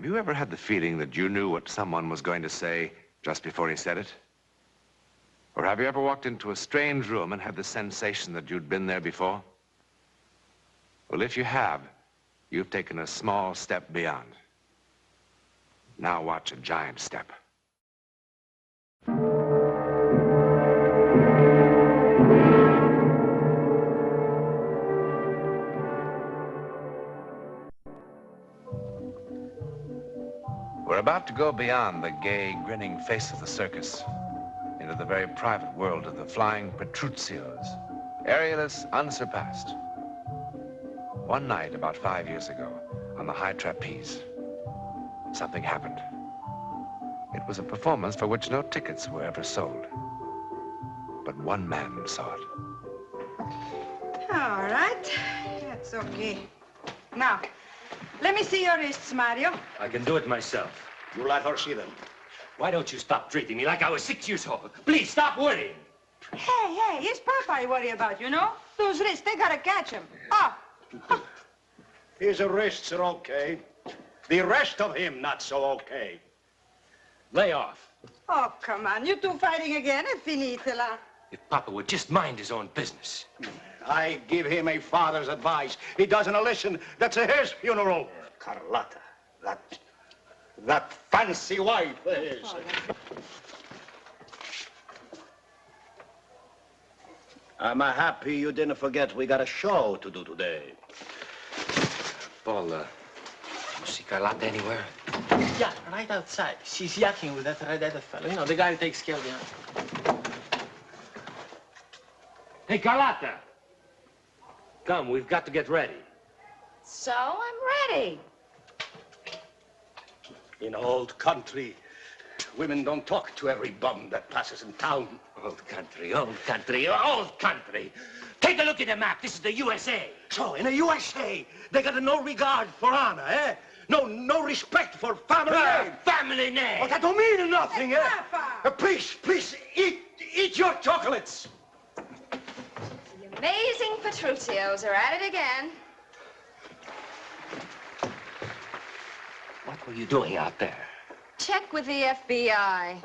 Have you ever had the feeling that you knew what someone was going to say just before he said it? Or have you ever walked into a strange room and had the sensation that you'd been there before? Well, if you have, you've taken a small step beyond. Now watch a giant step. We're about to go beyond the gay, grinning face of the circus into the very private world of the flying Petruccios, aerialists unsurpassed. One night, about 5 years ago, on the high trapeze, something happened. It was a performance for which no tickets were ever sold. But one man saw it. All right, that's okay. Now, let me see your wrists, Mario. I can do it myself. You let her see them. Why don't you stop treating me like I was 6 years old? Please, stop worrying. Hey, it's Papa I worry about, you know? Those wrists, they gotta catch him. Oh. His wrists are okay. The rest of him, not so okay. Lay off. Oh, come on. You two fighting again? È finitela. If Papa would just mind his own business. I give him a father's advice. He doesn't listen. That's his funeral. Carlotta, that fancy wife of his. I'm happy you didn't forget we got a show to do today. Paul, you see Carlotta anywhere? Yeah, right outside. She's yakking with that red-headed fellow. You know, the guy who takes care of you. Hey, Carlotta! Come, we've got to get ready. So, I'm ready. In old country, women don't talk to every bum that passes in town. Old country, old country, old country. Take a look at the map. This is the USA. So, in the USA, they got no regard for honor, eh? No respect for family name. Family name. Oh, that don't mean nothing, Hey, eh? Papa. Please, eat your chocolates. The amazing Petruccios are at it again. What were you doing out there? Check with the FBI.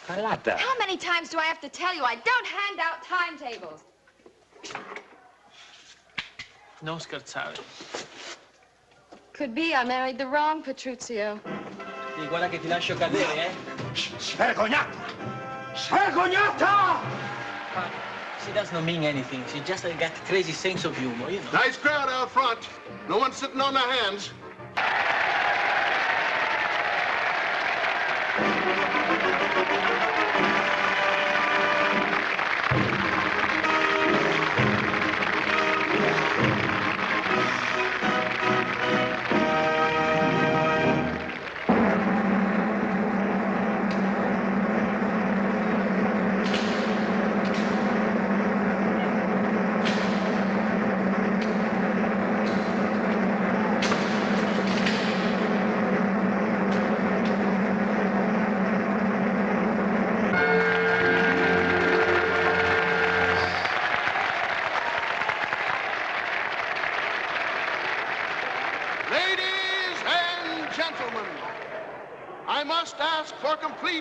Carlotta. How many times do I have to tell you I don't hand out timetables? Non scherzare. Could be I married the wrong Petruccio. Sì, guarda che ti lascio cadere, eh? Svergognata! Svergognata! She doesn't mean anything. She just got a crazy sense of humor, you know. Nice crowd out front. No one's sitting on their hands.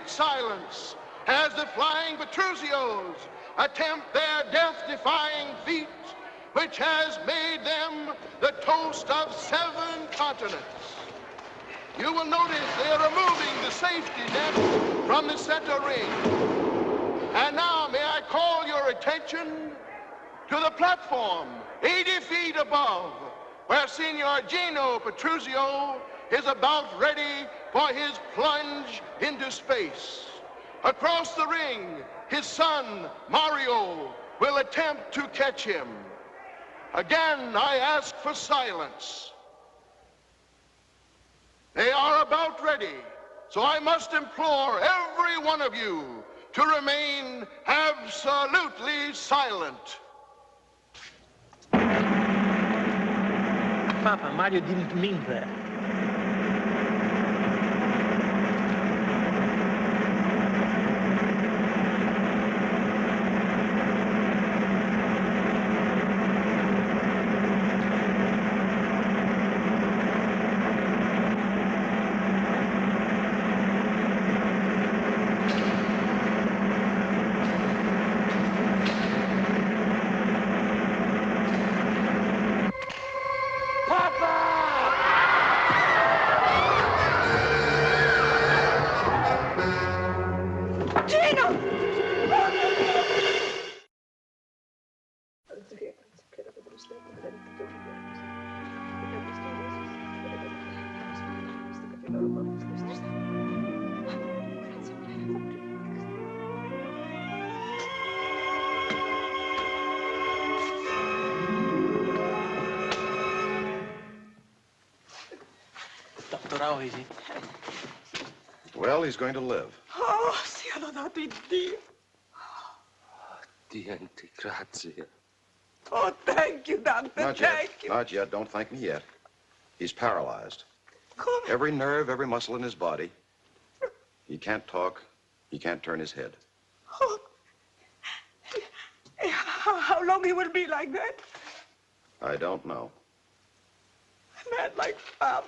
Silence as the flying Petruccios attempt their death-defying feat, which has made them the toast of 7 continents. You will notice they are removing the safety net from the center ring. And now may I call your attention to the platform 80 feet above, where Signor Gino Petruccio is about ready for his plunge into space. Across the ring, his son, Mario, will attempt to catch him. Again, I ask for silence. They are about ready, so I must implore every one of you to remain absolutely silent. Papa, Mario didn't mean that. How is he? Well, he's going to live. Oh, sia lodato il Dio. Niente, grazie. Oh, thank you, doctor. Not yet. Thank you. Not yet. Don't thank me yet. He's paralyzed. Come. Every nerve, every muscle in his body. He can't talk. He can't turn his head. Oh. How long he will be like that? I don't know. Man like Pop.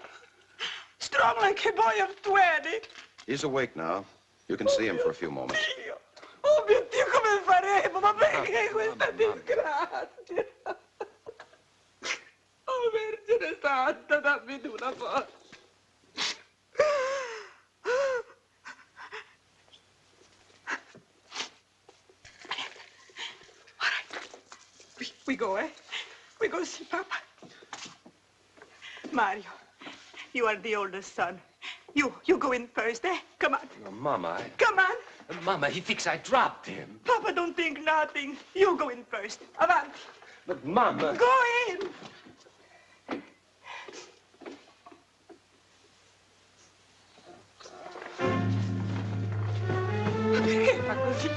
Strong like a boy of 20. He's awake now. You can see him for a few moments. Dio. Oh, mio Dio, come faremo? Ma perché questa disgrazia? Oh, Vergine Santa, dammi tu una forza. All right. We go, eh? We go see Papa. Mario, you are the oldest son. You go in first, eh? Come on. Oh, Mama, Come on. Mama, he thinks I dropped him. Papa don't think nothing. You go in first. Avanti. But, Mama... Go in. Perché fa così?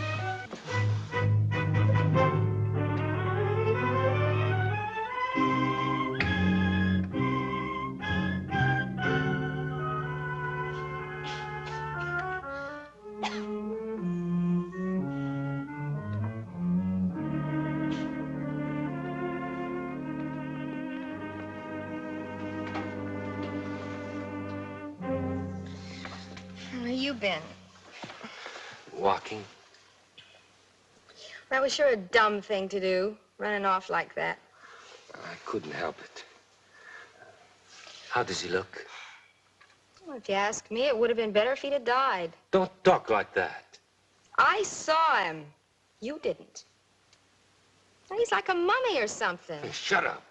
Where you been? Walking? That was sure a dumb thing to do, running off like that. I couldn't help it. How does he look? Well, if you ask me, it would have been better if he'd have died. Don't talk like that. I saw him. You didn't. He's like a mummy or something. Hey, shut up.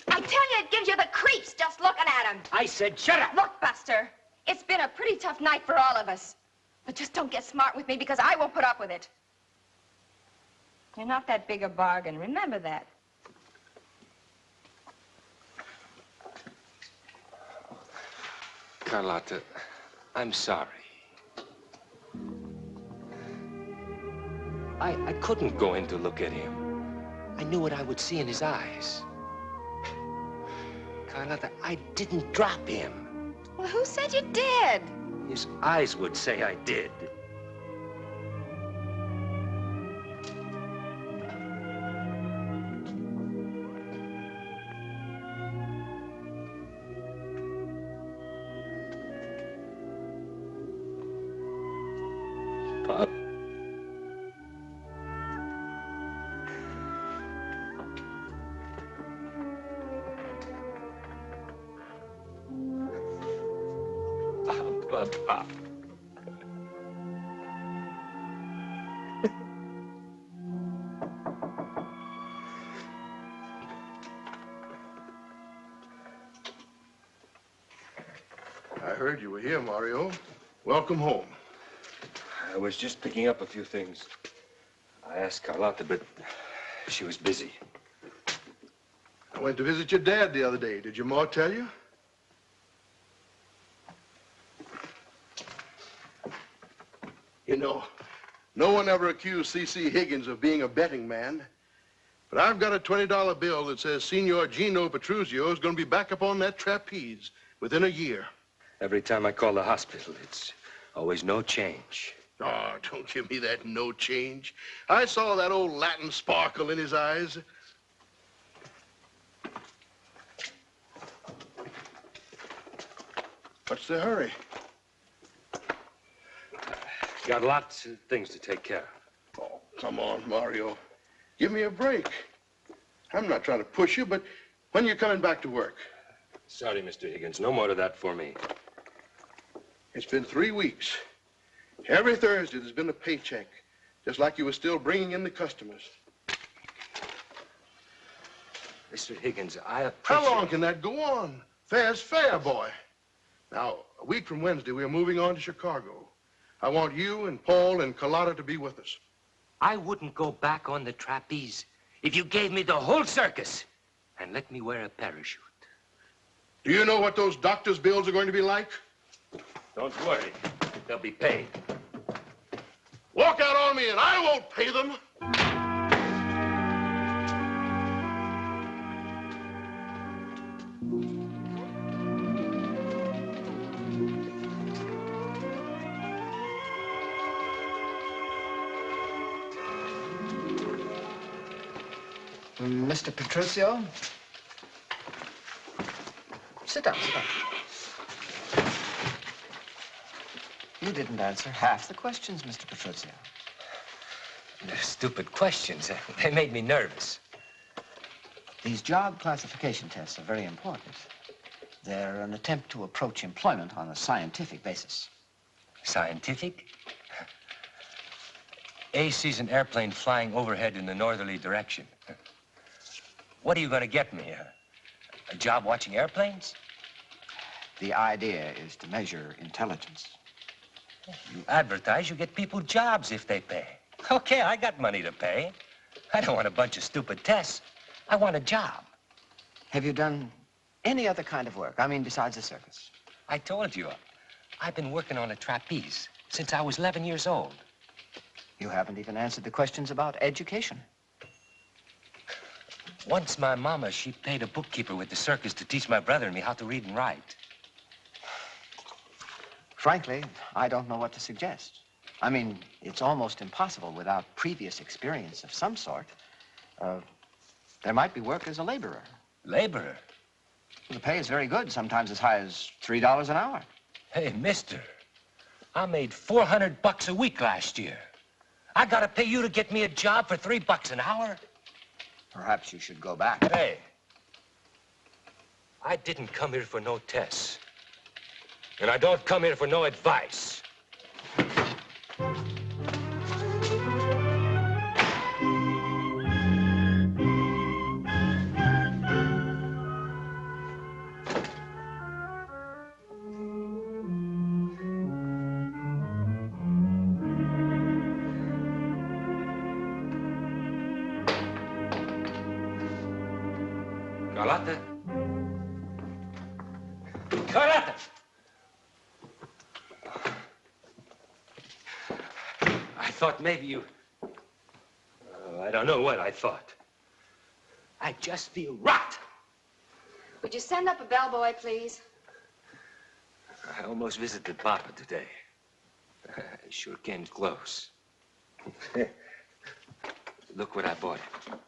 I tell you, it gives you the creeps just looking at him. I said shut up. Look, Buster, it's been a pretty tough night for all of us. But just don't get smart with me because I won't put up with it. You're not that big a bargain. Remember that. Carlotta, I'm sorry. I couldn't go in to look at him. I knew what I would see in his eyes. Carlotta, I didn't drop him. Well, who said you did? His eyes would say I did. Pop. Pop. I heard you were here, Mario. Welcome home. I was just picking up a few things. I asked Carlotta, but she was busy. I went to visit your dad the other day. Did your ma tell you? You know, no one ever accused C.C. Higgins of being a betting man. But I've got a $20 bill that says Senor Gino Petruzio is going to be back up on that trapeze within a year. Every time I call the hospital, it's always no change. Oh, don't give me that no change. I saw that old Latin sparkle in his eyes. What's the hurry? Got lots of things to take care of. Oh, come on, Mario. Give me a break. I'm not trying to push you, but when you're coming back to work? Sorry, Mr. Higgins. No more of that for me. It's been 3 weeks. Every Thursday there's been a paycheck, just like you were still bringing in the customers. Mr. Higgins, I appreciate... How long can that go on? Fair's fair, boy. Now, a week from Wednesday, we're moving on to Chicago. I want you and Paul and Carlotta to be with us. I wouldn't go back on the trapeze if you gave me the whole circus. and let me wear a parachute. Do you know what those doctor's bills are going to be like? Don't worry. They'll be paid. Walk out on me and I won't pay them. Mr. Petruccio? Sit down, sit down. You didn't answer half the questions, Mr. Petruccio. They're stupid questions. They made me nervous. These job classification tests are very important. They're an attempt to approach employment on a scientific basis. Scientific? A sees an airplane flying overhead in the northerly direction. What are you going to get me? A job watching airplanes? The idea is to measure intelligence. You advertise, you get people jobs if they pay. Okay, I got money to pay. I don't want a bunch of stupid tests. I want a job. Have you done any other kind of work? I mean, besides the circus? I told you, I've been working on a trapeze since I was 11 years old. You haven't even answered the questions about education. Once my mama, she paid a bookkeeper with the circus to teach my brother and me how to read and write. Frankly, I don't know what to suggest. I mean, it's almost impossible without previous experience of some sort. There might be work as a laborer. Laborer? The pay is very good, sometimes as high as $3 an hour. Hey, mister, I made $400 a week last year. I gotta pay you to get me a job for $3 an hour? Perhaps you should go back. Hey, I didn't come here for no tests. And I don't come here for no advice. Carlotta? Carlotta! I thought maybe you... I don't know what I thought. I just feel rot. Would you send up a bellboy, please? I almost visited Papa today. It sure came close. Look what I bought him.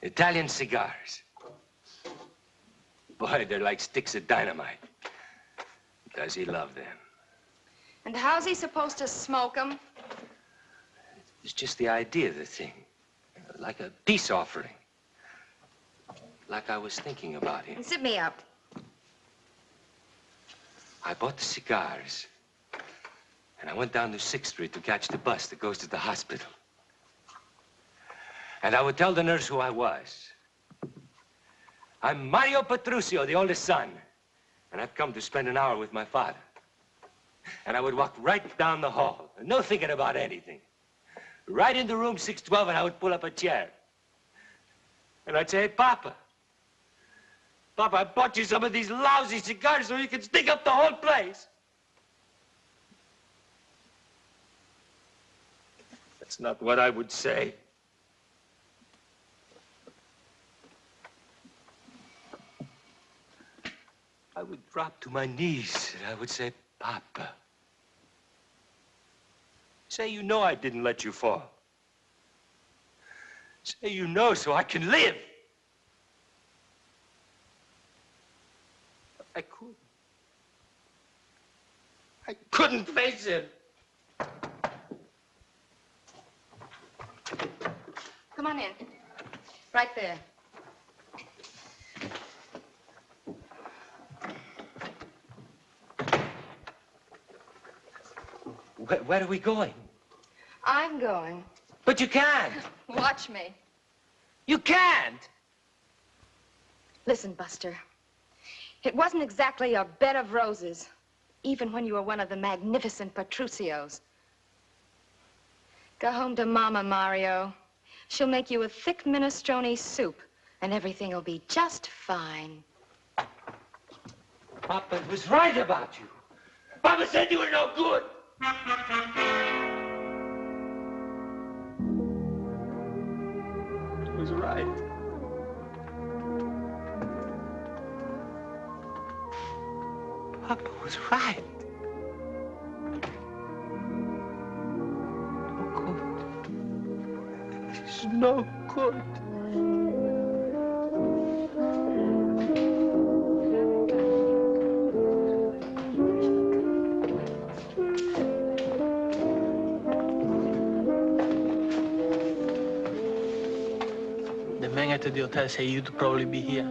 Italian cigars. Boy, they're like sticks of dynamite. Does he love them? And how's he supposed to smoke them? It's just the idea of the thing. Like a peace offering. Like I was thinking about him. Sit me up. I bought the cigars. And I went down to 6th Street to catch the bus that goes to the hospital. And I would tell the nurse who I was. I'm Mario Petruccio, the oldest son. And I've come to spend an hour with my father. And I would walk right down the hall, no thinking about anything. Right into room 612, and I would pull up a chair. And I'd say, hey, Papa. Papa, I bought you some of these lousy cigars so you can stick up the whole place. That's not what I would say. I would drop to my knees and I would say, Papa. Say you know I didn't let you fall. Say you know so I can live. I couldn't. I couldn't face him. Come on in. Right there. Where are we going? I'm going. But you can't. Watch me. You can't. Listen, Buster. It wasn't exactly a bed of roses, even when you were one of the magnificent Petruccios. Go home to Mama, Mario. She'll make you a thick minestrone soup And everything will be just fine. Papa was right about you. Papa said you were no good. He was right. Papa was right. No good. It's no good. The man at the hotel said you'd probably be here.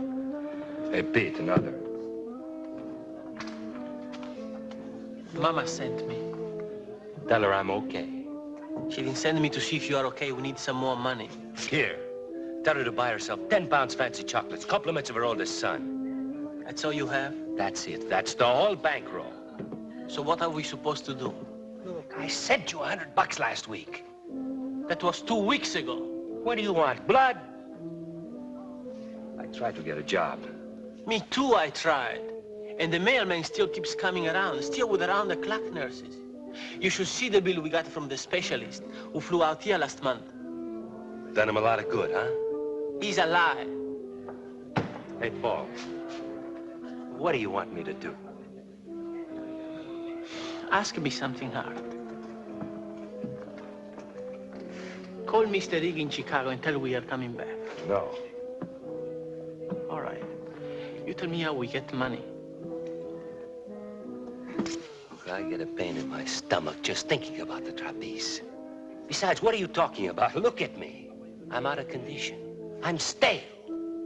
Hey, Pete, another. Mama sent me. Tell her I'm okay. She didn't send me to see if you are okay. We need some more money. Here. Tell her to buy herself 10 pounds fancy chocolates, compliments of her oldest son. That's all you have? That's it. That's the whole bankroll. So what are we supposed to do? Look, I sent you $100 last week. That was 2 weeks ago. What do you want, blood? I tried to get a job. Me too, I tried. And the mailman still keeps coming around, still with around-the-clock nurses. You should see the bill we got from the specialist who flew out here last month. Done him a lot of good, huh? He's alive. Hey, Paul. What do you want me to do? Ask me something hard. Call Mr. Rigg in Chicago and tell him we are coming back. No. All right. You tell me how we get money. I get a pain in my stomach just thinking about the trapeze. Besides, what are you talking about? Look at me. I'm out of condition. I'm stale.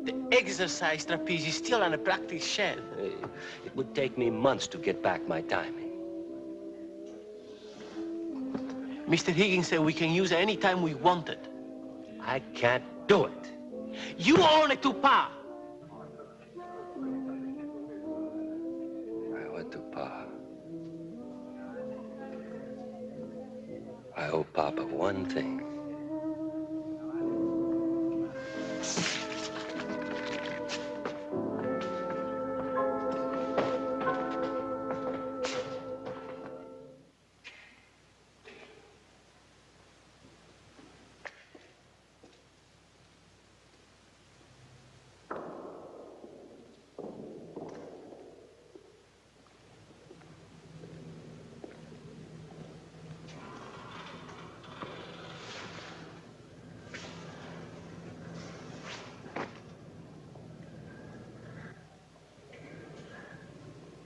The exercise trapeze is still on a practice shed. It would take me months to get back my timing. Mr. Higgins said we can use it any time we want it. I can't do it. You own it to Pa. I went to Pa. I owe Papa one thing.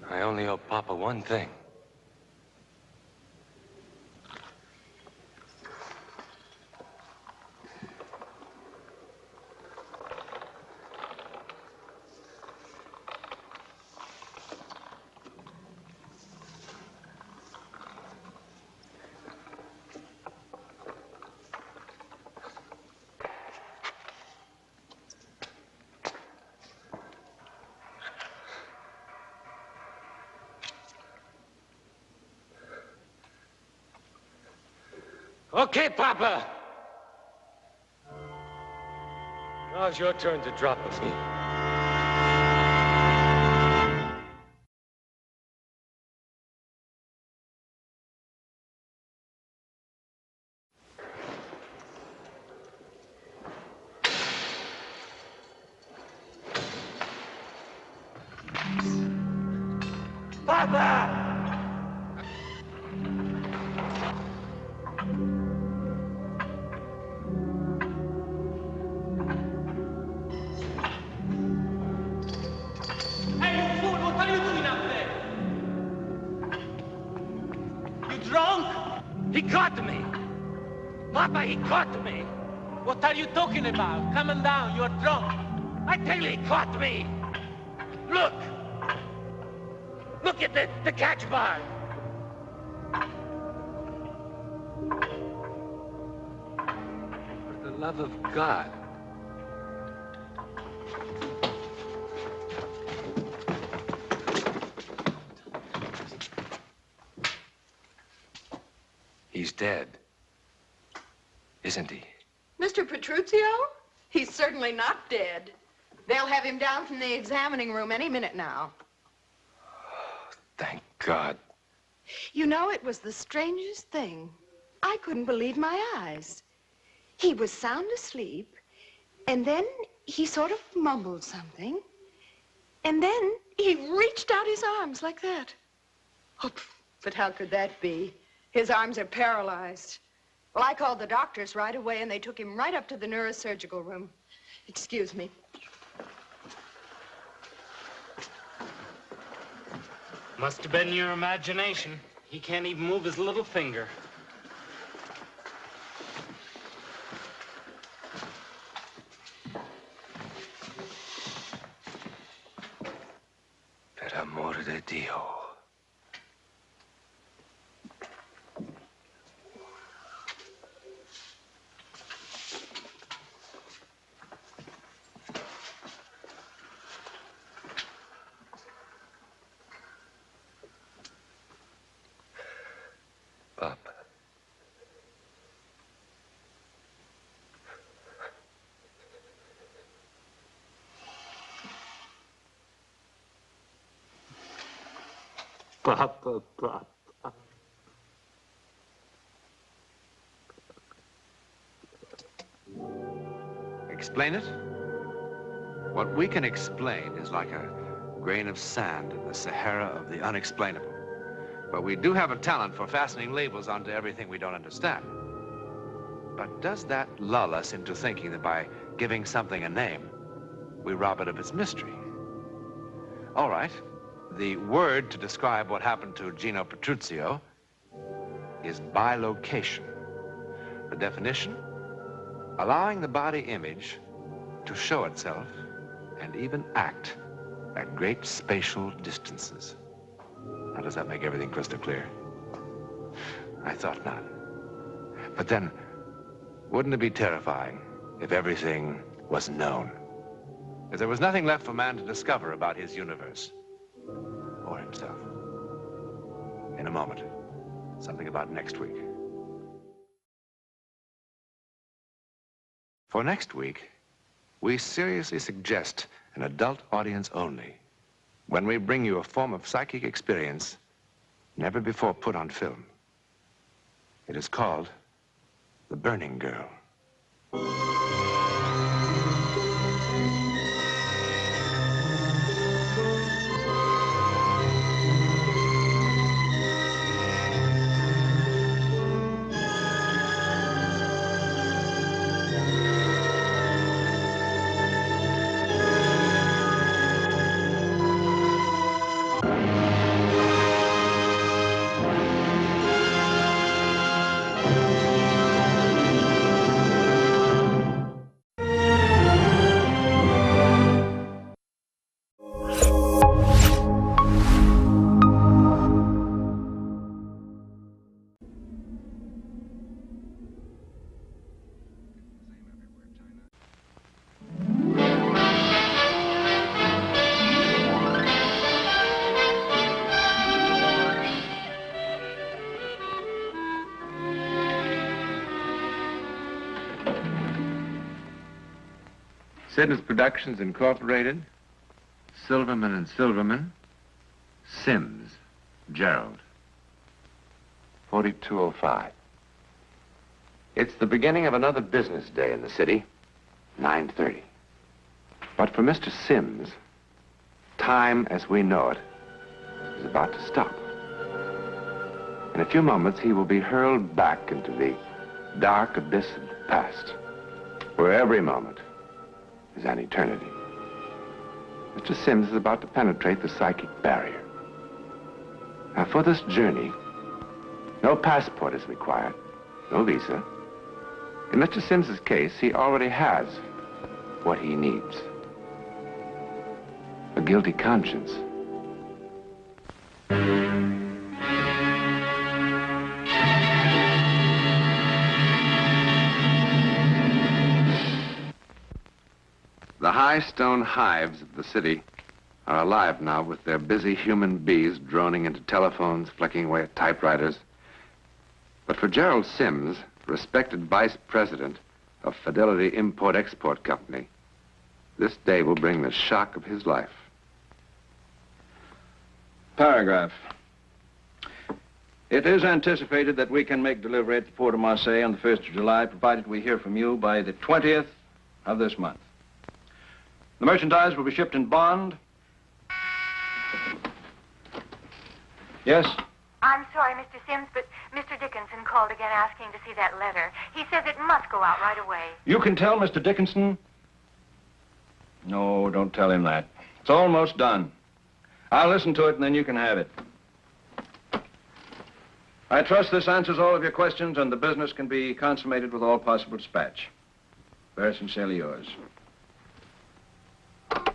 I only owe Papa one thing. Okay, Papa. Now it's your turn to drop me. Papa! He caught me. Papa, he caught me. What are you talking about? Come on down, you are drunk. I tell you, he caught me. Look. Look at the catch bar. For the love of God. He's dead, isn't he? Mr. Petruccio? He's certainly not dead. They'll have him down from the examining room any minute now. Thank God. You know, it was the strangest thing. I couldn't believe my eyes. He was sound asleep, and then he sort of mumbled something, and then he reached out his arms like that. Oh, but how could that be? His arms are paralyzed. Well, I called the doctors right away, and they took him right up to the neurosurgical room. Excuse me. Must have been your imagination. He can't even move his little finger. Per amor de Dio. Papa. Papa, Papa. Explain it? What we can explain is like a grain of sand in the Sahara of the unexplainable. But we do have a talent for fastening labels onto everything we don't understand. But does that lull us into thinking that by giving something a name, we rob it of its mystery? All right, the word to describe what happened to Gino Petruccio is bilocation. The definition? Allowing the body image to show itself and even act at great spatial distances. Now, does that make everything crystal clear? I thought not. But then, wouldn't it be terrifying if everything was known? If there was nothing left for man to discover about his universe or himself? In a moment, something about next week. For next week, we seriously suggest an adult audience only when we bring you a form of psychic experience never before put on film. It is called The Burning Girl. Sidney's Productions Incorporated, Silverman and Silverman, Sims, Gerald. 4205. It's the beginning of another business day in the city, 9:30. But for Mr. Sims, time as we know it is about to stop. In a few moments, he will be hurled back into the dark abyss of the past, where every moment is an eternity. Mr. Sims is about to penetrate the psychic barrier. Now, for this journey, no passport is required, no visa. In Mr. Sims's case, he already has what he needs. A guilty conscience. The high stone hives of the city are alive now with their busy human bees droning into telephones, flicking away at typewriters. But for Gerald Sims, respected vice president of Fidelity Import-Export Company, This day will bring the shock of his life. Paragraph. It is anticipated that we can make delivery at the port of Marseille on the 1st of July, provided we hear from you by the 20th of this month. The merchandise will be shipped in bond. Yes? I'm sorry, Mr. Sims, but Mr. Dickinson called again asking to see that letter. He says it must go out right away. You can tell Mr. Dickinson? No, don't tell him that. It's almost done. I'll listen to it, and then you can have it. I trust this answers all of your questions, and the business can be consummated with all possible dispatch. Very sincerely yours. I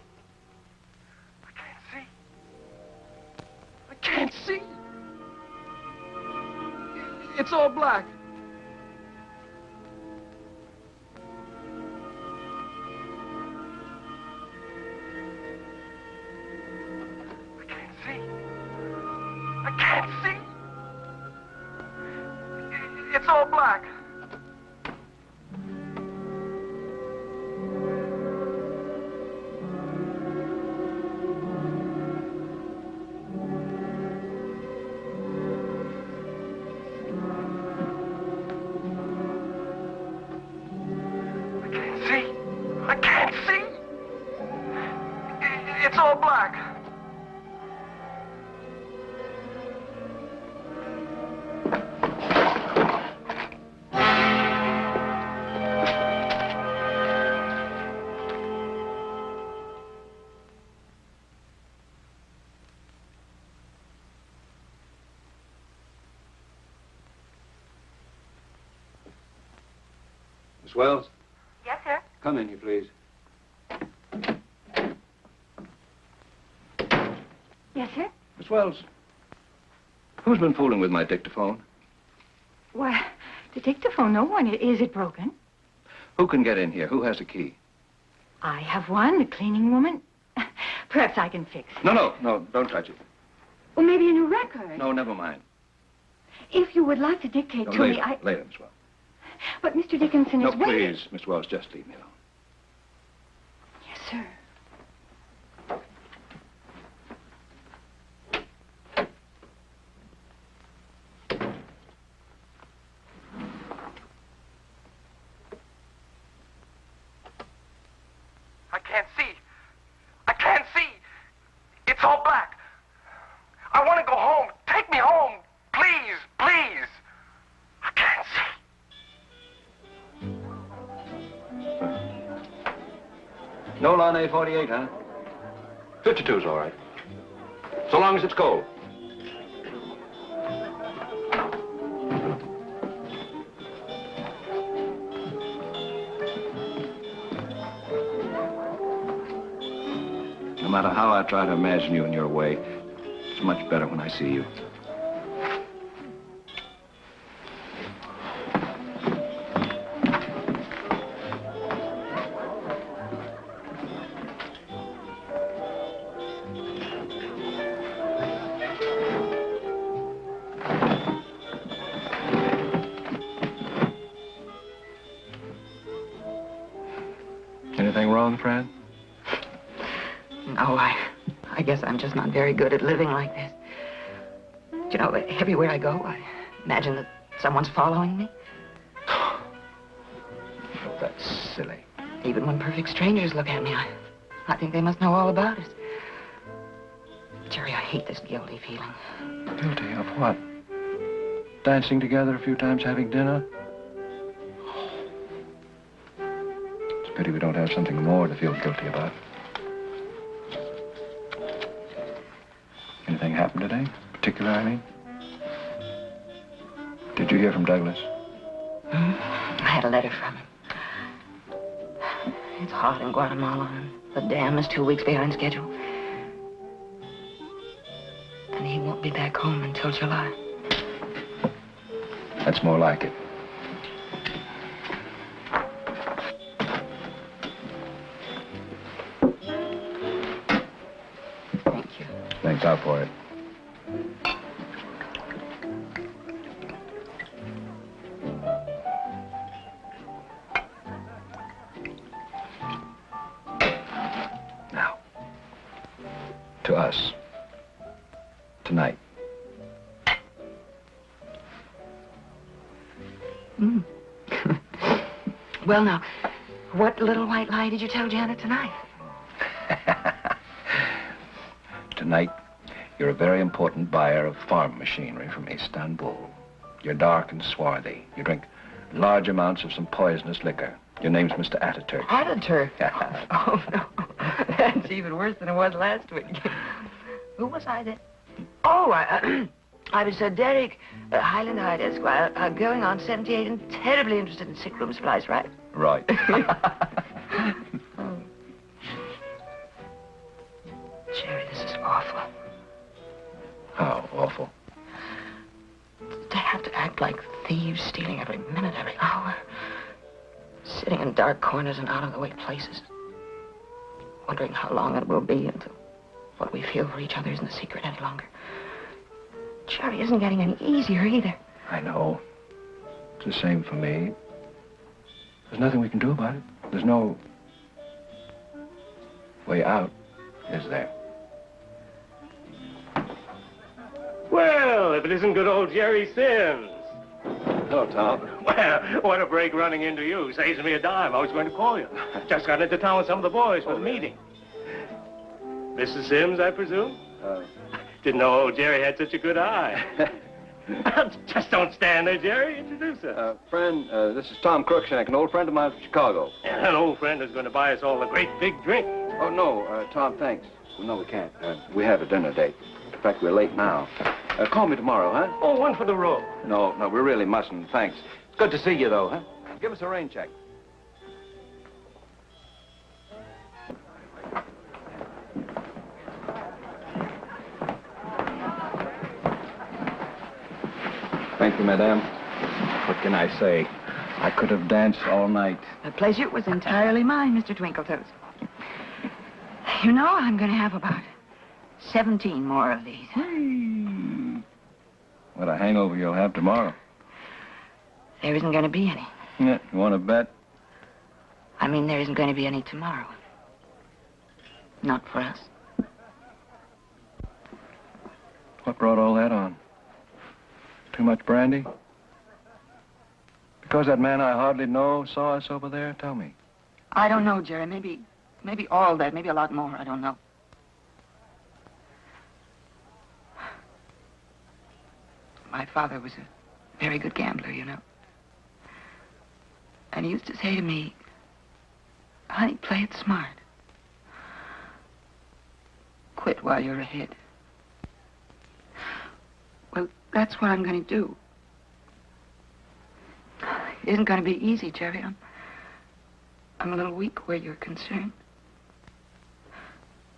can't see. It's all black. I can't see. It's all black. I can't see. It's all black. Miss Wells? Yes, sir? Come in here, please. Yes, sir? Miss Wells, who's been fooling with my dictaphone? Why, the dictaphone, no one. Is it broken? Who can get in here? Who has a key? I have one, the cleaning woman. Perhaps I can fix it. No, don't touch it. Or maybe a new record. No, never mind. If you would like to dictate to me, Later, Miss Wells. But Mr. Dickinson is No, waiting. please, Miss Wells, just leave me alone. Yes, sir. I can't see. I can't see. It's all black. I want to go home. Take me home. Please, please. I can't see. Nolan A48, huh? 52's all right. So long as it's cold. No matter how I try to imagine you in your way, it's much better when I see you. Anything wrong, Fran? No, I guess I'm just not very good at living like this. You know, everywhere I go, I imagine that someone's following me. That's silly. Even when perfect strangers look at me, I think they must know all about it. Jerry, I hate this guilty feeling. Guilty of what? Dancing together a few times, having dinner? It's a pity we don't have something more to feel guilty about. Anything happened today? Particular, I mean? Did you hear from Douglas? I had a letter from him. It's hot in Guatemala, and the dam is 2 weeks behind schedule. And he won't be back home until July. That's more like it. Thank you. Thanks, out for it. to us. Tonight. Mm. Well, now, what little white lie did you tell Janet tonight? Tonight, you're a very important buyer of farm machinery from Istanbul. You're dark and swarthy. You drink large amounts of some poisonous liquor. Your name's Mr. Ataturk. Ataturk? Oh, no. That's even worse than it was last week. Who was I then? Oh, I was Derek Highland Hyde, Esquire, going on 78 and terribly interested in sick room supplies, right? Right. Oh. Jerry, this is awful. How awful? To have to act like thieves, stealing every minute, every hour. Sitting in dark corners and out-of-the-way places. Wondering how long it will be until what we feel for each other isn't a secret any longer. Jerry isn't getting any easier either. I know. It's the same for me. There's nothing we can do about it. There's no way out, is there? Well, if it isn't good old Jerry Sims. Hello, Tom. Well, what a break running into you. Saves me a dime. I was going to call you. Just got into town with some of the boys for the meeting. Mrs. Sims, I presume? Didn't know old Jerry had such a good eye. Just don't stand there, Jerry. Introduce us. Friend, this is Tom Crookshank, an old friend of mine from Chicago. And an old friend is going to buy us all a great big drink. Oh, no, Tom, thanks. No, we can't. We have a dinner date. In fact, we're late now. Call me tomorrow, huh? Oh, one for the road. No, we really mustn't. Thanks. It's good to see you, though, huh? Give us a rain check. Thank you, madame. What can I say? I could have danced all night. The pleasure was entirely mine, Mr. Twinkletoes. You know, I'm going to have about 17 more of these. What a hangover you'll have tomorrow. There isn't going to be any. Yeah, you want to bet? I mean, there isn't going to be any tomorrow. Not for us. What brought all that on? Too much brandy? Because that man I hardly know saw us over there? Tell me. I don't know, Jerry. Maybe all that. Maybe a lot more. I don't know. My father was a very good gambler, you know. And he used to say to me, honey, play it smart. Quit while you're ahead. Well, that's what I'm going to do. It isn't going to be easy, Jerry. I'm a little weak where you're concerned.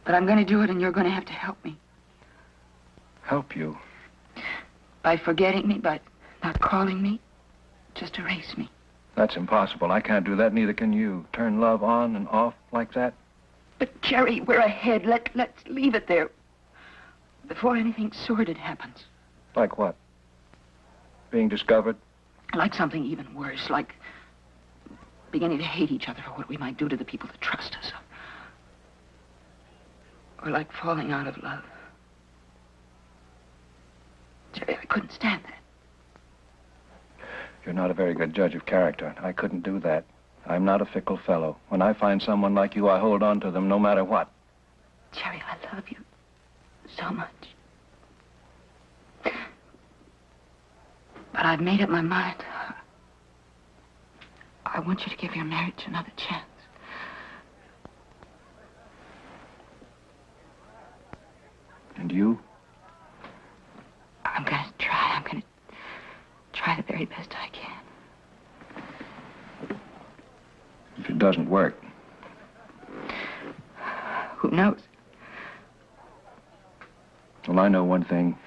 But I'm going to do it, and you're going to have to help me. Help you? By forgetting me, by not calling me, just erase me. That's impossible. I can't do that, neither can you. Turn love on and off like that? But, Jerry, we're ahead. Let's leave it there before anything sordid happens. Like what? Being discovered? Like something even worse, like beginning to hate each other for what we might do to the people that trust us. Or like falling out of love. Jerry, I couldn't stand that. You're not a very good judge of character. I couldn't do that. I'm not a fickle fellow. When I find someone like you, I hold on to them no matter what. Jerry, I love you so much. But I've made up my mind. I want you to give your marriage another chance. And you? I'm going to try. I'm going to try the very best I can. If it doesn't work. Who knows? Well, I know one thing.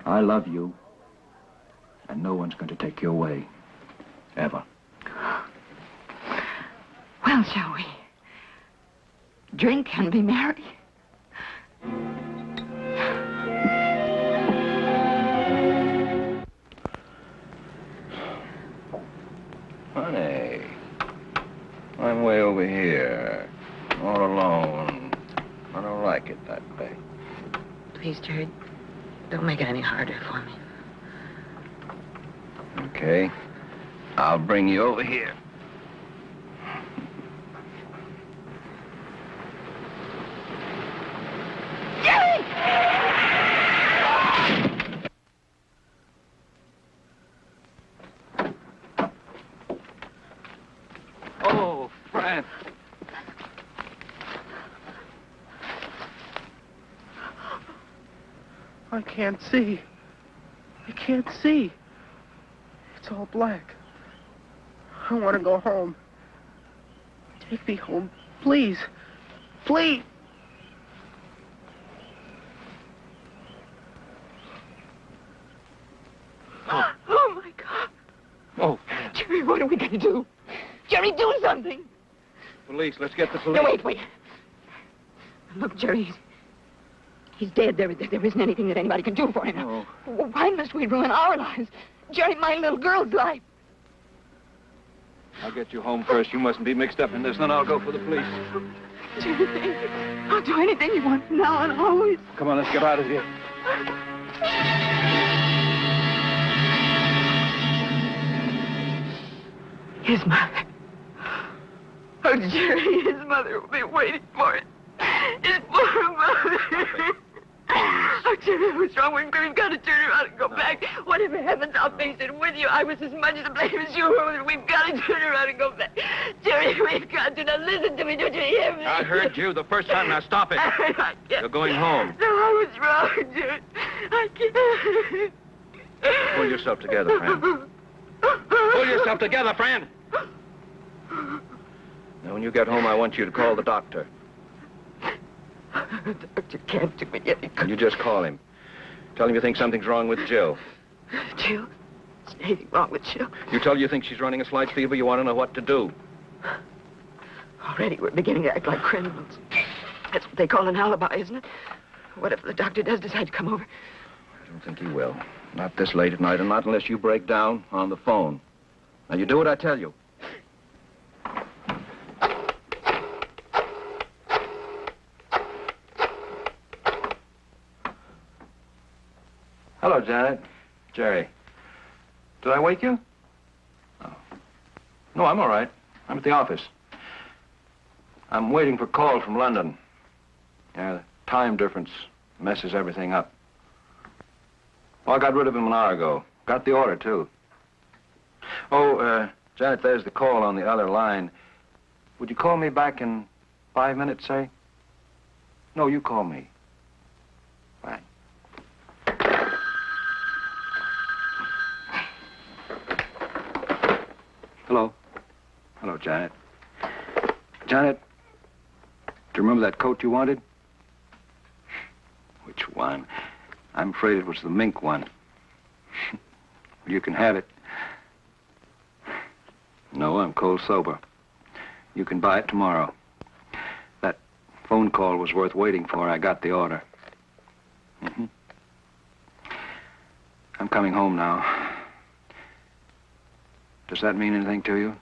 I love you. And no one's going to take you away. Ever. Well, shall we drink and be merry? Honey, I'm way over here, all alone. I don't like it that way. Please, Jerry, don't make it any harder for me. Okay. I'll bring you over here. Jerry! Oh, Fran. I can't see. I can't see. It's all black. I want to go home. Take me home, please. Please. Oh, my God. Oh. Jerry, what are we going to do? Jerry, do something. Police, let's get the police. No, wait. Look, Jerry, he's dead. There isn't anything that anybody can do for him. Oh. Why must we ruin our lives? Jerry, my little girl's life. I'll get you home first. You mustn't be mixed up in this, then I'll go for the police. Jerry, thank you. I'll do anything you want now and always. Come on, let's get out of here. His mother. Oh, Jerry, his mother will be waiting for it. His poor mother. Oh, Jerry, what's wrong with him? We've got to turn around and go back. Whatever happens, I'll face it with you. I was as much to blame as you were. We've got to turn around and go back. Jerry, we've got to. Now, listen to me. Don't you hear me? I heard you the first time. Now stop it. I can't. You're going home. No, I was wrong, Jerry. I can't. Pull yourself together, Fran. Pull yourself together, Fran. Now, when you get home, I want you to call the doctor. The doctor can't do it yet. And you just call him. Tell him you think something's wrong with Jill. Jill? There's anything wrong with Jill. You tell her you think she's running a slight fever. You want to know what to do. Already we're beginning to act like criminals. That's what they call an alibi, isn't it? What if the doctor does decide to come over? I don't think he will. Not this late at night, and not unless you break down on the phone. Now, you do what I tell you. Hello, Janet. Jerry. Did I wake you? Oh. No, I'm all right. I'm at the office. I'm waiting for a call from London. Yeah, the time difference messes everything up. Oh, I got rid of him an hour ago. Got the order, too. Oh, Janet, there's the call on the other line. Would you call me back in 5 minutes, say? No, you call me. Bye. Hello. Hello, Janet. Janet, do you remember that coat you wanted? Which one? I'm afraid it was the mink one. You can have it. No, I'm cold sober. You can buy it tomorrow. That phone call was worth waiting for. I got the order. Mm-hmm. I'm coming home now. Does that mean anything to you?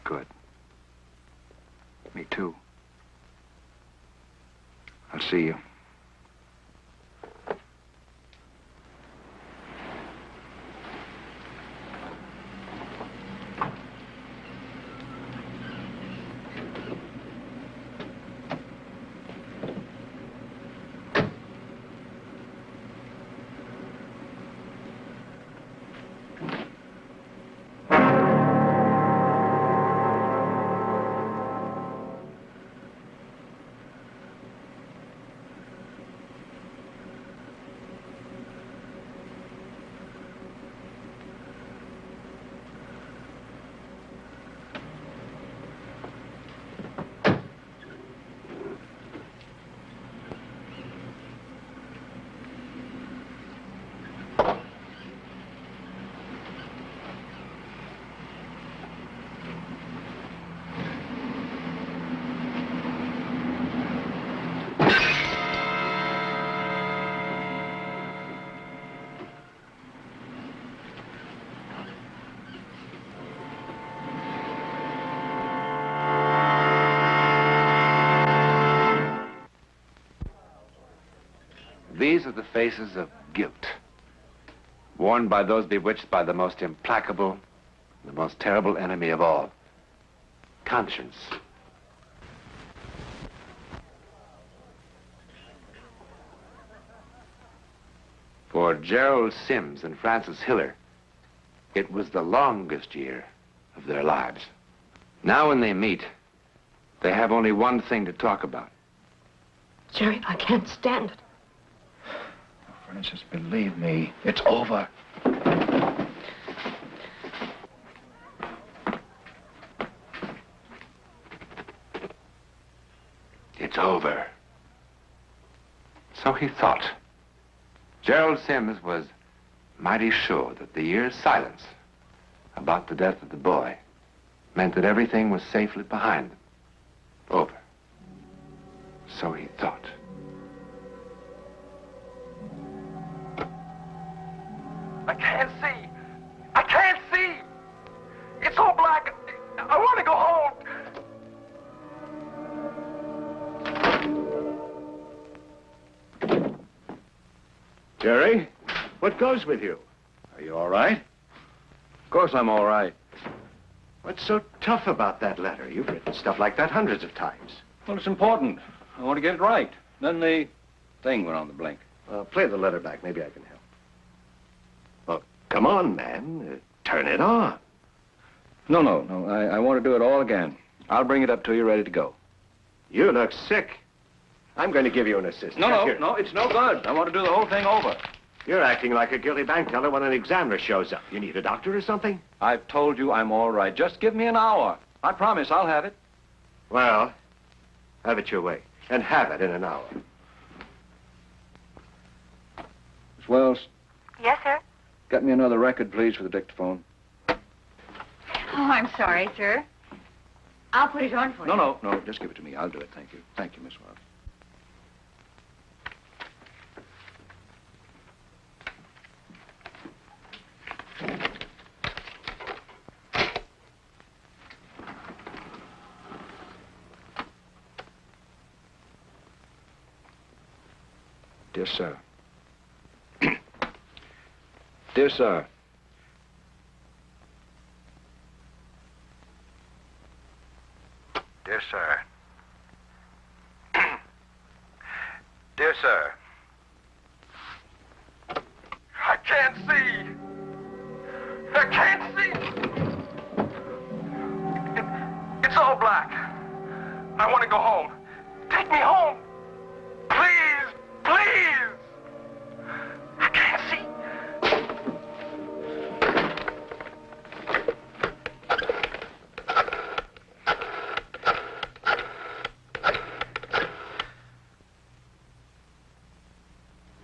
Good. Me too. I'll see you. These are the faces of guilt, worn by those bewitched by the most implacable, the most terrible enemy of all, conscience. For Gerald Sims and Frances Hiller, it was the longest year of their lives. Now when they meet, they have only one thing to talk about. Jerry, I can't stand it. Francis, believe me, it's over. It's over. So he thought. Gerald Sims was mighty sure that the year's silence about the death of the boy meant that everything was safely behind them. Over. So he thought. I can't see. I can't see. It's all black. I want to go home. Jerry, what goes with you? Are you all right? Of course I'm all right. What's so tough about that letter? You've written stuff like that hundreds of times. Well, it's important. I want to get it right. Then the thing went on the blink. Play the letter back. Maybe I can help. Well, come on, man. Turn it on. No. I want to do it all again. I'll bring it up to you ready to go. You look sick. I'm going to give you an assist. No, it's no good. I want to do the whole thing over. You're acting like a guilty bank teller when an examiner shows up. You need a doctor or something? I've told you I'm all right. Just give me an hour. I promise I'll have it. Well, have it your way. And have it in an hour. Miss Wells, Yes, sir? get me another record, please, for the dictaphone. Oh, I'm sorry, sir. I'll put it on for you. No, just give it to me. I'll do it. Thank you. Thank you, Miss Wells. Dear sir. Dear sir. Dear sir. Dear sir. I can't see. I can't see. It's all black. I want to go home. Take me home. Please, please. I can't see.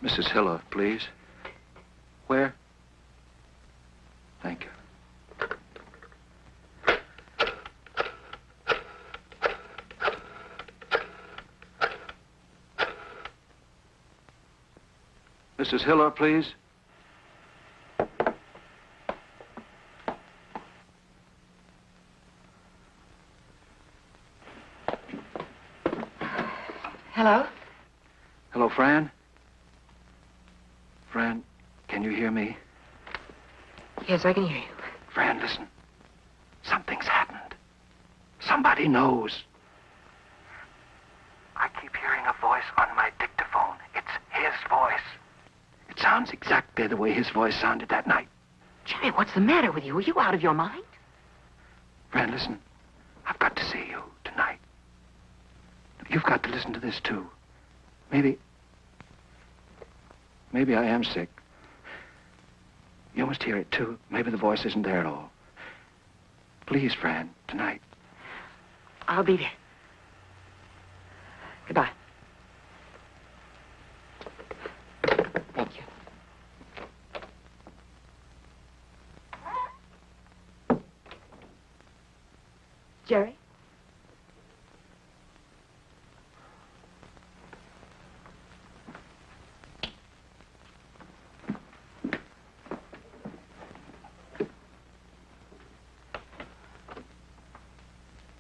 Mrs. Hiller, please. Where? Thank you. Mrs. Hiller, please. Hello? Hello, Fran? Fran, can you hear me? Yes, I can hear you. Fran, listen. Something's happened. Somebody knows. I keep hearing a voice on my dictaphone. It's his voice. It sounds exactly the way his voice sounded that night. Jerry, what's the matter with you? Are you out of your mind? Fran, listen. I've got to see you tonight. You've got to listen to this, too. Maybe I am sick. You must hear it, too. Maybe the voice isn't there at all. Please, Fran, tonight. I'll be there. Goodbye. Thank you. Jerry?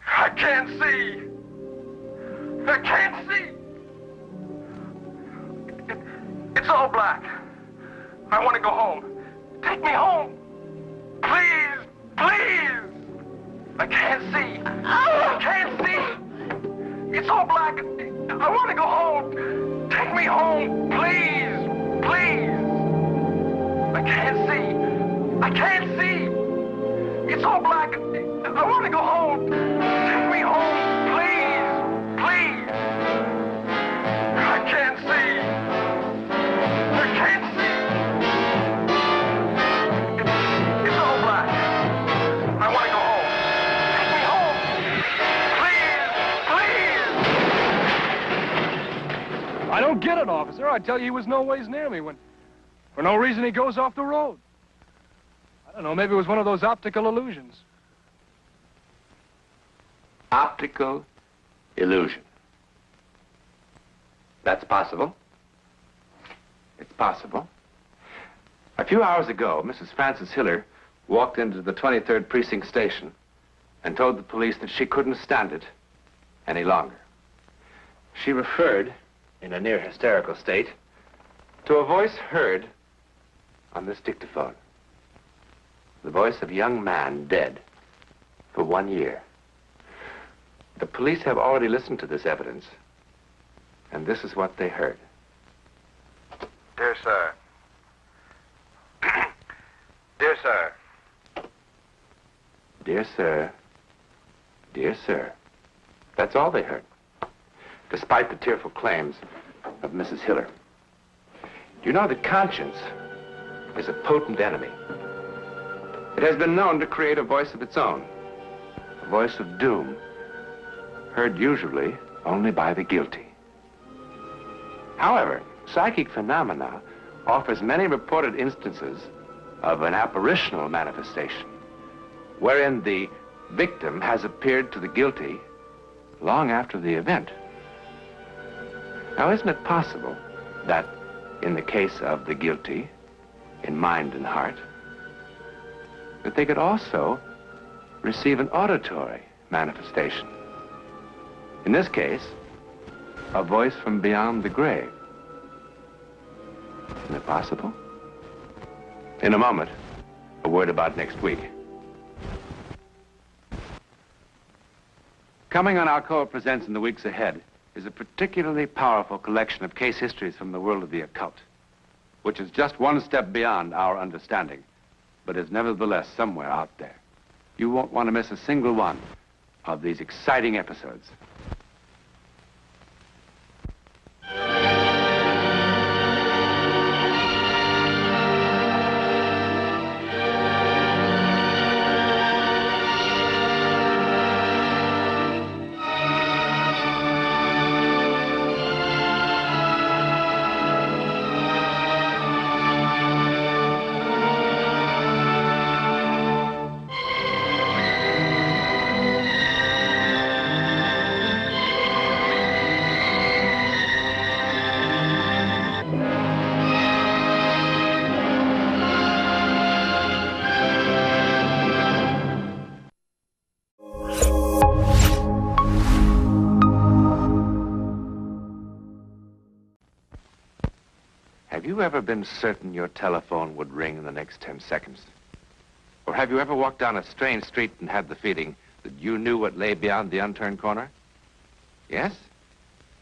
I can't see. I can't see. It's I want to go home. Take me home. Please, please. I can't see. I can't see. It's all black. I want to go home. Take me home, please, please. I can't see. I can't see. It's all black. I want to go home. Take me home, please, please. I can't see. I can't see. It's all black. I want to go home. Take me home. Please, please. I don't get it, officer. I tell you, he was no ways near me when, for no reason, he goes off the road. I don't know, maybe it was one of those optical illusions. Optical illusion. That's possible. It's possible. A few hours ago, Mrs. Frances Hiller walked into the 23rd Precinct station and told the police that she couldn't stand it any longer. She referred, in a near hysterical state, to a voice heard on this dictaphone. The voice of a young man dead for 1 year. The police have already listened to this evidence, and this is what they heard. Dear sir. Dear sir. Dear sir. Dear sir. That's all they heard, despite the tearful claims of Mrs. Hiller. You know that conscience is a potent enemy. It has been known to create a voice of its own, a voice of doom, heard usually only by the guilty. However, psychic phenomena offers many reported instances of an apparitional manifestation, wherein the victim has appeared to the guilty long after the event. Now, isn't it possible that in the case of the guilty, in mind and heart, that they could also receive an auditory manifestation? In this case, a voice from beyond the grave. Isn't it possible? In a moment, a word about next week. Coming on Alcoa Presents in the weeks ahead is a particularly powerful collection of case histories from the world of the occult, which is just one step beyond our understanding, but is nevertheless somewhere out there. You won't want to miss a single one of these exciting episodes. Have you ever been certain your telephone would ring in the next 10 seconds? Or have you ever walked down a strange street and had the feeling that you knew what lay beyond the unturned corner? Yes?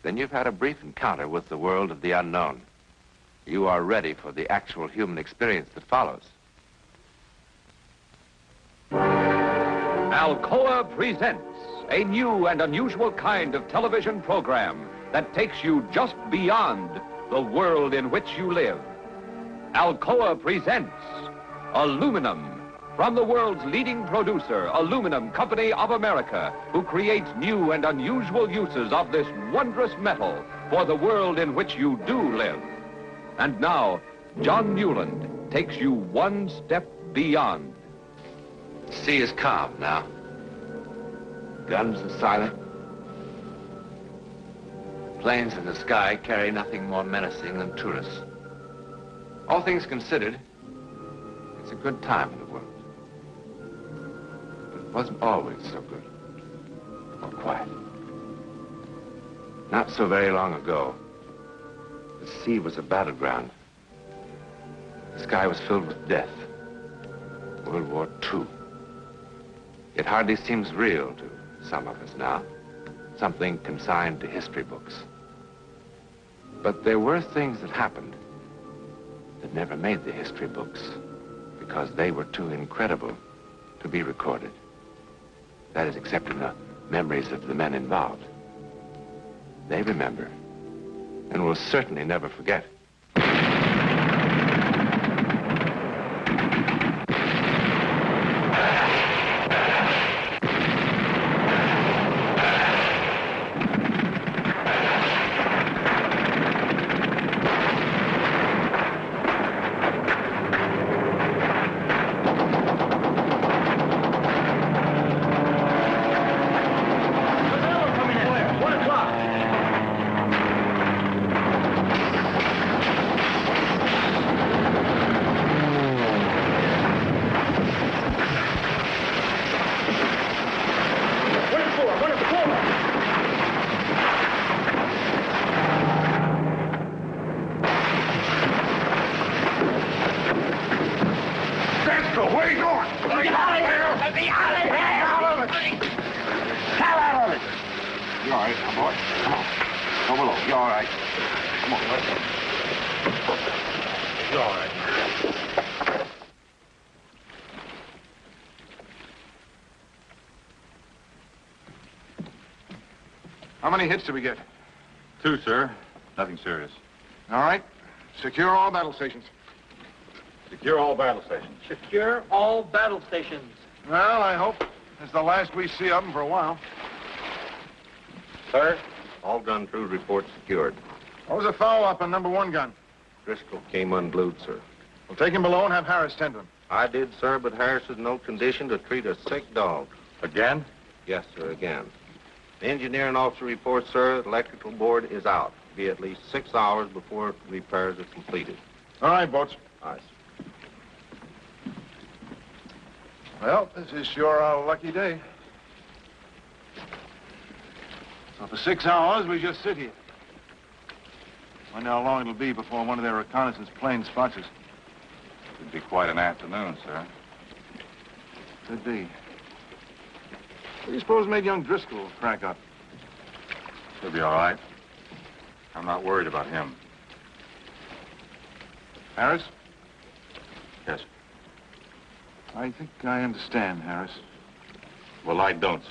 Then you've had a brief encounter with the world of the unknown. You are ready for the actual human experience that follows. Alcoa presents a new and unusual kind of television program that takes you just beyond the world in which you live. Alcoa presents Aluminum, from the world's leading producer, Aluminum Company of America, who creates new and unusual uses of this wondrous metal for the world in which you do live. And now, John Newland takes you one step beyond. The sea is calm now. Guns are silent. Planes in the sky carry nothing more menacing than tourists. All things considered, it's a good time in the world. But it wasn't always so good or quiet. Not so very long ago, the sea was a battleground. The sky was filled with death. World War II. It hardly seems real to some of us now. Something consigned to history books. But there were things that happened that never made the history books because they were too incredible to be recorded. That is, except in the memories of the men involved. They remember and will certainly never forget. How many hits did we get? 2, sir. Nothing serious. All right. Secure all battle stations. Secure all battle stations. Secure all battle stations. Well, I hope it's the last we see of them for a while. Sir, all gun crew reports secured. What was the follow-up on #1 gun? Driscoll came unglued, sir. We'll take him below and have Harris tend to him. I did, sir, but Harris is in no condition to treat a sick dog. Again? Yes, sir, again. The engineering officer reports, sir, the electrical board is out. Be at least 6 hours before repairs are completed. All right, Boats. Aye, sir. Well, this is sure a lucky day. So for 6 hours, we just sit here. Wonder how long it'll be before one of their reconnaissance planes spots us. It'd be quite an afternoon, sir. Could be. What do you suppose made young Driscoll crack up? He'll be all right. I'm not worried about him. Harris? Yes. I think I understand, Harris. Well, I don't, sir.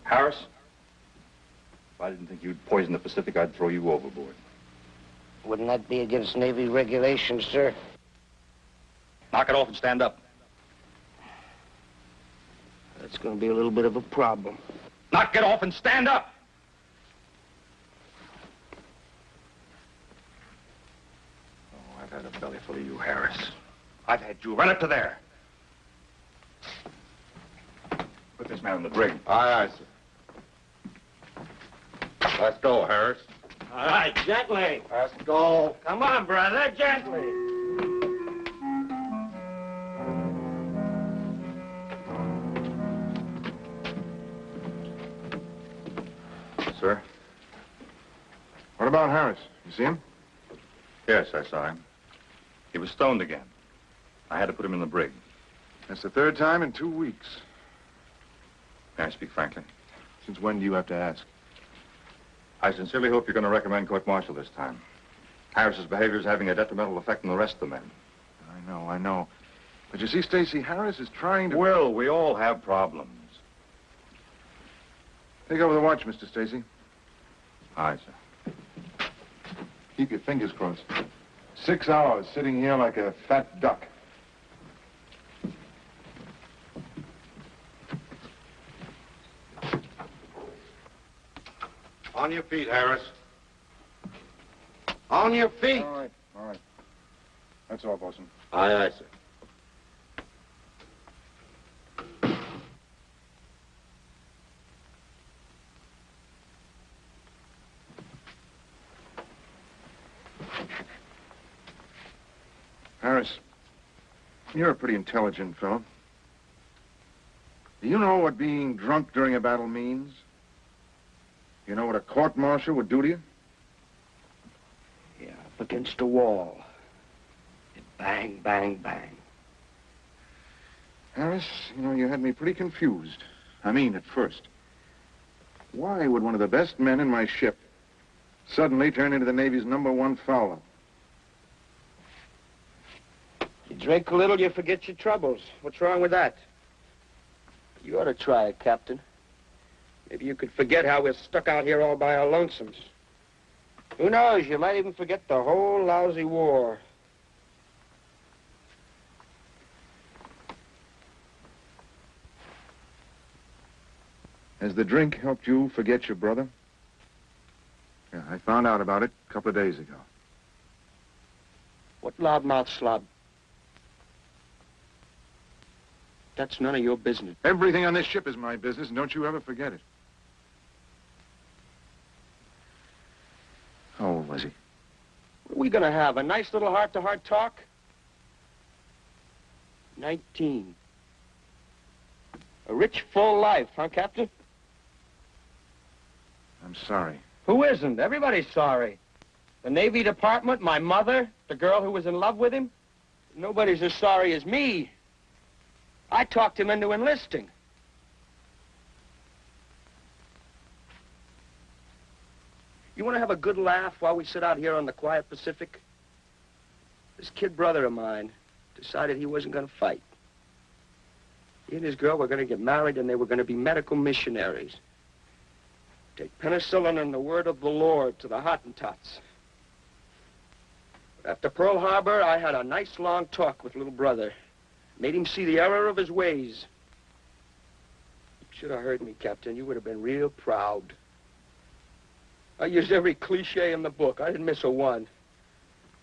Harris, if I didn't think you'd poison the Pacific, I'd throw you overboard. Wouldn't that be against Navy regulations, sir? Knock it off and stand up. That's going to be a little bit of a problem. Knock it off and stand up! Oh, I've had a belly full of you, Harris. I've had you run up to there. Put this man in the brig. Aye, aye, sir. Let's go, Harris. All right, gently. Let's go. Come on, brother, gently. Sir? What about Harris? You see him? Yes, I saw him. He was stoned again. I had to put him in the brig. That's the 3rd time in 2 weeks. May I speak frankly? Since when do you have to ask? I sincerely hope you're going to recommend court-martial this time. Harris's behavior is having a detrimental effect on the rest of the men. I know. But you see, Stacy, Harris is trying to... Will, we all have problems. Take over the watch, Mr. Stacy. Aye, sir. Keep your fingers crossed. 6 hours sitting here like a fat duck. On your feet, Harris. On your feet. All right, all right. That's all, Bosun. Aye, aye, sir. You're a pretty intelligent fellow. Do you know what being drunk during a battle means? You know what a court-martial would do to you? Yeah, up against a wall. And bang, bang, bang. Harris, you know, you had me pretty confused. I mean, at first. Why would one of the best men in my ship suddenly turn into the Navy's #1 fowler? You drink a little, you forget your troubles. What's wrong with that? You ought to try it, Captain. Maybe you could forget how we're stuck out here all by our lonesomes. Who knows, you might even forget the whole lousy war. Has the drink helped you forget your brother? Yeah, I found out about it a couple of days ago. What loudmouth slob? That's none of your business. Everything on this ship is my business, and don't you ever forget it. How old was he? What are we gonna have, a nice little heart-to-heart talk? 19. A rich, full life, huh, Captain? I'm sorry. Who isn't? Everybody's sorry. The Navy Department, my mother, the girl who was in love with him. Nobody's as sorry as me. I talked him into enlisting. You want to have a good laugh while we sit out here on the quiet Pacific? This kid brother of mine decided he wasn't going to fight. He and his girl were going to get married, and they were going to be medical missionaries. Take penicillin and the word of the Lord to the Hottentots. But after Pearl Harbor, I had a nice long talk with little brother. Made him see the error of his ways. You should have heard me, Captain. You would have been real proud. I used every cliche in the book. I didn't miss a one.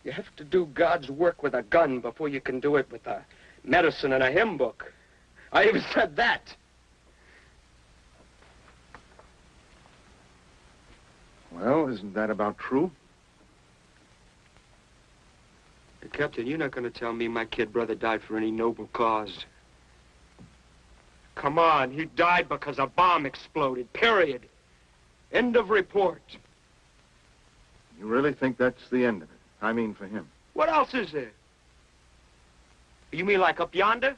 You have to do God's work with a gun before you can do it with a medicine and a hymn book. I even said that. Well, isn't that about true? Hey, Captain, you're not going to tell me my kid brother died for any noble cause. Come on, he died because a bomb exploded, period. End of report. You really think that's the end of it? I mean, for him. What else is there? You mean like up yonder?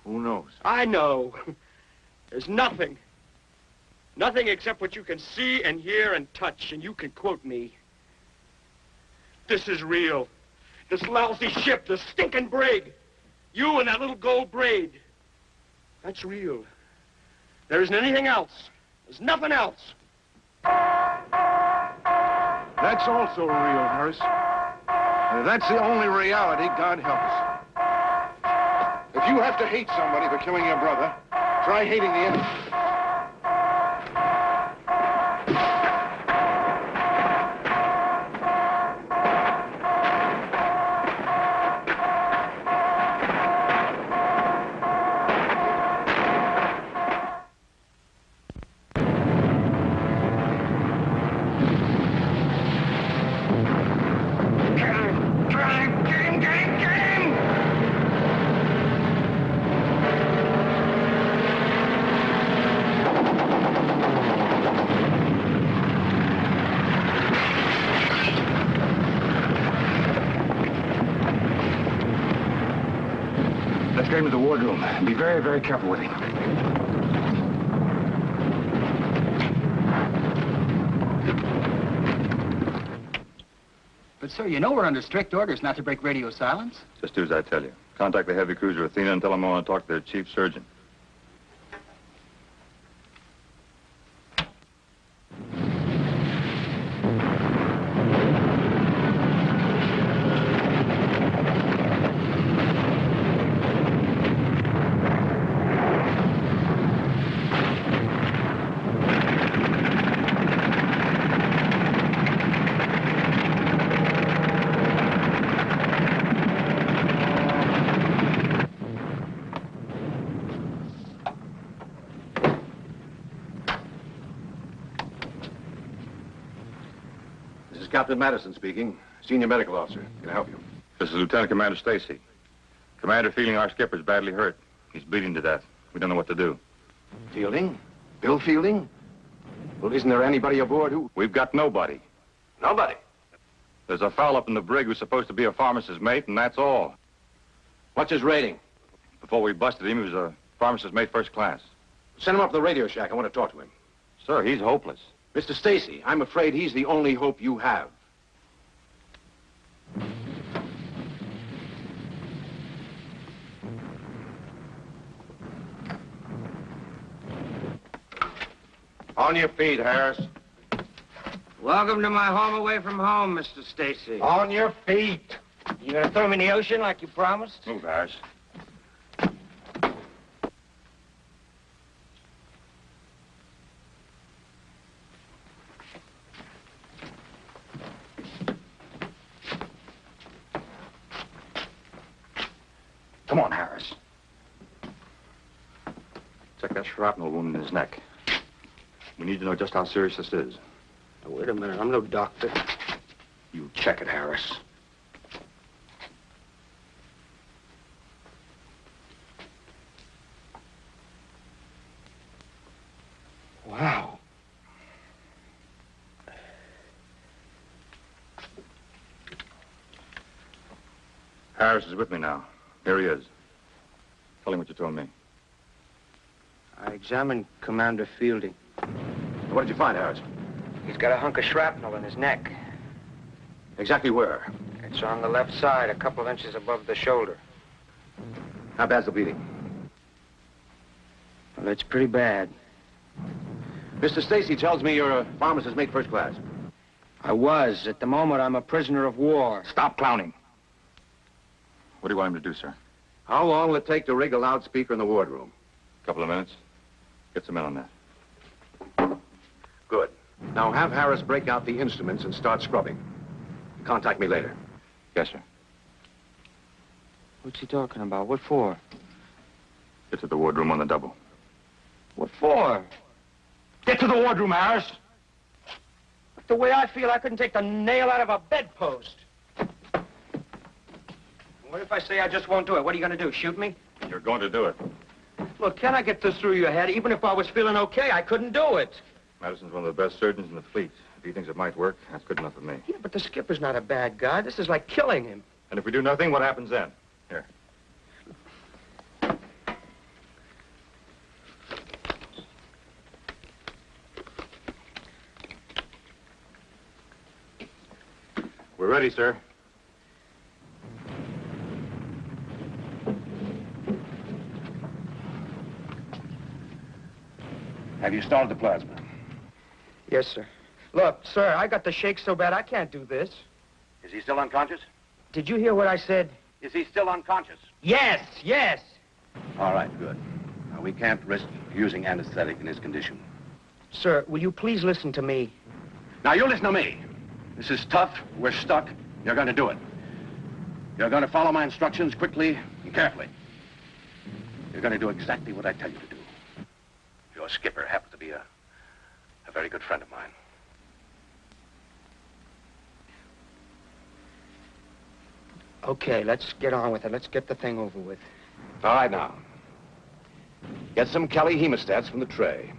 Who knows? I know. There's nothing. Nothing except what you can see and hear and touch, and you can quote me. This is real. This lousy ship, this stinking brig. You and that little gold braid. That's real. There isn't anything else. There's nothing else. That's also real, Harris. That's the only reality, God help us. If you have to hate somebody for killing your brother, try hating the enemy. Let's get him to the wardroom. Be very, very careful with him. But, sir, you know we're under strict orders not to break radio silence. Just do as I tell you. Contact the heavy cruiser Athena and tell them I want to talk to their chief surgeon. Captain Madison speaking, Senior Medical Officer. Can I help you? This is Lieutenant Commander Stacy. Commander Fielding, our skipper's badly hurt. He's bleeding to death. We don't know what to do. Fielding? Bill Fielding? Well, isn't there anybody aboard who... We've got nobody. Nobody? There's a fellow up in the brig who's supposed to be a pharmacist's mate, and that's all. What's his rating? Before we busted him, he was a pharmacist's mate first class. Send him up to the radio shack. I want to talk to him. Sir, he's hopeless. Mr. Stacy, I'm afraid he's the only hope you have. On your feet, Harris. Welcome to my home away from home, Mr. Stacy. On your feet. You gonna throw me in the ocean like you promised? Move, Harris. Come on, Harris. Check that shrapnel wound in his neck. We need to know just how serious this is. Now, wait a minute. I'm no doctor. You check it, Harris. Wow. Harris is with me now. Here he is. Tell him what you told me. I examined Commander Fielding. What did you find, Harris? He's got a hunk of shrapnel in his neck. Exactly where? It's on the left side, a couple of inches above the shoulder. How bad's the bleeding? Well, it's pretty bad. Mr. Stacy tells me you're a pharmacist's mate first class. I was. At the moment, I'm a prisoner of war. Stop clowning. What do you want him to do, sir? How long will it take to rig a loudspeaker in the wardroom? A couple of minutes. Get some men on that. Good. Now have Harris break out the instruments and start scrubbing. Contact me later. Yes, sir. What's he talking about? What for? Get to the wardroom on the double. What for? Get to the wardroom, Harris. The way I feel, I couldn't take the nail out of a bedpost. What if I say I just won't do it? What are you going to do, shoot me? You're going to do it. Look, can I get this through your head? Even if I was feeling okay, I couldn't do it. Madison's one of the best surgeons in the fleet. If he thinks it might work, that's good enough for me. Yeah, but the skipper's not a bad guy. This is like killing him. And if we do nothing, what happens then? Here. We're ready, sir. Have you started the plasma? Yes, sir. Look, sir, I got the shakes so bad I can't do this. Is he still unconscious? Did you hear what I said? Is he still unconscious? Yes, yes. All right, good. Now, we can't risk using anesthetic in his condition. Sir, will you please listen to me? Now, you listen to me. This is tough. We're stuck. You're going to do it. You're going to follow my instructions quickly and carefully. You're going to do exactly what I tell you to do. Your skipper happens to be a very good friend of mine. Okay, let's get on with it. Let's get the thing over with. All right, now. Get some Kelly hemostats from the tray.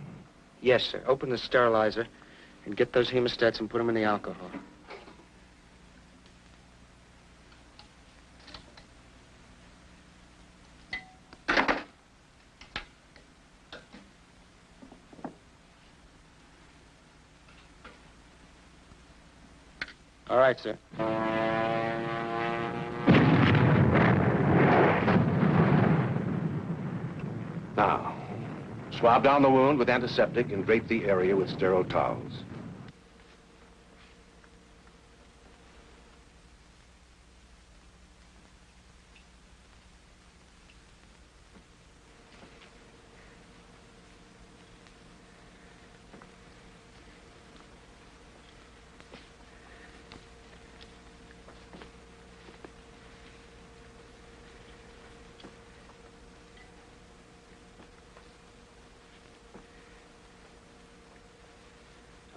Yes, sir. Open the sterilizer and get those hemostats and put them in the alcohol. All right, sir. Now, swab down the wound with antiseptic and drape the area with sterile towels.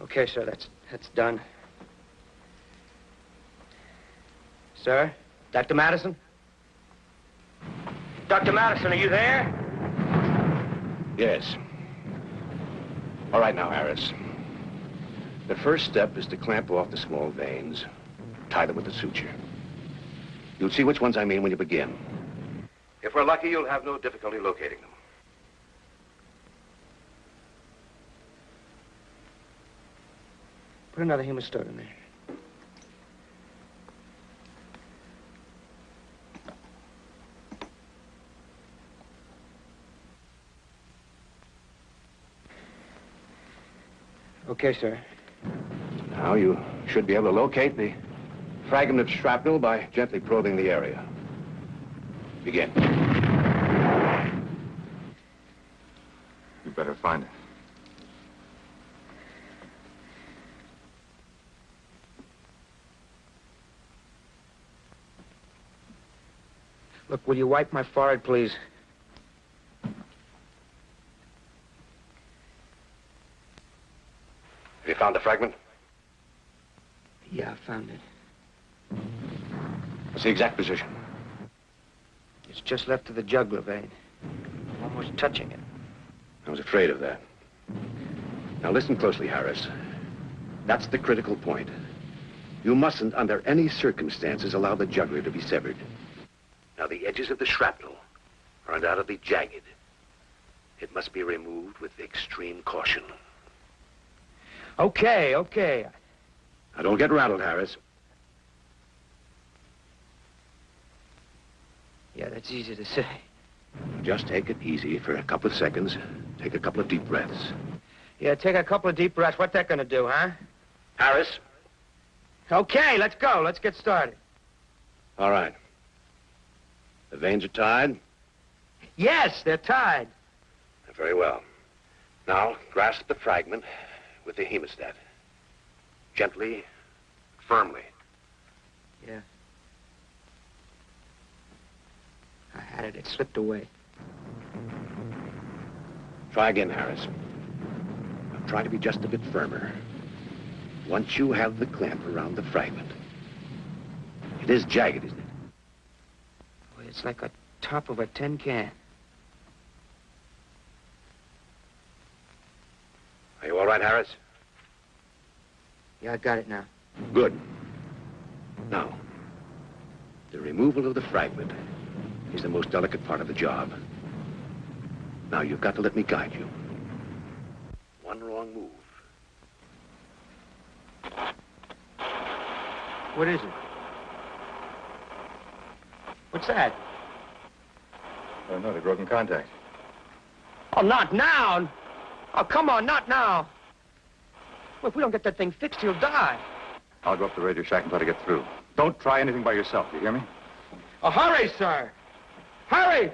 Okay, sir, that's done. Sir, Dr. Madison? Dr. Madison, are you there? Yes. All right now, Harris. The first step is to clamp off the small veins, tie them with the suture. You'll see which ones I mean when you begin. If we're lucky, you'll have no difficulty locating them. Put another hemostone in there. Okay, sir. Now you should be able to locate the fragment of shrapnel by gently probing the area. Begin. You better find it. Look, will you wipe my forehead, please? Have you found the fragment? Yeah, I found it. What's the exact position? It's just left of the jugular vein. Almost touching it. I was afraid of that. Now listen closely, Harris. That's the critical point. You mustn't, under any circumstances, allow the jugular to be severed. Now, the edges of the shrapnel are undoubtedly jagged. It must be removed with extreme caution. Okay, okay. Now, don't get rattled, Harris. Yeah, that's easy to say. Just take it easy for a couple of seconds. Take a couple of deep breaths. Yeah, take a couple of deep breaths. What's that gonna do, huh? Harris? Okay, let's go. Let's get started. All right. The veins are tied? Yes, they're tied. Very well. Now, grasp the fragment with the hemostat. Gently, firmly. Yeah. I had it. It slipped away. Try again, Harris. Now, try to be just a bit firmer. Once you have the clamp around the fragment. It is jagged, isn't it? Boy, it's like a top of a tin can. Are you all right, Harris? Yeah, I got it now. Good. Now, the removal of the fragment is the most delicate part of the job. Now, you've got to let me guide you. One wrong move. What is it? What's that? I don't know, they've broken contact. Oh, not now! Oh, come on, not now! Well, if we don't get that thing fixed, he'll die. I'll go up to the radio shack and try to get through. Don't try anything by yourself, you hear me? Oh, hurry, sir! Hurry!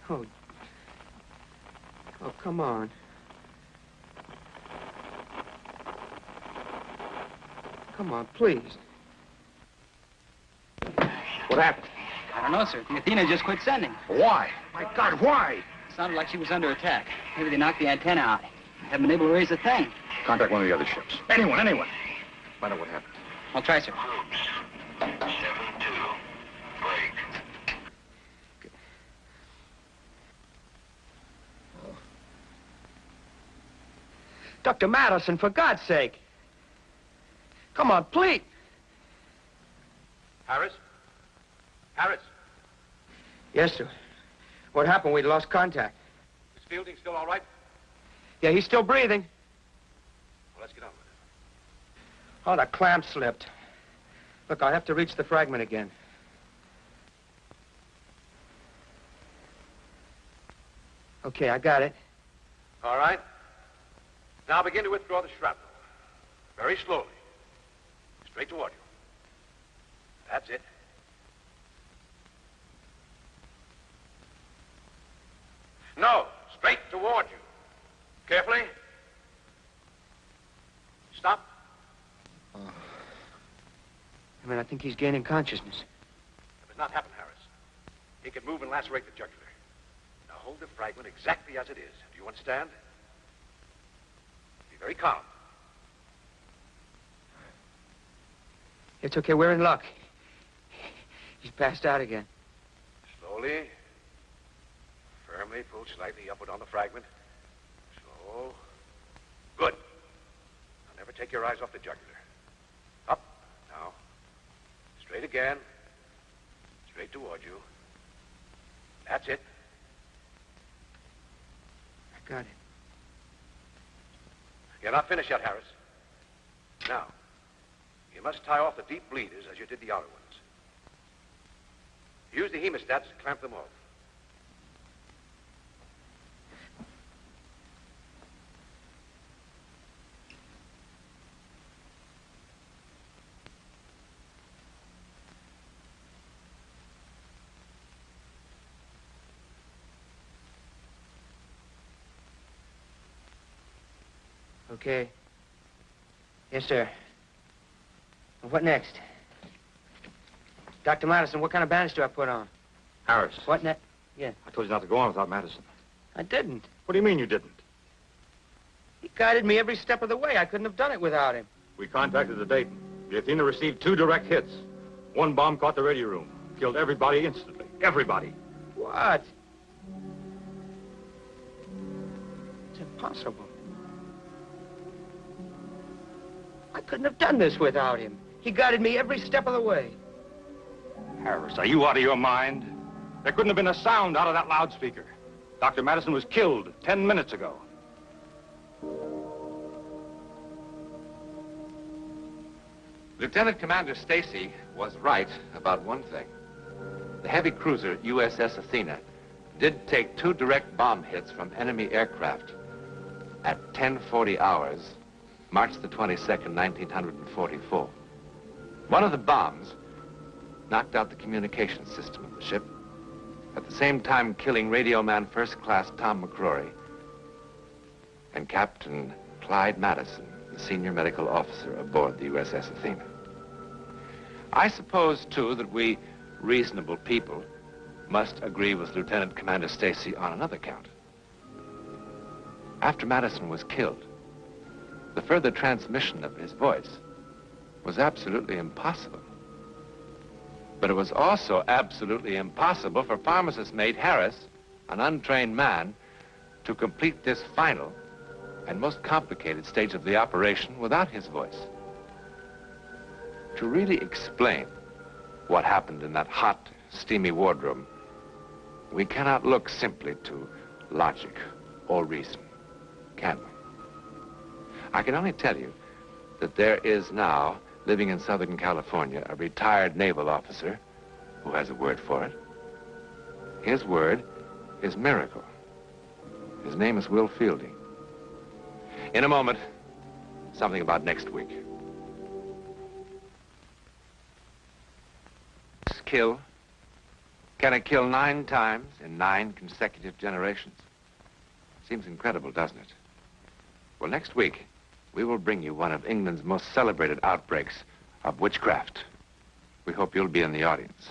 Oh. Oh, come on. Come on, please. What happened? I don't know, sir. The Athena just quit sending. Why? My God, why? Sounded like she was under attack. Maybe they knocked the antenna out. Haven't been able to raise the thing. Contact one of the other ships. Anyone. Find out what happened. I'll try, sir. Dr. Madison, for God's sake. Come on, please. Harris? Harris? Yes, sir. What happened? We lost contact. Is Fielding still all right? Yeah, he's still breathing. Well, let's get on with it. Oh, the clamp slipped. Look, I'll have to reach the fragment again. Okay, I got it. All right. Now begin to withdraw the shrapnel. Very slowly. Straight toward you. That's it. No, straight toward you. Carefully. Stop. I think he's gaining consciousness. That does not happen, Harris. He can move and lacerate the jugular. Now hold the fragment exactly as it is. Do you understand? Be very calm. It's okay. We're in luck. He's passed out again. Slowly. Firmly pull slightly upward on the fragment. Slow. Good. Now never take your eyes off the jugular. Up. Now. Straight again. Straight toward you. That's it. I got it. You're not finished yet, Harris. Now, you must tie off the deep bleeders as you did the outer ones. Use the hemostats to clamp them off. Okay. Yes, sir. What next? Dr. Madison, what kind of bandage do I put on? Harris. What next? Yeah. I told you not to go on without Madison. I didn't. What do you mean you didn't? He guided me every step of the way. I couldn't have done it without him. We contacted the Dayton. The Athena received 2 direct hits. One bomb caught the radio room. Killed everybody instantly. Everybody. What? It's impossible. I couldn't have done this without him. He guided me every step of the way. Harris, are you out of your mind? There couldn't have been a sound out of that loudspeaker. Dr. Madison was killed 10 minutes ago. Lieutenant Commander Stacy was right about one thing. The heavy cruiser USS Athena did take 2 direct bomb hits from enemy aircraft at 10:40 hours, March the 22nd, 1944. One of the bombs knocked out the communication system of the ship, at the same time killing radio man First Class Tom McCrory and Captain Clyde Madison, the senior medical officer aboard the USS Athena. I suppose, too, that we reasonable people must agree with Lieutenant Commander Stacy on another count. After Madison was killed, the further transmission of his voice was absolutely impossible. But it was also absolutely impossible for pharmacist-mate Harris, an untrained man, to complete this final and most complicated stage of the operation without his voice. To really explain what happened in that hot, steamy wardroom, we cannot look simply to logic or reason, can we? I can only tell you that there is now, living in Southern California, a retired naval officer who has a word for it. His word is miracle. His name is Will Fielding. In a moment, something about next week. Kill? Can it kill 9 times in 9 consecutive generations? Seems incredible, doesn't it? Well, next week, we will bring you one of England's most celebrated outbreaks of witchcraft. We hope you'll be in the audience.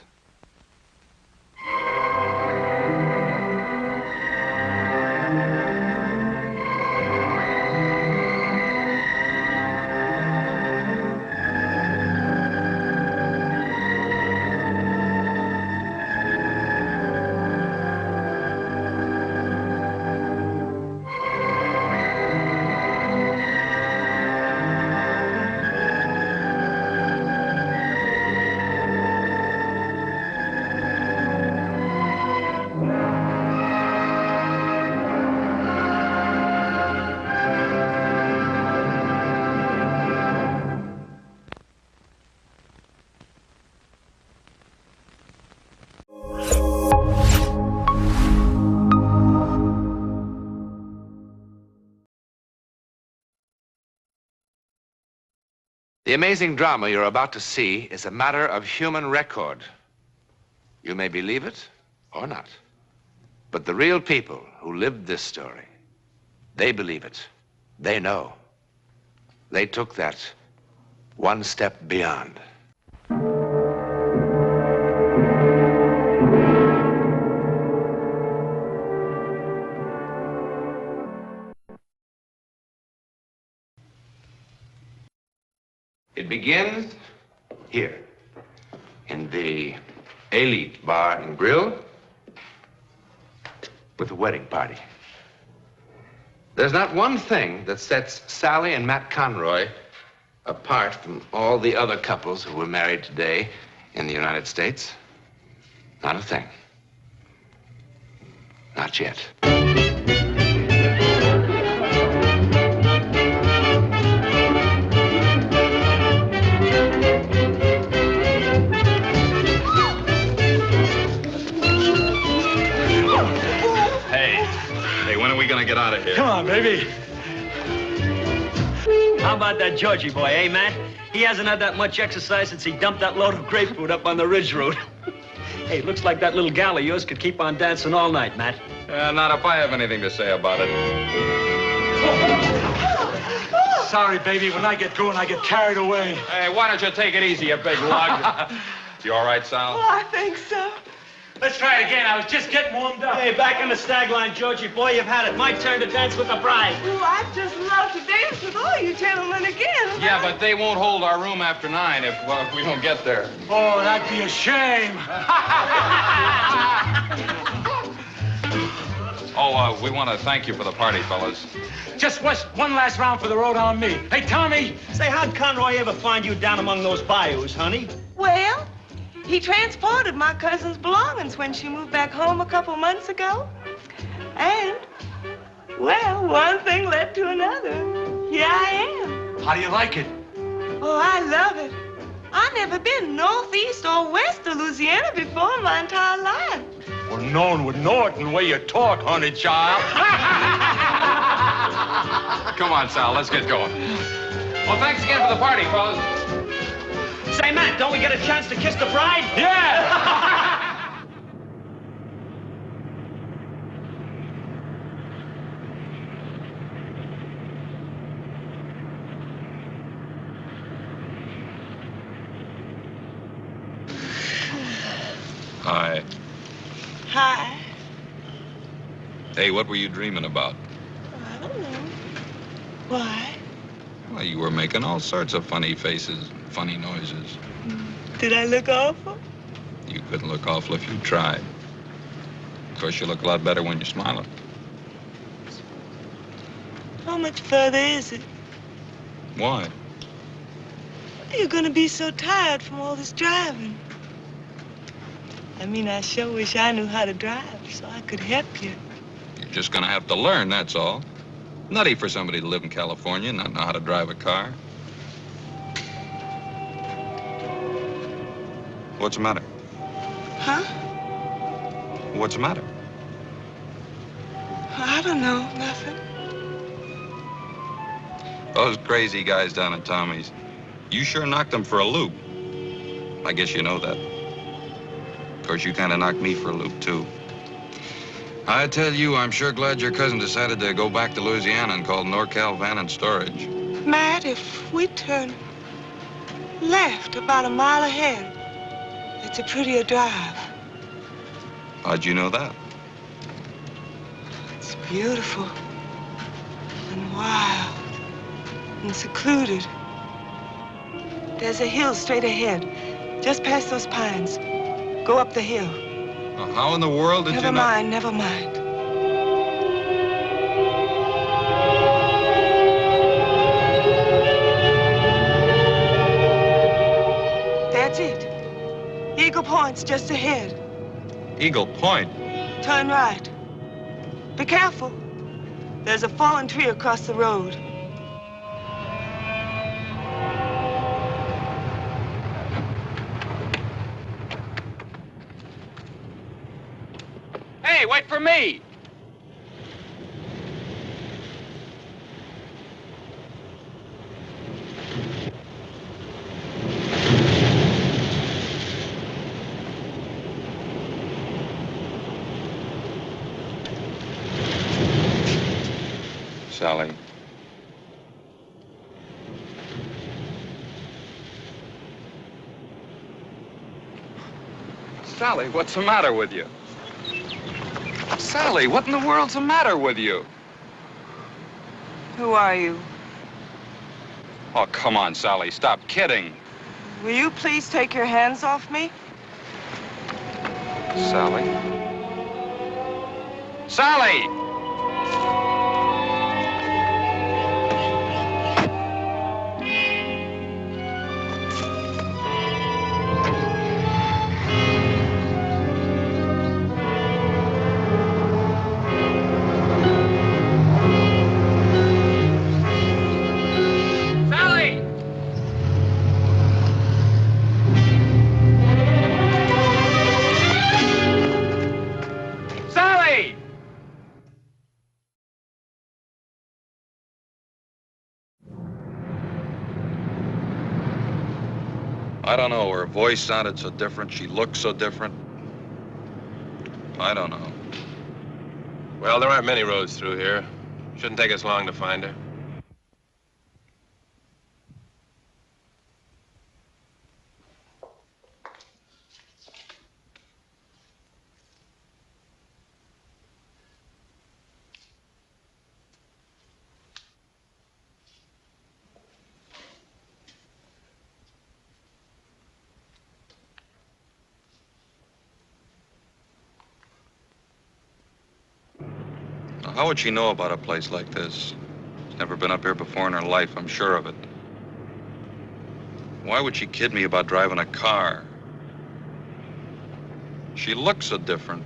The amazing drama you're about to see is a matter of human record. You may believe it or not. But the real people who lived this story, they believe it. They know. They took that one step beyond. It begins here in the Elite Bar and Grill with a wedding party. There's not one thing that sets Sally and Matt Conroy apart from all the other couples who were married today in the United States. Not a thing. Not yet. Hey, when are we gonna get out of here? Come on, baby. How about that Georgie boy, eh, Matt? He hasn't had that much exercise since he dumped that load of grapefruit up on the Ridge Road. Hey, it looks like that little gal of yours could keep on dancing all night, Matt. Not if I have anything to say about it. Sorry, baby. When I get going, I get carried away. Hey, why don't you take it easy, you big lug? You all right, Sal? Oh, I think so. Let's try it again. I was just getting warmed up. Hey, back in the stag line, Georgie boy. You've had it. My turn to dance with the bride. Oh, I'd just love to dance with all you gentlemen again. Yeah, but they won't hold our room after 9 if we don't get there. Oh, that'd be a shame. We want to thank you for the party, fellas. Just one last round for the road on me. Hey, Tommy. Say, how'd Conroy ever find you down among those bayous, honey? Well, he transported my cousin's belongings when she moved back home a couple months ago. And, well, one thing led to another. Here I am. How do you like it? Oh, I love it. I've never been northeast or west of Louisiana before in my entire life. Well, no one would know it in the way you talk, honey child. Come on, Sal, let's get going. Well, thanks again for the party, fellas. Say, Matt, don't we get a chance to kiss the bride? Yeah! Hi. Hi. Hey, what were you dreaming about? I don't know. Why? Well, you were making all sorts of funny faces, funny noises. Did I look awful? You couldn't look awful if you tried. Of course, you look a lot better when you're smiling. How much further is it? Why? You're gonna be so tired from all this driving. I mean, I sure wish I knew how to drive so I could help you. You're just gonna have to learn, that's all. Nutty for somebody to live in California and not know how to drive a car. What's the matter? Huh? What's the matter? I don't know, nothing. Those crazy guys down at Tommy's, you sure knocked them for a loop. I guess you know that. Of course, you kind of knocked me for a loop, too. I tell you, I'm sure glad your cousin decided to go back to Louisiana and call NorCal Van and Storage. Matt, if we turn left about a mile ahead, it's a prettier drive. How'd you know that? It's beautiful and wild and secluded. There's a hill straight ahead, just past those pines. Go up the hill. How in the world did you know? Never mind. That's it. Eagle Point's just ahead. Eagle Point? Turn right. Be careful. There's a fallen tree across the road. Hey, wait for me! Sally. Sally, what's the matter with you? Sally, what in the world's the matter with you? Who are you? Oh, come on, Sally, stop kidding. Will you please take your hands off me? Sally? Sally! I don't know. Her voice sounded so different. She looked so different. I don't know. Well, there aren't many roads through here. Shouldn't take us long to find her. How would she know about a place like this? She's never been up here before in her life, I'm sure of it. Why would she kid me about driving a car? She looks so different.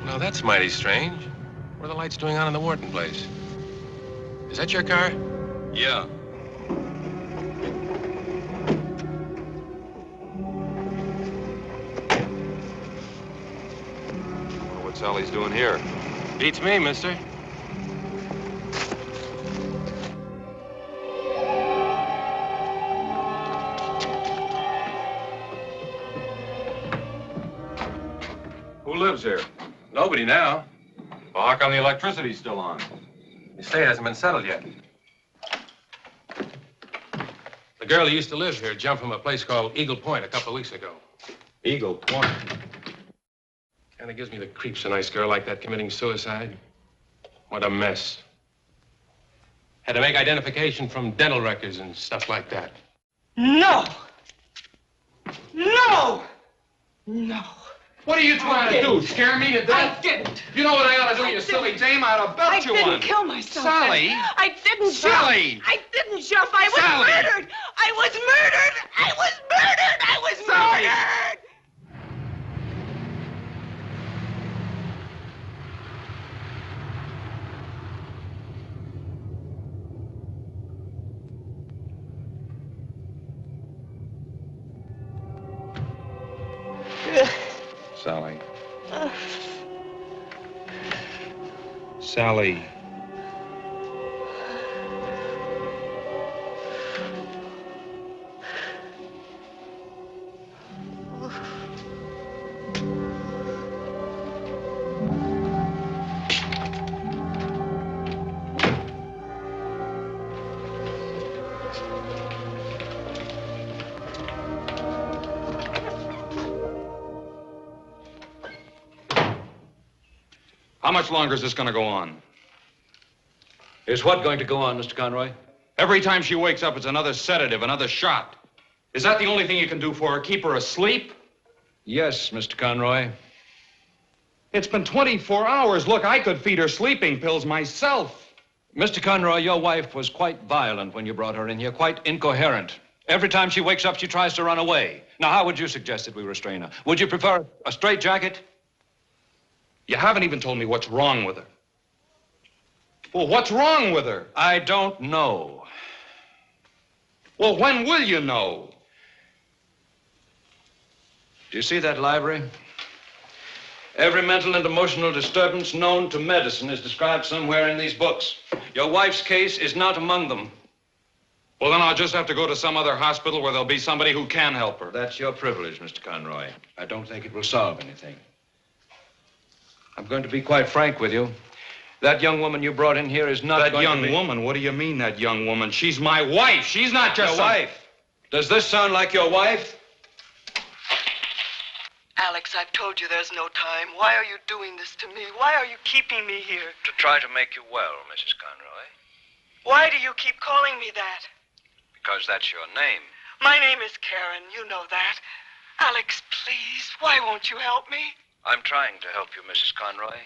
Now, that's mighty strange. What are the lights doing on in the Wharton place? Is that your car? Yeah. Wonder what Sally's doing here. Beats me, mister. Who lives here? Nobody now. Well, how come the electricity's still on? The estate hasn't been settled yet. The girl who used to live here jumped from a place called Eagle Point a couple of weeks ago. Eagle Point? Kind of gives me the creeps, a nice girl like that committing suicide. What a mess. Had to make identification from dental records and stuff like that. No! No! No. What are you trying to do? Scare me to death? I didn't. You know what I ought to do, you silly dame? I ought to belt you one. I didn't kill myself. Sally! I didn't Sally! jump. I didn't jump. I was Sally! murdered. I was murdered. I was murdered. I was murdered. Sally. Sally. How much longer is this going to go on? Is what going to go on, Mr. Conroy? Every time she wakes up, it's another sedative, another shot. Is that the only thing you can do for her? Keep her asleep? Yes, Mr. Conroy. It's been 24 hours. Look, I could feed her sleeping pills myself. Mr. Conroy, your wife was quite violent when you brought her in here, quite incoherent. Every time she wakes up, she tries to run away. Now, how would you suggest that we restrain her? Would you prefer a straitjacket? You haven't even told me what's wrong with her. Well, what's wrong with her? I don't know. Well, when will you know? Do you see that library? Every mental and emotional disturbance known to medicine is described somewhere in these books. Your wife's case is not among them. Well, then I'll just have to go to some other hospital where there'll be somebody who can help her. That's your privilege, Mr. Conroy. I don't think it will solve anything. I'm going to be quite frank with you. That young woman you brought in here is not That going to young be... woman? What do you mean, that young woman? She's my wife. She's not just your wife. Does this sound like your wife? Al, Alex, I've told you there's no time. Why are you doing this to me? Why are you keeping me here? To try to make you well, Mrs. Conroy. Why do you keep calling me that? Because that's your name. My name is Karen. You know that. Alex, please, why won't you help me? I'm trying to help you, Mrs. Conroy.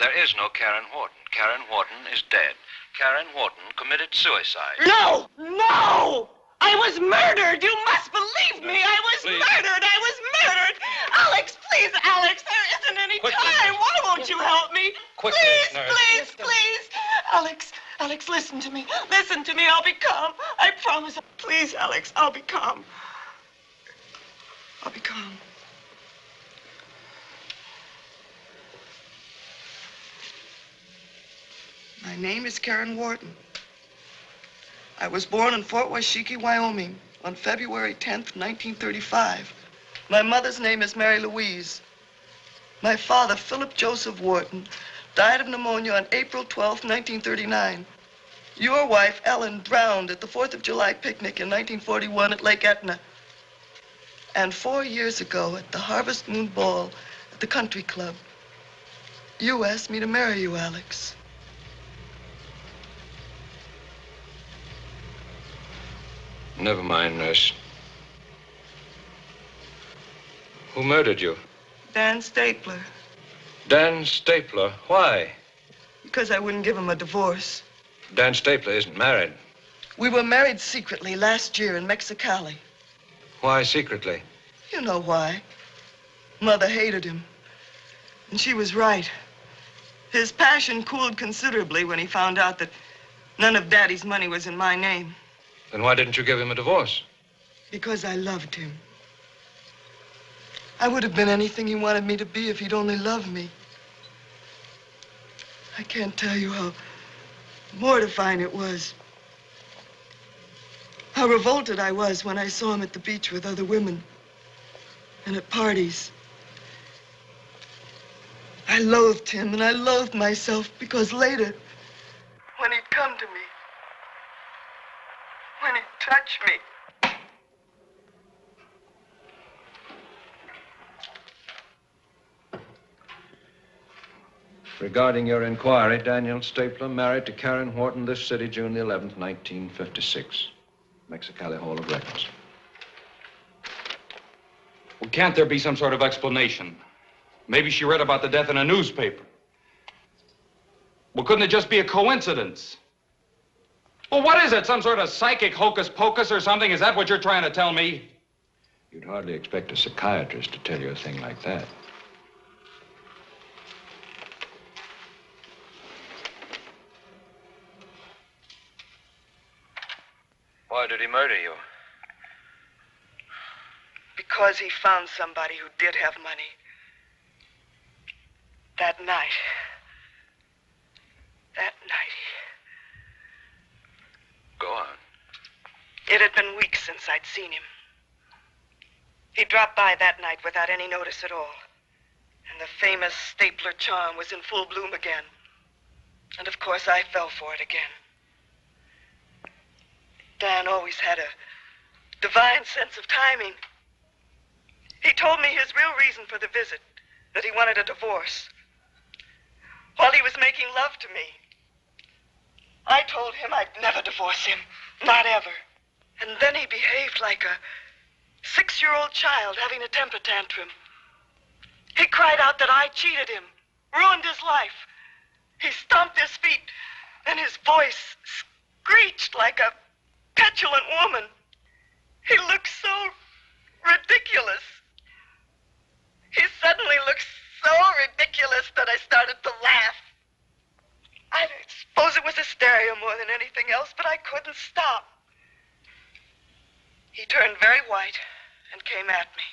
There is no Karen Wharton. Karen Wharton is dead. Karen Wharton committed suicide. No! No! I was murdered! You must believe me! I was murdered! I was murdered! Alex, please, Alex, there isn't any time! Why won't you help me? Quickly, please, nurse. please, please! Alex, listen to me. Listen to me. I'll be calm. I promise. Please, Alex, I'll be calm. I'll be calm. My name is Karen Wharton. I was born in Fort Washakie, Wyoming, on February 10th, 1935. My mother's name is Mary Louise. My father, Philip Joseph Wharton, died of pneumonia on April 12th, 1939. Your wife, Ellen, drowned at the 4th of July picnic in 1941 at Lake Etna. And 4 years ago, at the Harvest Moon Ball at the Country Club, you asked me to marry you, Alex. Never mind, nurse. Who murdered you? Dan Stapler. Dan Stapler. Why? Because I wouldn't give him a divorce. Dan Stapler isn't married. We were married secretly last year in Mexicali. Why secretly? You know why. Mother hated him. And she was right. His passion cooled considerably when he found out that none of Daddy's money was in my name. Then why didn't you give him a divorce? Because I loved him. I would have been anything he wanted me to be if he'd only loved me. I can't tell you how mortifying it was. How revolted I was when I saw him at the beach with other women and at parties. I loathed him and I loathed myself because later, when he'd come to me, when he'd touch me, Regarding your inquiry, Daniel Stapler married to Karen Wharton this city, June the 11th, 1956. Mexicali Hall of Records. Well, can't there be some sort of explanation? Maybe she read about the death in a newspaper. Well, couldn't it just be a coincidence? Well, what is it? Some sort of psychic hocus pocus or something? Is that what you're trying to tell me? You'd hardly expect a psychiatrist to tell you a thing like that. Why did he murder you? because he found somebody who did have money. That night. Go on. It had been weeks since I'd seen him. He dropped by that night without any notice at all. And the famous Stapler charm was in full bloom again. And of course, I fell for it again. Dan always had a divine sense of timing. He told me his real reason for the visit, that he wanted a divorce. While he was making love to me, I told him I'd never divorce him, not ever. And then he behaved like a 6-year-old child having a temper tantrum. He cried out that I cheated him, ruined his life. He stomped his feet, and his voice screeched like a petulant woman. He looked so ridiculous. He suddenly looked so ridiculous that I started to laugh. I suppose it was hysteria more than anything else, but I couldn't stop. He turned very white and came at me.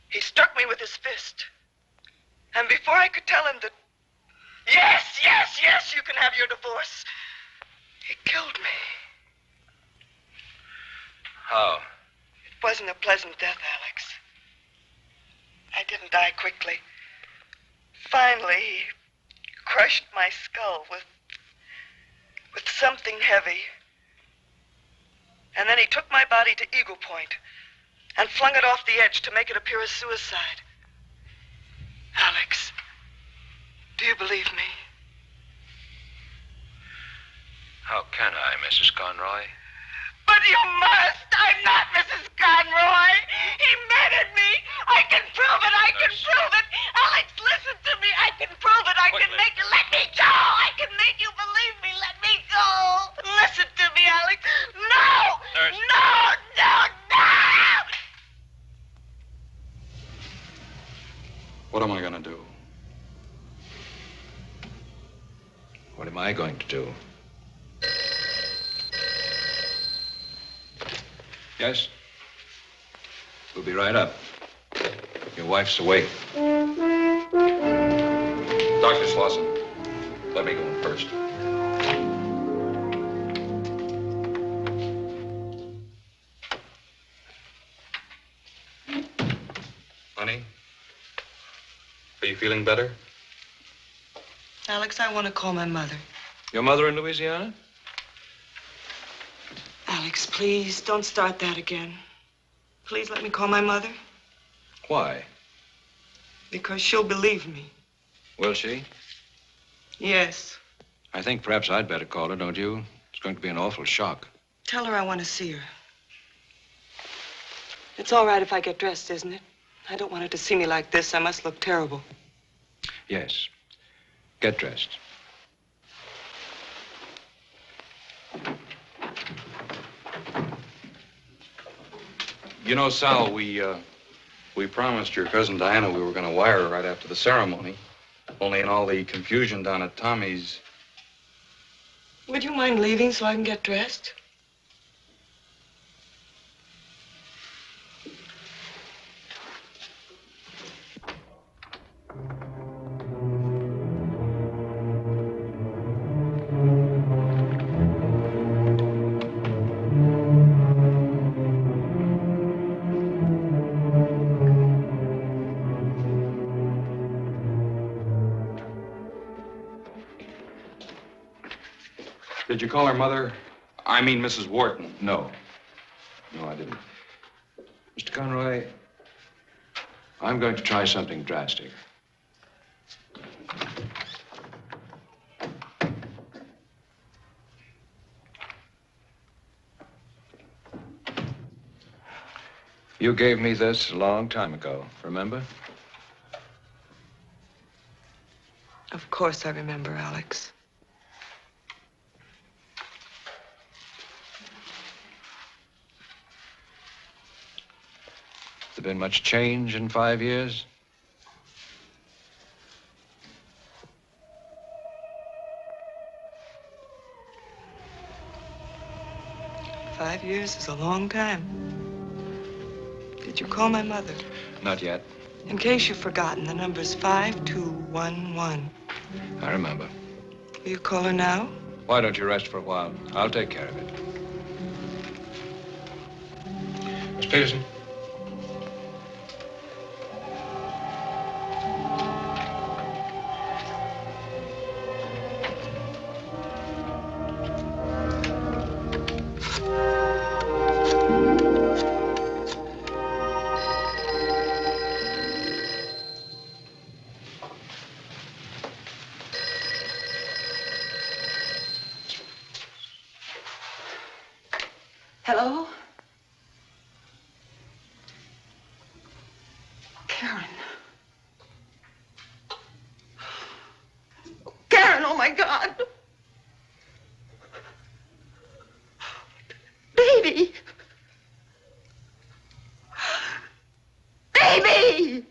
He struck me with his fist. And before I could tell him that, yes, you can have your divorce, he killed me. How? It wasn't a pleasant death, Alex. I didn't die quickly. Finally, he crushed my skull with something heavy. And then he took my body to Eagle Point, and flung it off the edge to make it appear as suicide. Alex, do you believe me? How can I, Mrs. Conroy? But you must! I'm not Mrs. Conroy! He murdered me! I can prove it! I can prove it! Alex, listen to me! I can prove it! I can make you... Let me go! I can make you believe me! Let me go! Listen to me, Alex! No! Nurse. No! No! No! What am I going to do? What am I going to do? Yes? We'll be right up. Your wife's awake. Dr. Slauson, let me go in first. Honey, are you feeling better? Alex, I want to call my mother. Your mother in Louisiana? Alex, please, don't start that again. Please let me call my mother, Why? because she'll believe me. Will she? Yes. I think perhaps I'd better call her, don't you? It's going to be an awful shock. Tell her I want to see her. It's all right if I get dressed, isn't it? I don't want her to see me like this. I must look terrible. Yes. Get dressed. You know, Sal, we promised your cousin Diana we were going to wire her right after the ceremony. Only in all the confusion down at Tommy's. Would you mind leaving so I can get dressed? Did you call her mother? I mean, Mrs. Wharton. No. No, I didn't. Mr. Conroy, I'm going to try something drastic. You gave me this a long time ago, remember? Of course I remember, Alex. Has there been much change in 5 years? Five years is a long time. Did you call my mother? Not yet. In case you've forgotten, the number's 5211. I remember. Will you call her now? Why don't you rest for a while? I'll take care of it. Miss Peterson? Hello? Karen. Karen, oh my God. Baby. Baby!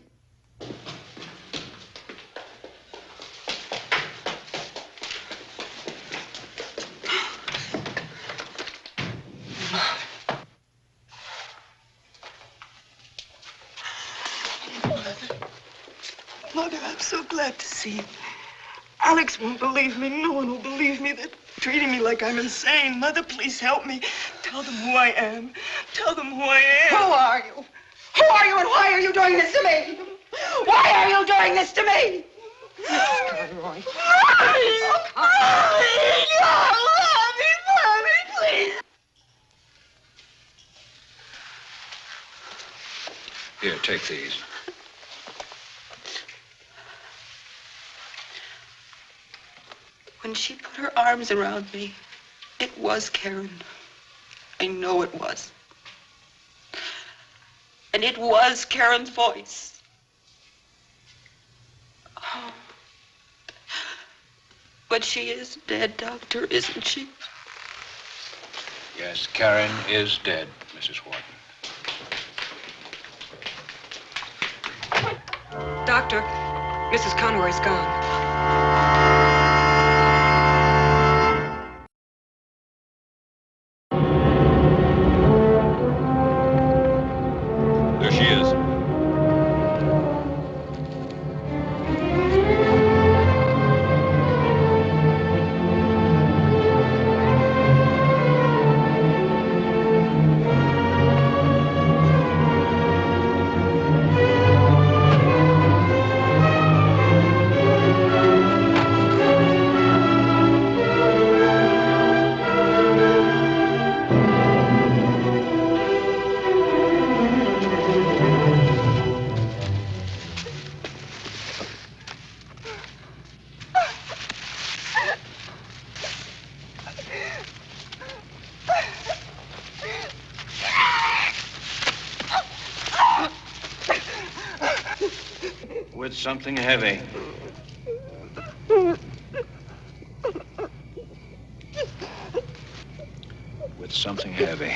Mother, I'm so glad to see you. Alex won't believe me. No one will believe me. They're treating me like I'm insane. Mother, please help me. Tell them who I am. Tell them who I am. Who are you? Who are you and why are you doing this to me? Why are you doing this to me? Conroy. Mommy, please. take these. When she put her arms around me, it was Karen. I know it was. And it was Karen's voice. Oh. But she is dead, Doctor, isn't she? Yes, Karen is dead, Mrs. Wharton. Doctor, Mrs. Conroy's gone. There she is. With something heavy. With something heavy.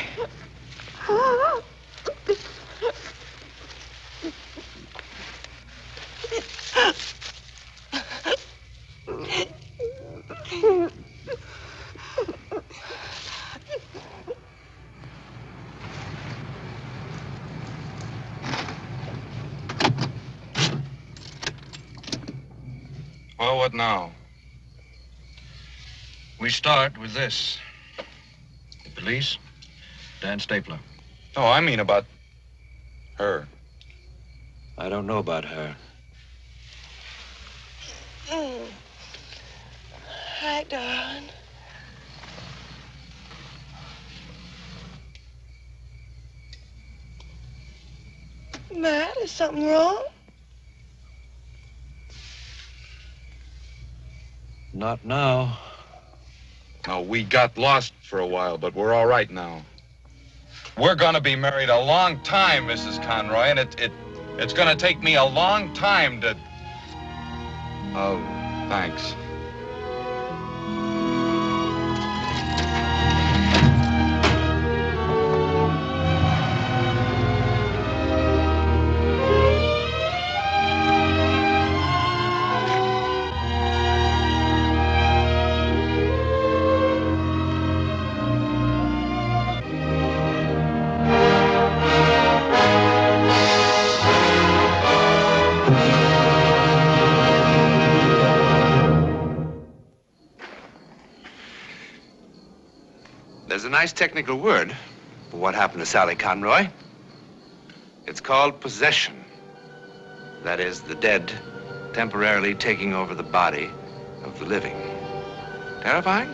Well, what now? We start with this. The police, Dan Stapler. No, I mean about her. I don't know about her. Hi, Don. Matt, is something wrong? Not now. No, we got lost for a while, but we're all right now. We're gonna be married a long time, Mrs. Conroy, and it's gonna take me a long time to... Oh, thanks. There's a nice technical word for what happened to Sally Conroy. It's called possession. That is, the dead temporarily taking over the body of the living. Terrifying?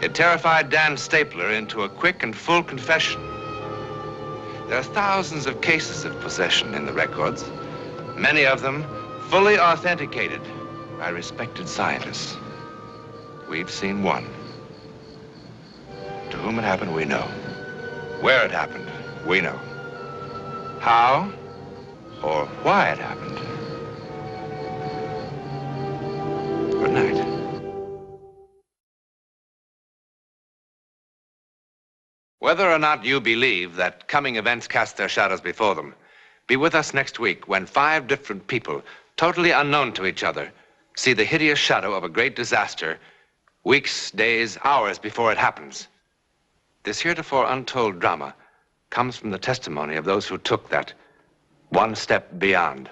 It terrified Dan Stapler into a quick and full confession. There are thousands of cases of possession in the records, many of them fully authenticated by respected scientists. We've seen one. To whom it happened, we know. Where it happened, we know. How or why it happened. Good night. Whether or not you believe that coming events cast their shadows before them, be with us next week when 5 different people, totally unknown to each other, see the hideous shadow of a great disaster weeks, days, hours before it happens. This heretofore untold drama comes from the testimony of those who took that one step beyond.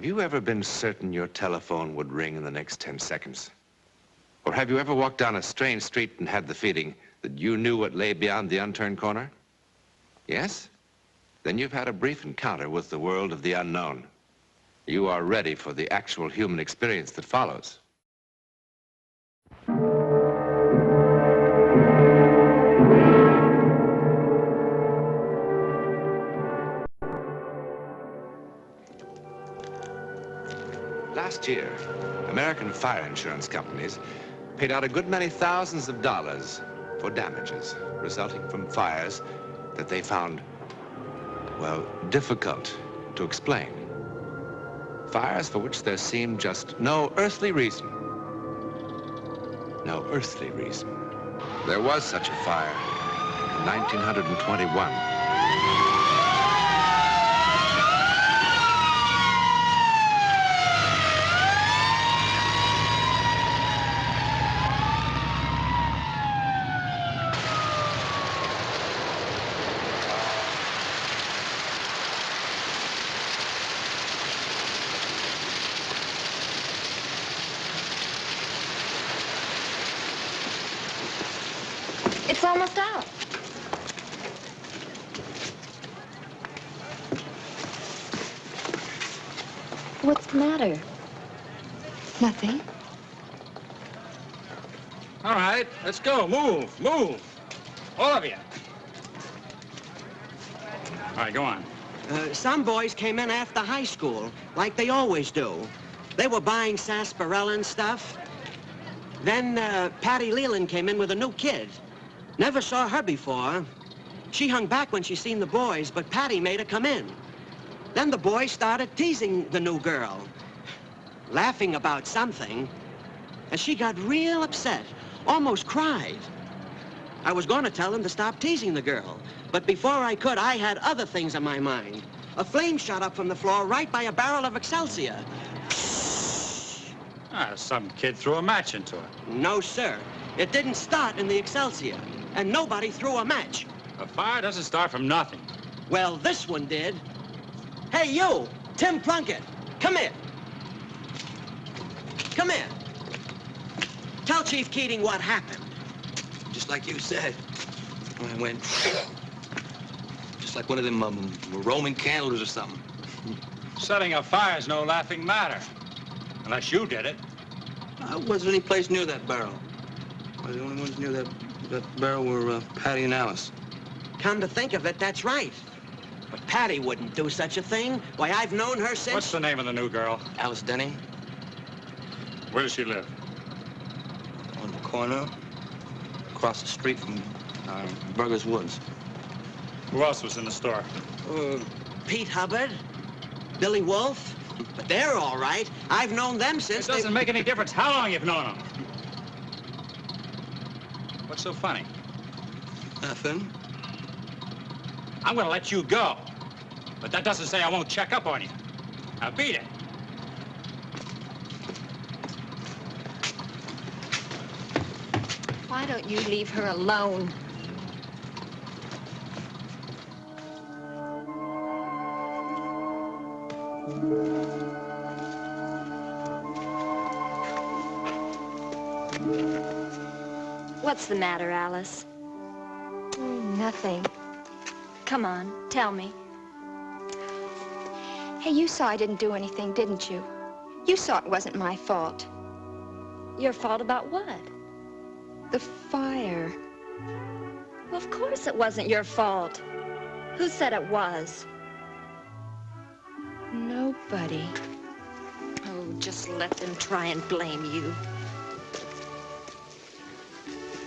Have you ever been certain your telephone would ring in the next 10 seconds? Or have you ever walked down a strange street and had the feeling that you knew what lay beyond the unturned corner? Yes? Then you've had a brief encounter with the world of the unknown. You are ready for the actual human experience that follows. Last year, American fire insurance companies paid out a good many thousands of dollars for damages resulting from fires that they found, well, difficult to explain. Fires for which there seemed just no earthly reason. No earthly reason. There was such a fire in 1921. It's almost out. What's the matter? Nothing. All right, let's go. Move, move. All of you. All right, go on. Some boys came in after high school, like they always do. They were buying sarsaparilla and stuff. Then Patty Leland came in with a new kid. Never saw her before. She hung back when she seen the boys, but Patty made her come in. Then the boys started teasing the new girl, laughing about something, and she got real upset, almost cried. I was going to tell them to stop teasing the girl, but before I could, I had other things on my mind. A flame shot up from the floor right by a barrel of Excelsior. Some kid threw a match into it. No, sir. It didn't start in the Excelsior, and nobody threw a match. A fire doesn't start from nothing. Well, this one did. Hey, you, Tim Plunkett, come here. Come here. Tell Chief Keating what happened. Just like you said. I went just like one of them Roman candles or something. Setting a fire's no laughing matter. Unless you did it. I wasn't any place near that barrel. The only ones near that barrel were Patty and Alice. Come to think of it, that's right. But Patty wouldn't do such a thing. Why, I've known her since... What's the name of the new girl? Alice Denning. Where does she live? On the corner, across the street from Burger's Woods. Who else was in the store? Pete Hubbard, Billy Wolf. But they're all right. I've known them since It doesn't make any difference how long you've known them. What's so funny? Nothing. I'm going to let you go. But that doesn't say I won't check up on you. Now beat it. Why don't you leave her alone? What's the matter, Alice? Nothing. Come on, tell me. Hey, you saw I didn't do anything, didn't you? You saw it wasn't my fault. Your fault about what? The fire. Well, of course it wasn't your fault. Who said it was? Nobody. Oh, just let them try and blame you.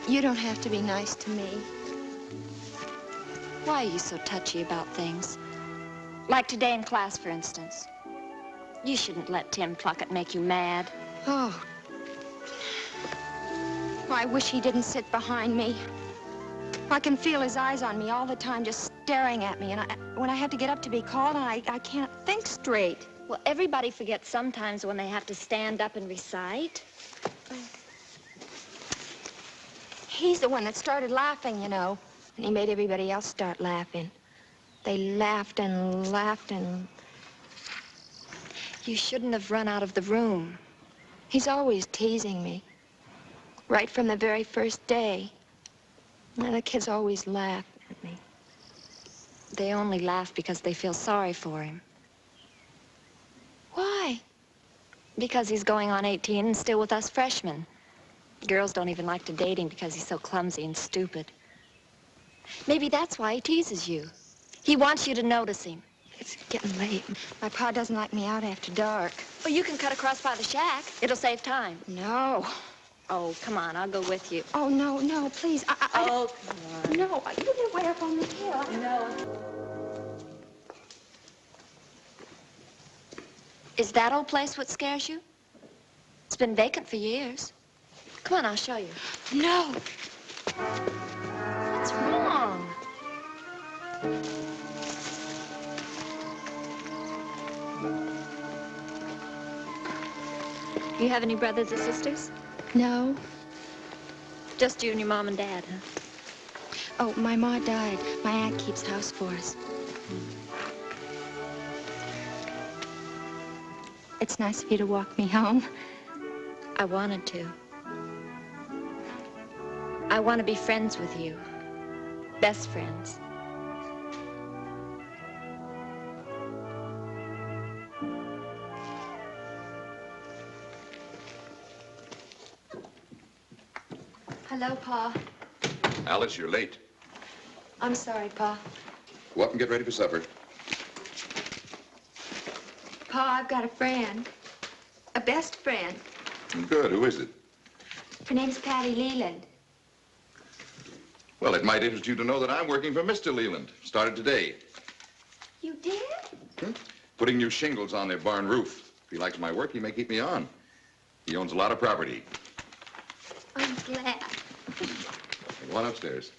You don't have to be nice to me. Why are you so touchy about things? Like today in class, for instance. You shouldn't let Tim Plunkett make you mad. Oh. I wish he didn't sit behind me. I can feel his eyes on me all the time, just staring at me. And when I have to get up to be called, I can't think straight. Well, everybody forgets sometimes when they have to stand up and recite. He's the one that started laughing, you know. And he made everybody else start laughing. They laughed and laughed and... You shouldn't have run out of the room. He's always teasing me. Right from the very first day. And the kids always laugh at me. They only laugh because they feel sorry for him. Why? Because he's going on 18 and still with us freshmen. Girls don't even like to date him because he's so clumsy and stupid. Maybe that's why he teases you. He wants you to notice him. It's getting late. My pa doesn't like me out after dark. Well, you can cut across by the shack. It'll save time. No. Oh, come on, I'll go with you. Oh, no, no, please. Oh, come on. No, you live way up on the hill. No. Is that old place what scares you? It's been vacant for years. Come on, I'll show you. No. What's wrong? You have any brothers or sisters? No. Just you and your mom and dad, huh? Oh, my ma died. My aunt keeps house for us. It's nice of you to walk me home. I wanted to. I want to be friends with you. Best friends. Hello, Pa. Alice, you're late. I'm sorry, Pa. Go up and get ready for supper. Pa, I've got a friend. A best friend. Good. Who is it? Her name's Patty Leland. Well, it might interest you to know that I'm working for Mr. Leland. Started today. You did? Putting new shingles on their barn roof. If he likes my work, he may keep me on. He owns a lot of property. I'm glad. Go on upstairs.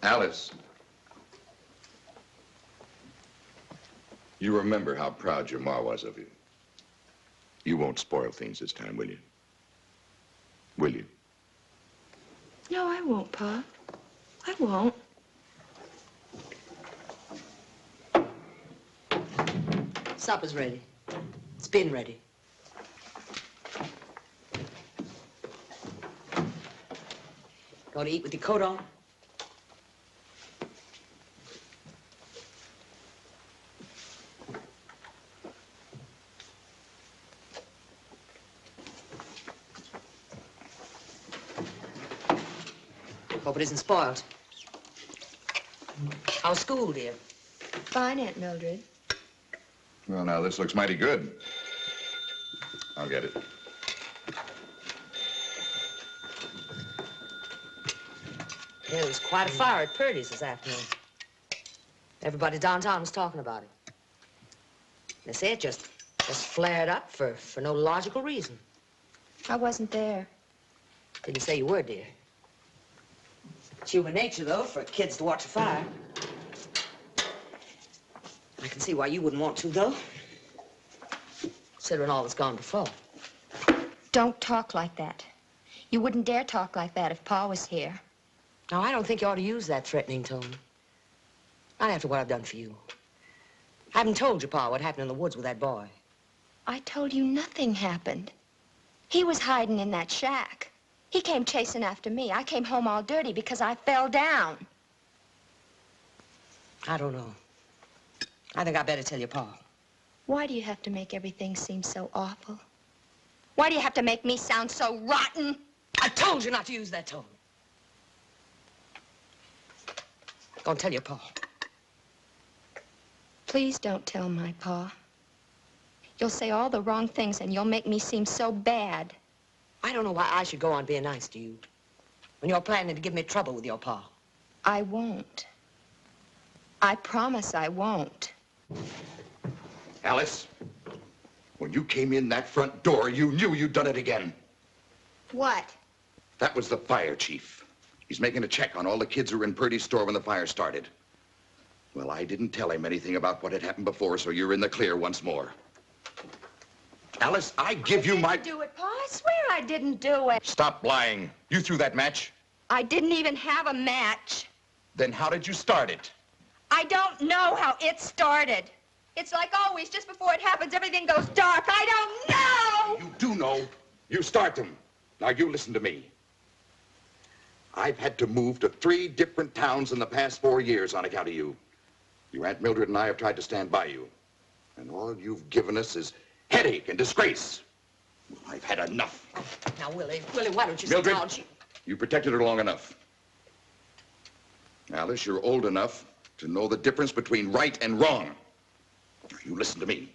Alice. You remember how proud your ma was of you. You won't spoil things this time, will you? Will you? No, I won't, Pa. I won't. Supper's ready. It's been ready. Going to eat with your coat on? Hope it isn't spoiled. How's school, dear? Fine, Aunt Mildred. Well, now, this looks mighty good. I'll get it. Yeah, there was quite a fire at Purdy's this afternoon. Everybody downtown was talking about it. They say it just flared up for no logical reason. I wasn't there. Didn't say you were, dear. It's human nature, though, for kids to watch a fire. I can see why you wouldn't want to, though. Considering all that's gone before. Don't talk like that. You wouldn't dare talk like that if Pa was here. Now, I don't think you ought to use that threatening tone. Not after what I've done for you. I haven't told you, Pa, what happened in the woods with that boy. I told you nothing happened. He was hiding in that shack. He came chasing after me. I came home all dirty because I fell down. I don't know. I think I better tell your Pa. Why do you have to make everything seem so awful? Why do you have to make me sound so rotten? I told you not to use that tone. Go and tell your Pa. Please don't tell my Pa. You'll say all the wrong things and you'll make me seem so bad. I don't know why I should go on being nice to you when you're planning to give me trouble with your Pa. I won't. I promise I won't. Alice, when you came in that front door, you knew you'd done it again. What? That was the fire chief. He's making a check on all the kids who were in Purdy's store when the fire started. Well, I didn't tell him anything about what had happened before, so you're in the clear once more. Alice, I give you my... I didn't do it, Pa. I swear I didn't do it. Stop lying. You threw that match? I didn't even have a match. Then how did you start it? I don't know how it started. It's like always, just before it happens, everything goes dark. I don't know! You do know. You start them. Now, you listen to me. I've had to move to 3 different towns in the past 4 years on account of you. Your Aunt Mildred and I have tried to stand by you. And all you've given us is headache and disgrace. I've had enough. Now, Willie, why don't you Mildred, sit down? you protected her long enough. Alice, you're old enough to know the difference between right and wrong. You listen to me.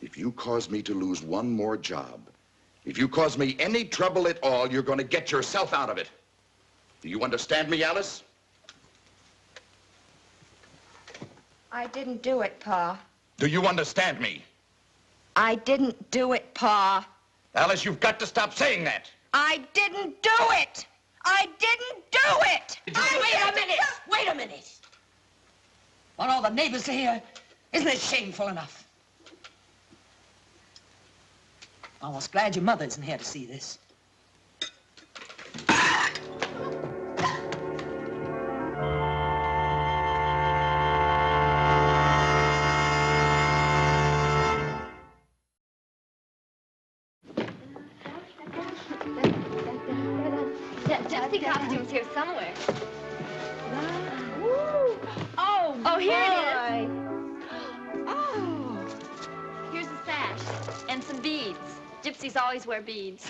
If you cause me to lose one more job, if you cause me any trouble at all, you're going to get yourself out of it. Do you understand me, Alice? I didn't do it, Pa. Do you understand me? I didn't do it, Pa. Alice, you've got to stop saying that. I didn't do it! I didn't do it! Wait a minute! Wait a minute! Want all the neighbors to hear? Isn't it shameful enough? I'm almost glad your mother isn't here to see this. Gypsy costume's here somewhere. Oh, here it is. Oh. Here's a sash and some beads. Gypsies always wear beads.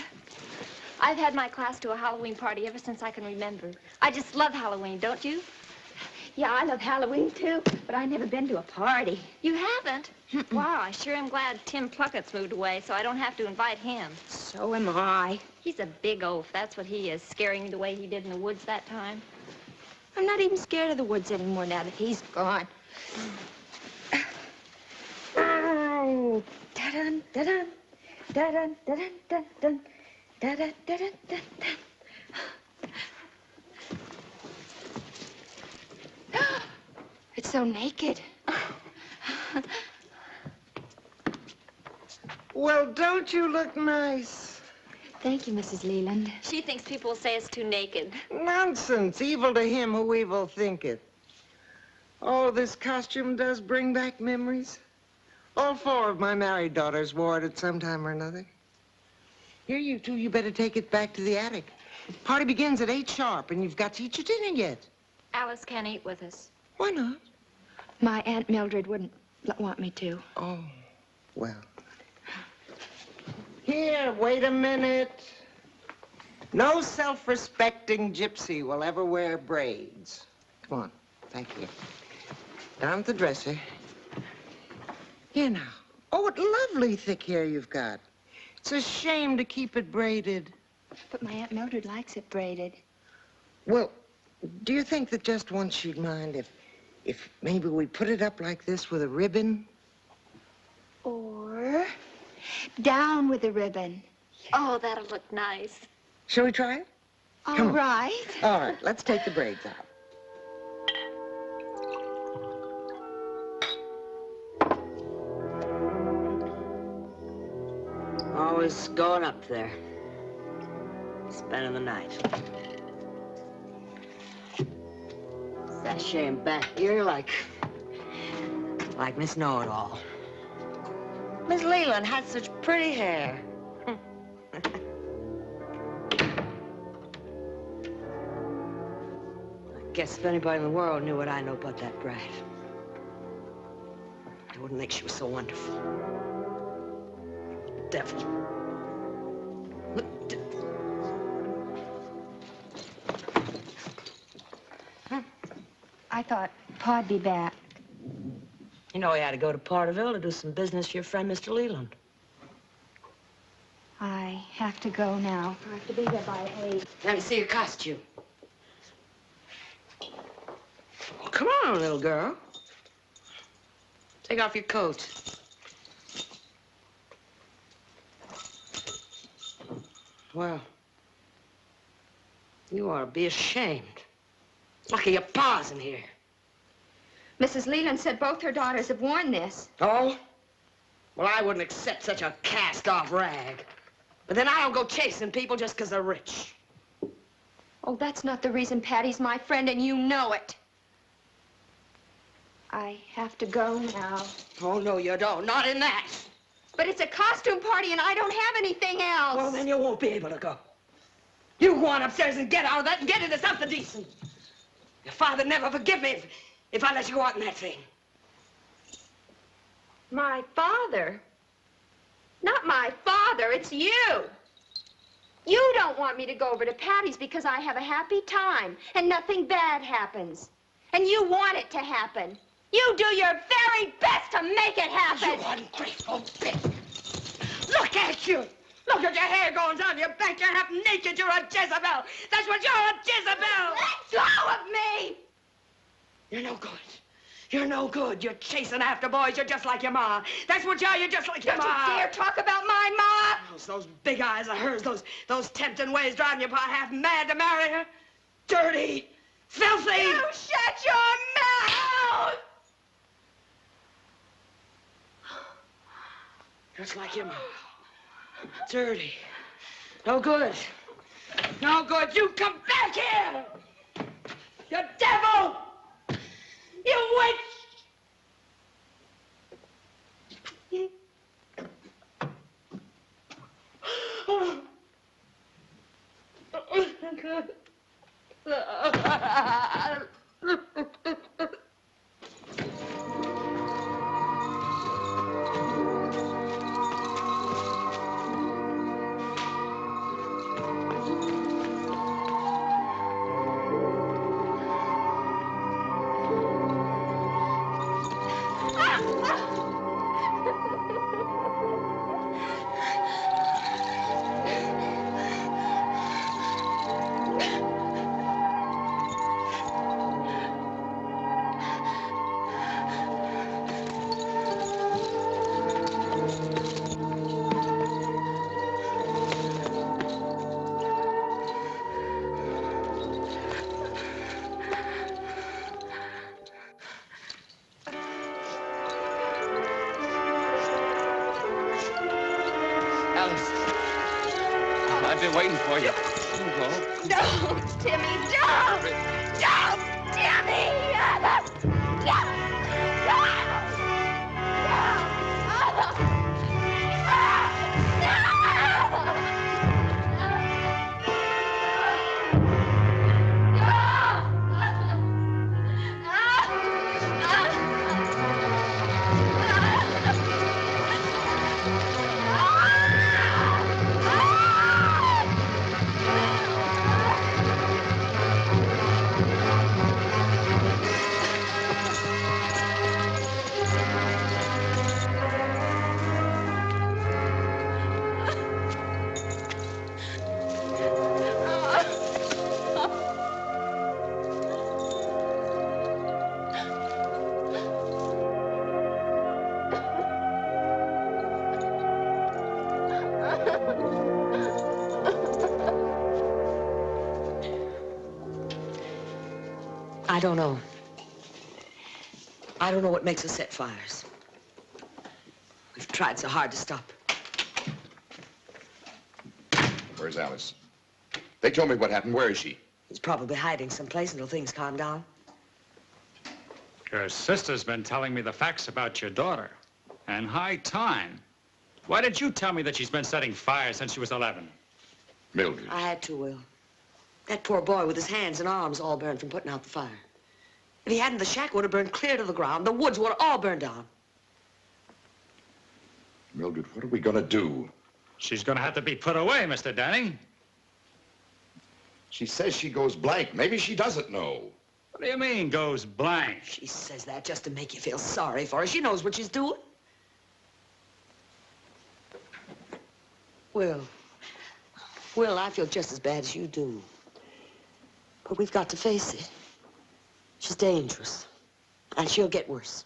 I've had my class to a Halloween party ever since I can remember. I just love Halloween, don't you? Yeah, I love Halloween, too, but I've never been to a party. You haven't? Wow, I sure am glad Tim Pluckett's moved away, so I don't have to invite him. So am I. He's a big oaf, that's what he is, scaring me the way he did in the woods that time. I'm not even scared of the woods anymore now that he's gone. Oh, da-dun, da-dun, da-dun, da-dun, da-dun, da-dun, da-dun, da-dun. It's so naked. Well, don't you look nice? Thank you, Mrs. Leland. She thinks people will say it's too naked. Nonsense. Evil to him who evil thinketh. Oh, this costume does bring back memories. All 4 of my married daughters wore it at some time or another. Here, you two, you better take it back to the attic. Party begins at 8 sharp, and you've got to eat your dinner yet. Alice can't eat with us. Why not? My Aunt Mildred wouldn't want me to. Oh, well. Here, wait a minute. No self-respecting gypsy will ever wear braids. Come on, thank you. Down at the dresser. Here now. Oh, what lovely thick hair you've got. It's a shame to keep it braided. But my Aunt Mildred likes it braided. Well, do you think that just once she'd mind if maybe we put it up like this with a ribbon? Or down with the ribbon. Oh, that'll look nice. Shall we try it? All right. All right, let's take the braids out. Always going up there. Spending the night. Sachet and back ear like Miss Know-It-All. Miss Leland had such pretty hair. I guess if anybody in the world knew what I know about that brat, they wouldn't think she was so wonderful. Devil. I thought Pa'd be back. You know, he had to go to Porterville to do some business for your friend, Mr. Leland. I have to go now. I have to be there by 8. Let me see your costume. Oh, come on, little girl. Take off your coat. Well, you ought to be ashamed. Lucky your pa's in here. Mrs. Leland said both her daughters have worn this. Oh? Well, I wouldn't accept such a cast-off rag. But then I don't go chasing people just because they're rich. Oh, that's not the reason Patty's my friend, and you know it. I have to go now. Oh, no, you don't. Not in that. But it's a costume party and I don't have anything else. Well, then you won't be able to go. You go on upstairs and get out of that and get into something decent. Your father'd never forgive me if I let you go out in that thing. My father? Not my father, it's you. You don't want me to go over to Patty's because I have a happy time and nothing bad happens. And you want it to happen. You do your very best to make it happen. You ungrateful bitch. Look at you. Look at your hair going down your back. You're half naked. You're a Jezebel. That's what you're, a Jezebel. Let go of me. You're no good. You're no good. You're chasing after boys. You're just like your ma. That's what you are. You're just like your ma. Don't you dare talk about my ma. Those big eyes of hers, those tempting ways driving your pa half mad to marry her. Dirty. Filthy. You shut your mouth. Just like your ma. Dirty. No good. No good. You come back here. You devil. You witch! I've been waiting for you. Don't, Timmy, don't! Don't, Timmy! I don't know. I don't know what makes us set fires. We've tried so hard to stop her. Where's Alice? They told me what happened. Where is she? She's probably hiding someplace until things calm down. Your sister's been telling me the facts about your daughter. And high time. Why did you tell me that she's been setting fires since she was 11? Mildred. I had to, Will. That poor boy with his hands and arms all burned from putting out the fire. If he hadn't, the shack would have burned clear to the ground. The woods would have all burned down. Mildred, what are we gonna do? She's gonna have to be put away, Mr. Danny. She says she goes blank. Maybe she doesn't know. What do you mean, goes blank? She says that just to make you feel sorry for her. She knows what she's doing. Will, I feel just as bad as you do. But we've got to face it. She's dangerous, and she'll get worse.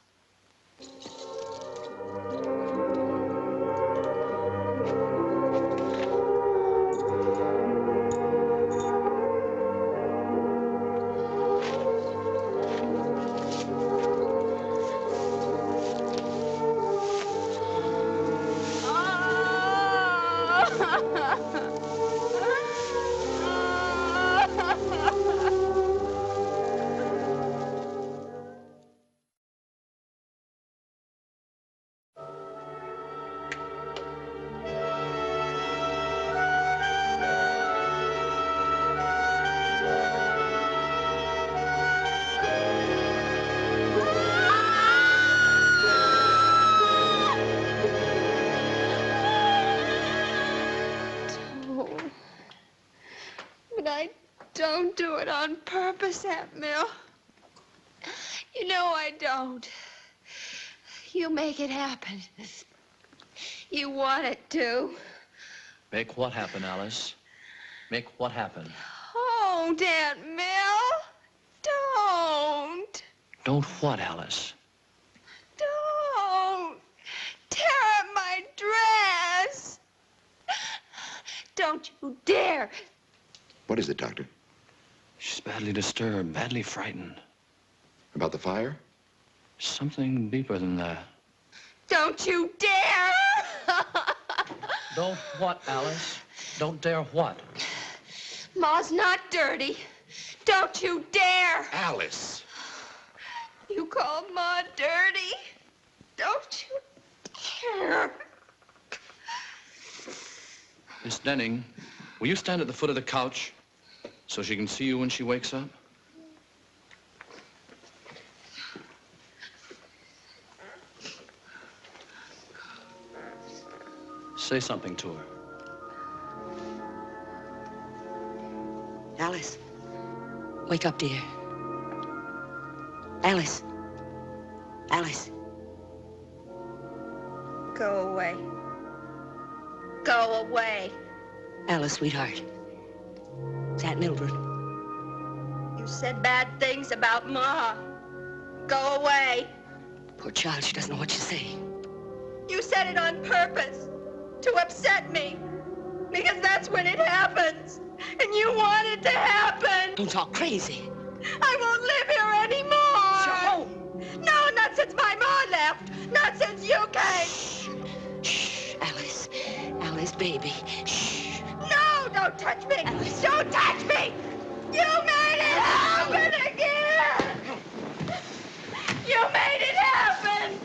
Don't do it on purpose, Aunt Mill. You know I don't. You make it happen. You want it to. Make what happen, Alice? Make what happen? Oh, Aunt Mill. Don't. Don't what, Alice? Don't. Tear up my dress. Don't you dare. What is it, Doctor? She's badly disturbed, badly frightened. About the fire? Something deeper than that. Don't you dare. Don't what, Alice? Don't dare what? Ma's not dirty. Don't you dare. Alice. You call Ma dirty? Don't you dare. Miss Denning, will you stand at the foot of the couch so she can see you when she wakes up? Say something to her. Alice. Wake up, dear. Alice. Alice. Go away. Go away. Alice, sweetheart. It's Aunt Mildred. You said bad things about Ma. Go away. Poor child, she doesn't know what she's saying. You said it on purpose to upset me. Because that's when it happens. And you want it to happen. Don't talk crazy. I won't live here anymore. It's your home. No, not since my Ma left. Not since you came. Shh, Alice. Alice, baby. Shh. No, don't touch me. Alice. Don't touch me. You made it happen again. You made it happen.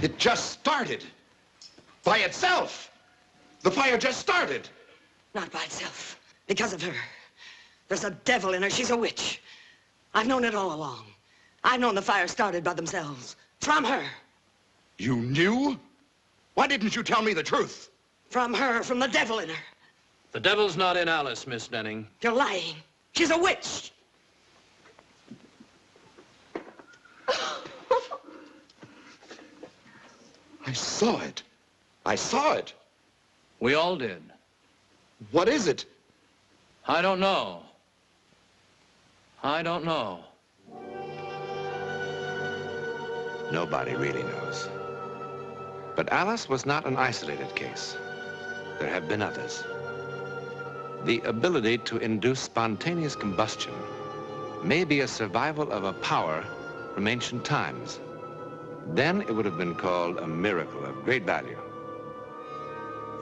It just started. By itself. The fire just started. Not by itself. Because of her. There's a devil in her. She's a witch. I've known it all along. I've known the fire started by themselves. From her. You knew? Why didn't you tell me the truth? From her, from the devil in her. The devil's not in Alice, Miss Denning. You're lying. She's a witch. I saw it. I saw it. We all did. What is it? I don't know. I don't know. Nobody really knows. But Alice was not an isolated case. There have been others. The ability to induce spontaneous combustion may be a survival of a power from ancient times. Then it would have been called a miracle of great value.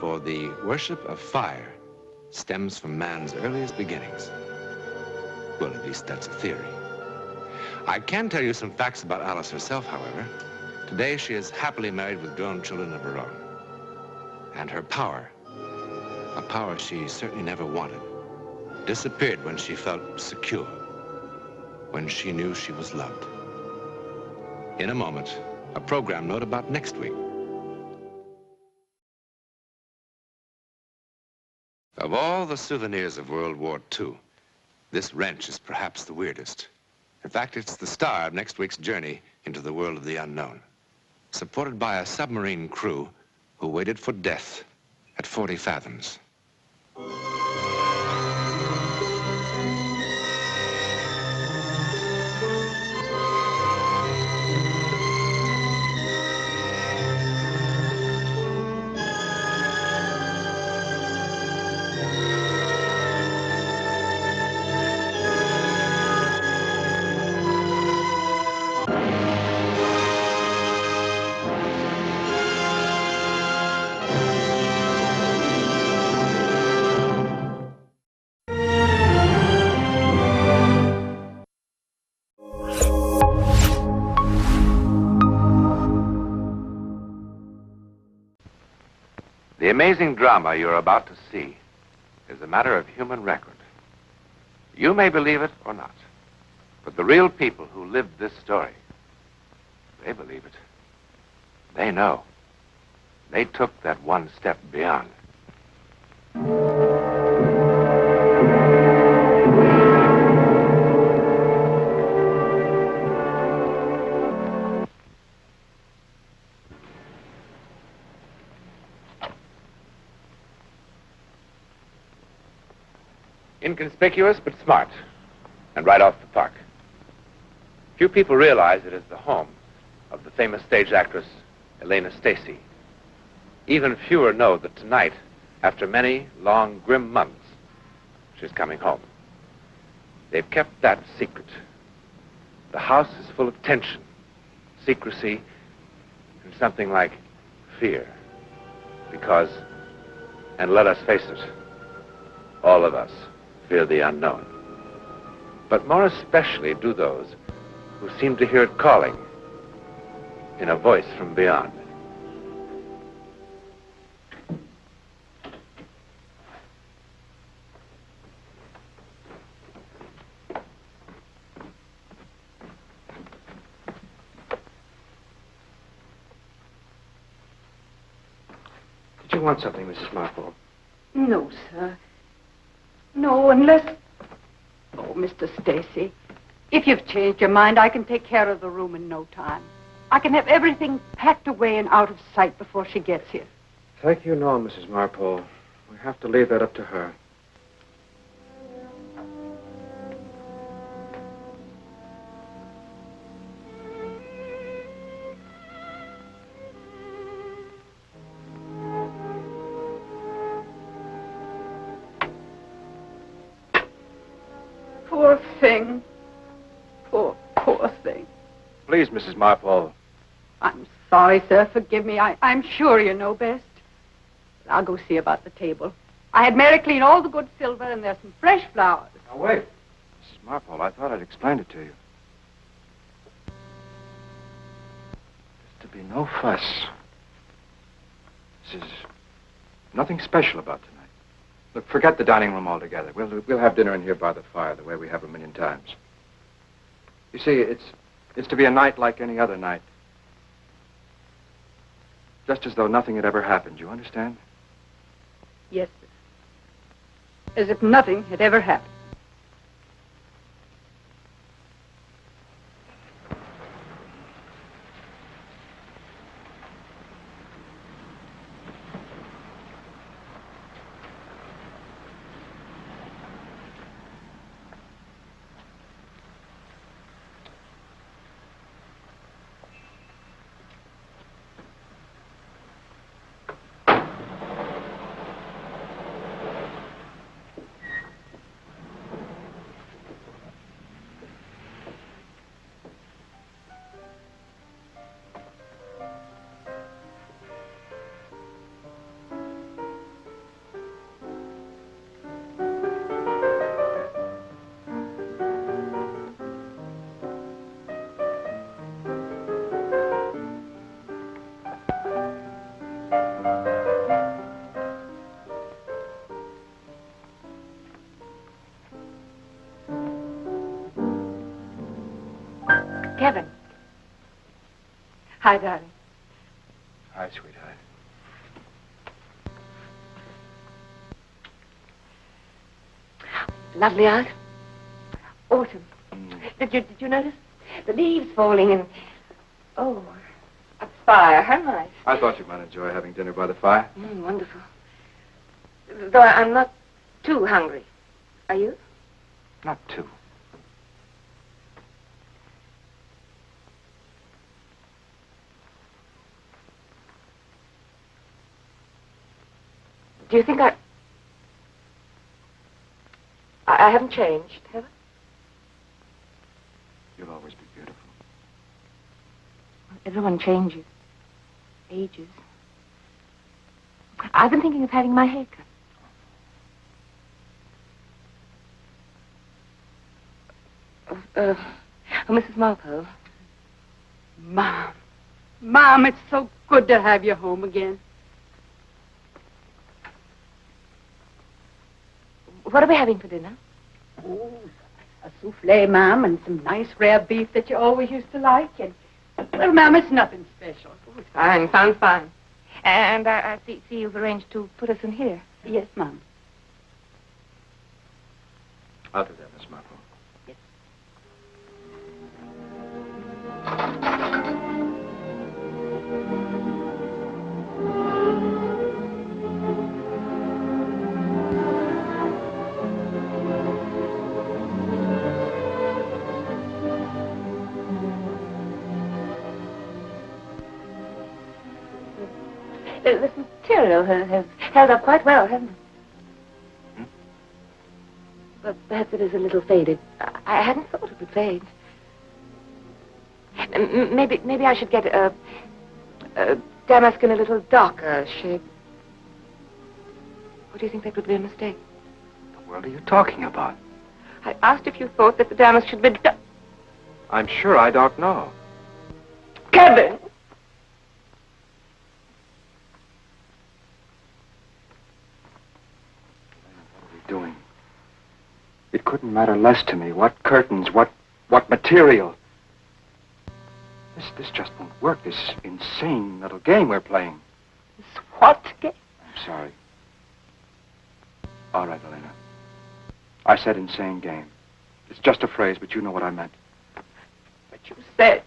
For the worship of fire stems from man's earliest beginnings. Well, at least that's a theory. I can tell you some facts about Alice herself, however. Today, she is happily married with grown children of her own. And her power, a power she certainly never wanted, disappeared when she felt secure, when she knew she was loved. In a moment, a program note about next week. Of all the souvenirs of World War II, this wrench is perhaps the weirdest. In fact, it's the star of next week's journey into the world of the unknown, supported by a submarine crew who waited for death at 40 fathoms. The amazing drama you're about to see is a matter of human record. You may believe it or not, but the real people who lived this story, they believe it. They know. They took that one step beyond. Inconspicuous but smart, and right off the park. Few people realize it is the home of the famous stage actress Elena Stacy. Even fewer know that tonight, after many long, grim months, she's coming home. They've kept that secret. The house is full of tension, secrecy, and something like fear. Because, and let us face it, all of us fear the unknown. But more especially do those who seem to hear it calling in a voice from beyond. Did you want something, Mrs. Marple? No, sir. No, unless... Oh, Mr. Stacy, if you've changed your mind, I can take care of the room in no time. I can have everything packed away and out of sight before she gets here. Thank you, no, Mrs. Marple. We have to leave that up to her. Poor thing. Poor thing. Please, Mrs. Marple. I'm sorry, sir. Forgive me. I'm sure you know best. I'll go see about the table. I had Mary clean all the good silver, and there's some fresh flowers. Now, wait. Mrs. Marple, I thought I'd explained it to you. There's to be no fuss. This is nothing special about tonight. Look, forget the dining room altogether. We'll have dinner in here by the fire, the way we have a million times. You see, it's to be a night like any other night. Just as though nothing had ever happened, you understand? Yes, sir. As if nothing had ever happened. Kevin. Hi, darling. Hi, sweetheart. Lovely out. Autumn. Did you notice? The leaves falling and... Oh, a fire. How nice. I thought you might enjoy having dinner by the fire. Wonderful. Though I'm not too hungry. Are you? Not too. Do you think I haven't changed, have I? You'll always be beautiful. Everyone changes. Ages. I've been thinking of having my hair cut. Mrs. Marple. Mom, it's so good to have you home again. What are we having for dinner? Oh, a souffle, ma'am, and some nice rare beef that you always used to like. And, well, ma'am, it's nothing special. Fine, sounds fine. And I see you've arranged to put us in here. Yes, ma'am. I'll do that, Miss Marple. This material has held up quite well, hasn't it? But perhaps it is a little faded. I hadn't thought it would fade. Maybe I should get a damask in a little darker shade. Or do you think that would be a mistake? What the world are you talking about? I asked if you thought that the damask should be I'm sure I don't know. Kevin! Doing. It couldn't matter less to me what curtains, what material. This just won't work, this insane little game we're playing. What game? I'm sorry. All right, Elena. I said insane game. It's just a phrase, but you know what I meant. But you said,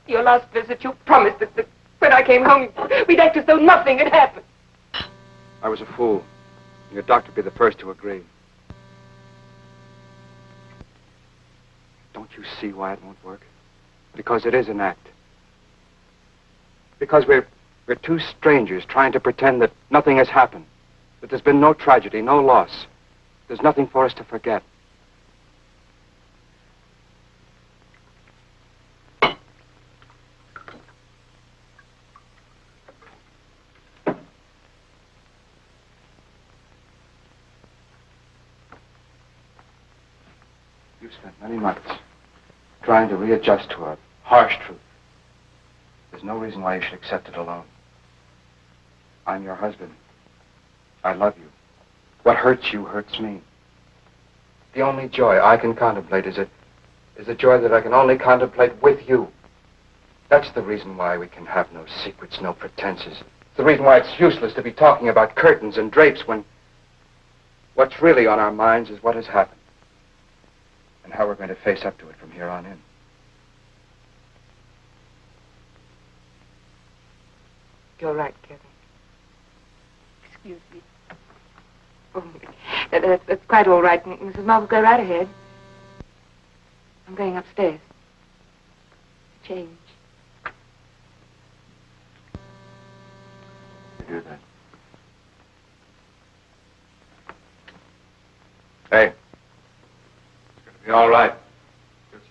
your last visit, you promised that when I came home, we'd act as though nothing had happened. I was a fool. Your doctor would be the first to agree. Don't you see why it won't work? Because it is an act. Because we're two strangers trying to pretend that nothing has happened. That there's been no tragedy, no loss. There's nothing for us to forget. You've spent many months trying to readjust to a harsh truth. There's no reason why you should accept it alone. I'm your husband. I love you. What hurts you hurts me. The only joy I can contemplate is a joy that I can only contemplate with you. That's the reason why we can have no secrets, no pretenses. It's the reason why it's useless to be talking about curtains and drapes when what's really on our minds is what has happened. And how we're going to face up to it from here on in. You're right, Kevin. Excuse me. Oh, that's quite all right. Mrs. Marvel, go right ahead. I'm going upstairs. Change. You do that. Hey. It's going to be all right. You'll see.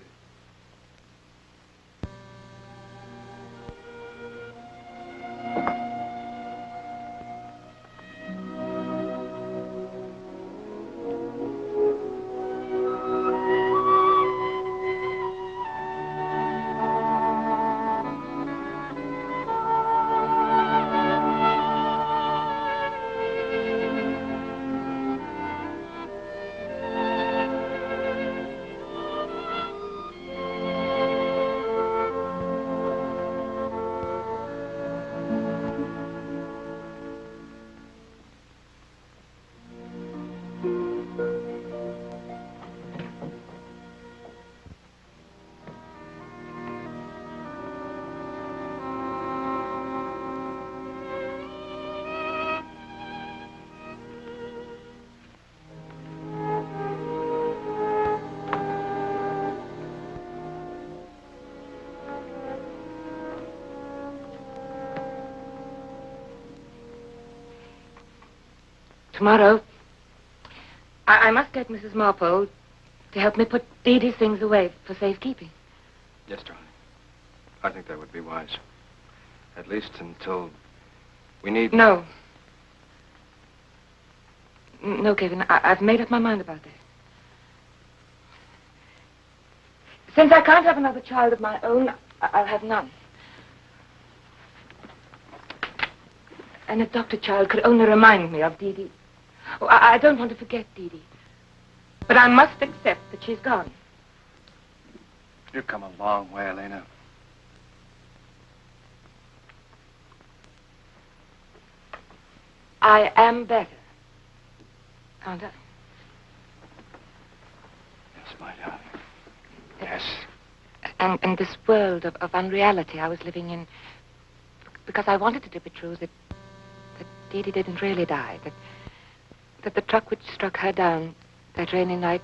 Tomorrow, I must get Mrs. Marple to help me put Dee Dee's things away for safekeeping. Yes, darling. I think that would be wise. At least until we need... No. No, Kevin, I've made up my mind about that. Since I can't have another child of my own, I'll have none. An adopted child could only remind me of Dee Dee. Oh, I don't want to forget Dee Dee. But I must accept that she's gone. You've come a long way, Elena. I am better. Aren't I? Yes, my darling. Yes. And this world of unreality I was living in, because I wanted it to be true that Dee Dee didn't really die, that the truck which struck her down that rainy night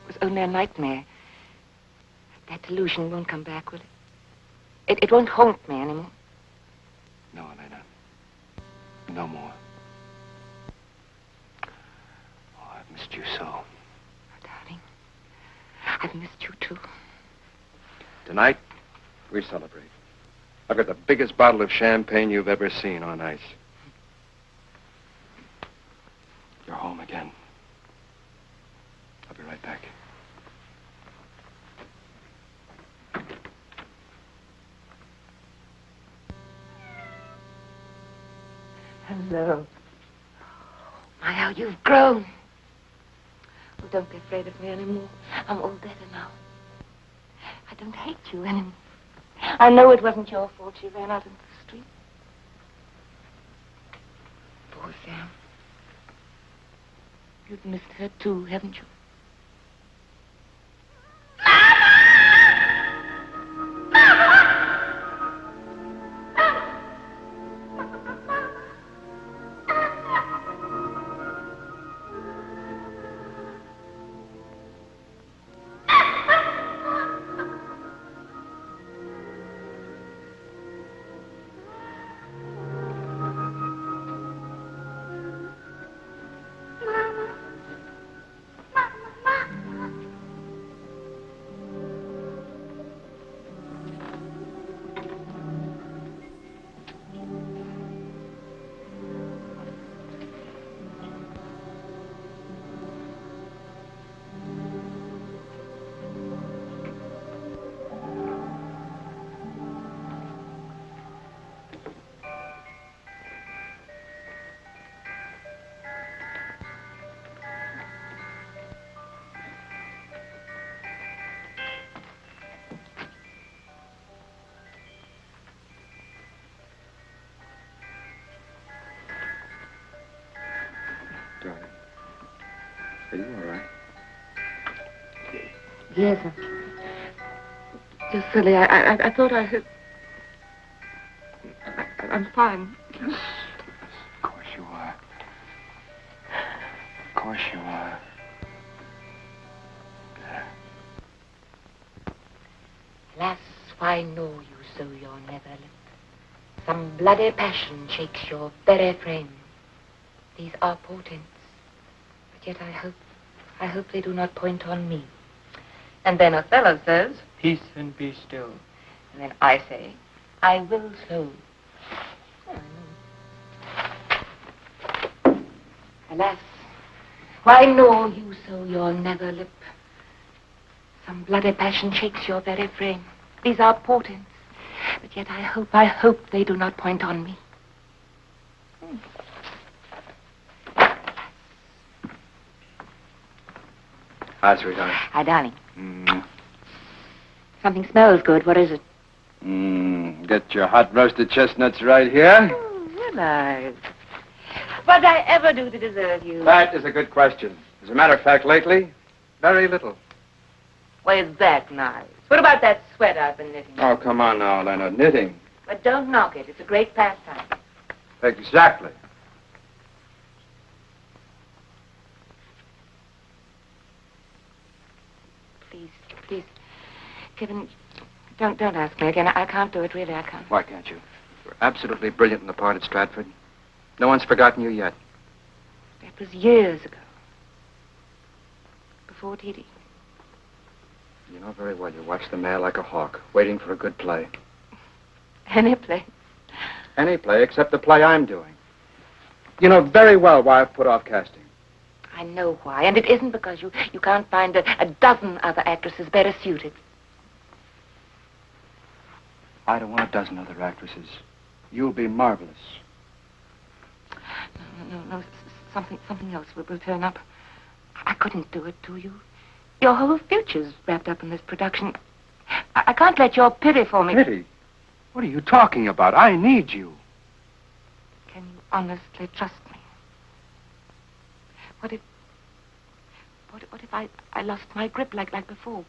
was only a nightmare. That delusion won't come back, will it? It won't haunt me anymore. No, Elena. No more. Oh, I've missed you so. Darling, I've missed you too. Tonight, we celebrate. I've got the biggest bottle of champagne you've ever seen on ice. You're home again. I'll be right back. Hello. My, how you've grown. Oh, don't be afraid of me anymore. I'm all better now. I don't hate you anymore. I know it wasn't your fault she ran out into the street. Poor Sam. You've missed her too, haven't you? Darling, are you all right? Yes, just silly. I thought I heard... I'm fine. Of course you are. Of course you are. Alas, why know you so your nether lip? Some bloody passion shakes your very frame. These are portents, but yet I hope they do not point on me. And then Othello says, peace and be still. And then I say, I will so. Alas, why know you so your nether lip? Some bloody passion shakes your very frame. These are portents, but yet I hope they do not point on me. Hi, sweetheart. Hi, darling. Something smells good. What is it? Get your hot roasted chestnuts right here. Will I? What did I ever do to deserve you? That is a good question. As a matter of fact, lately, very little. Why, is that nice? What about that sweater I've been knitting? Oh, come on now, Elena. Knitting. But don't knock it. It's a great pastime. Exactly. Please, Kevin, don't ask me again. I can't do it, really, I can't. Why can't you? You're absolutely brilliant in the part at Stratford. No one's forgotten you yet. That was years ago. Before Dee Dee. You know very well you watch the mail like a hawk, waiting for a good play. Any play? Any play except the play I'm doing. You know very well why I've put off casting. I know why, and it isn't because you can't find a dozen other actresses better suited. I don't want a dozen other actresses. You'll be marvelous. No, something else will turn up. I couldn't do it to you. Your whole future's wrapped up in this production. I can't let your pity for me... Pity? What are you talking about? I need you. Can you honestly trust me? What if I lost my grip like before?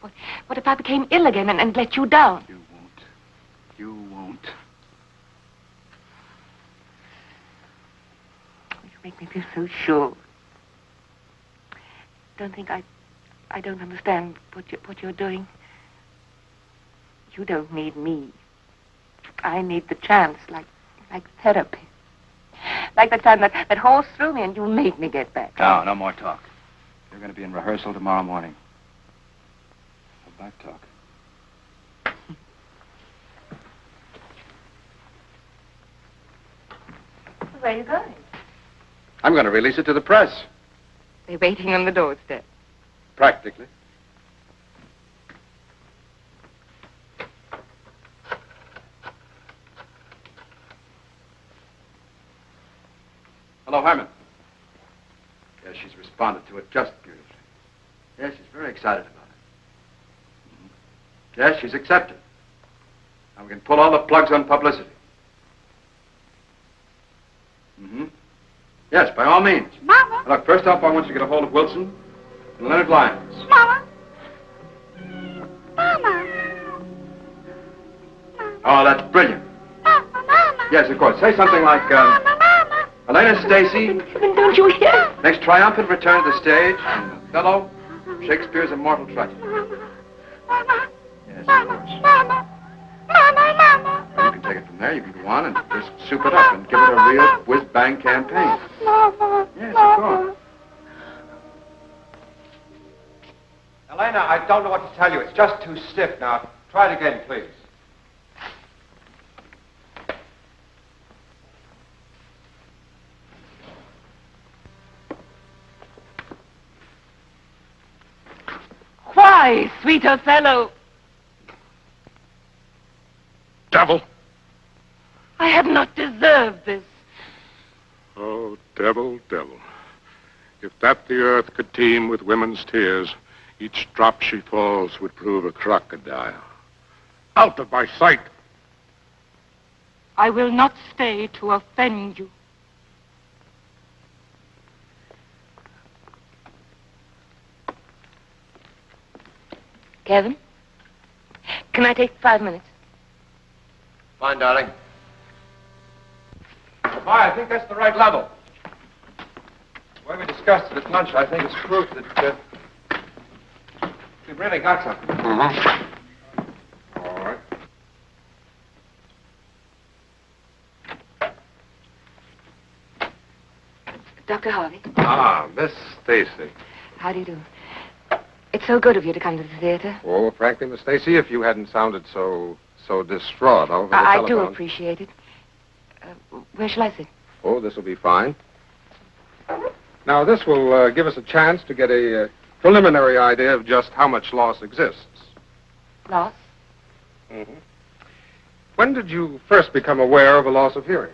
What if I became ill again and let you down? You won't. You won't. You make me feel so sure. Don't think I don't understand what you're doing. You don't need me. I need the chance, like therapy. Like the time that horse threw me and you made me get back. No more talk. You're going to be in rehearsal tomorrow morning. No back talk. Where are you going? I'm going to release it to the press. They're waiting on the doorstep. Practically. Hello, Herman. Yes, she's responded to it just beautifully. Yes, she's very excited about it. Yes, she's accepted. Now we can pull all the plugs on publicity. Yes, by all means. Mama. Look, first off, I want you to get a hold of Wilson and Leonard Lyons. Mama. Mama. Oh, that's brilliant. Yes, of course. Say something like, Elena Stacy. Don't you hear? Makes triumphant return to the stage in Othello, Shakespeare's immortal tragedy. Yes, of course. Well, you can take it from there. You can go on and just soup it up and give it a real whiz-bang campaign. Yes, of course. Elena, I don't know what to tell you. It's just too stiff. Now, try it again, please. Why, sweet Othello? Devil. I have not deserved this. Oh, devil, devil. If that the earth could teem with women's tears, each drop she falls would prove a crocodile. Out of my sight. I will not stay to offend you. Kevin, can I take 5 minutes? Fine, darling. Why, I think that's the right level. The way we discussed it at lunch, I think it's proof that we've really got something. All right. Dr. Harvey. Ah, Miss Stacy. How do you do? It's so good of you to come to the theater. Oh, frankly, Miss Stacy, if you hadn't sounded so distraught over the I telephone. do appreciate it. Where shall I sit? Oh, this will be fine. Now, this will give us a chance to get a preliminary idea of just how much loss exists. Loss? Mm-hmm. When did you first become aware of a loss of hearing?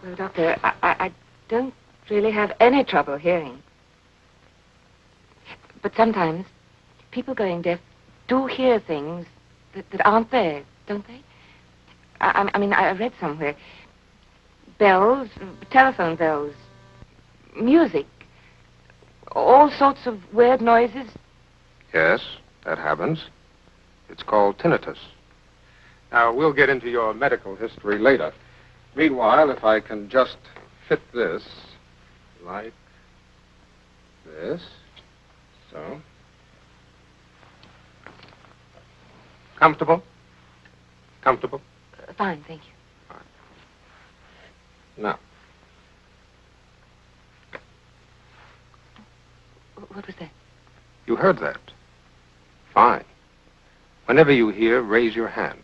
Well, Doctor, I don't really have any trouble hearing. But sometimes people going deaf do hear things that aren't there, don't they? I mean, I read somewhere. Bells, telephone bells, music, all sorts of weird noises. Yes, that happens. It's called tinnitus. Now, we'll get into your medical history later. Meanwhile, if I can just fit this like this. So. Comfortable? Comfortable? Fine, thank you. Now. What was that? You heard that. Fine. Whenever you hear, raise your hand.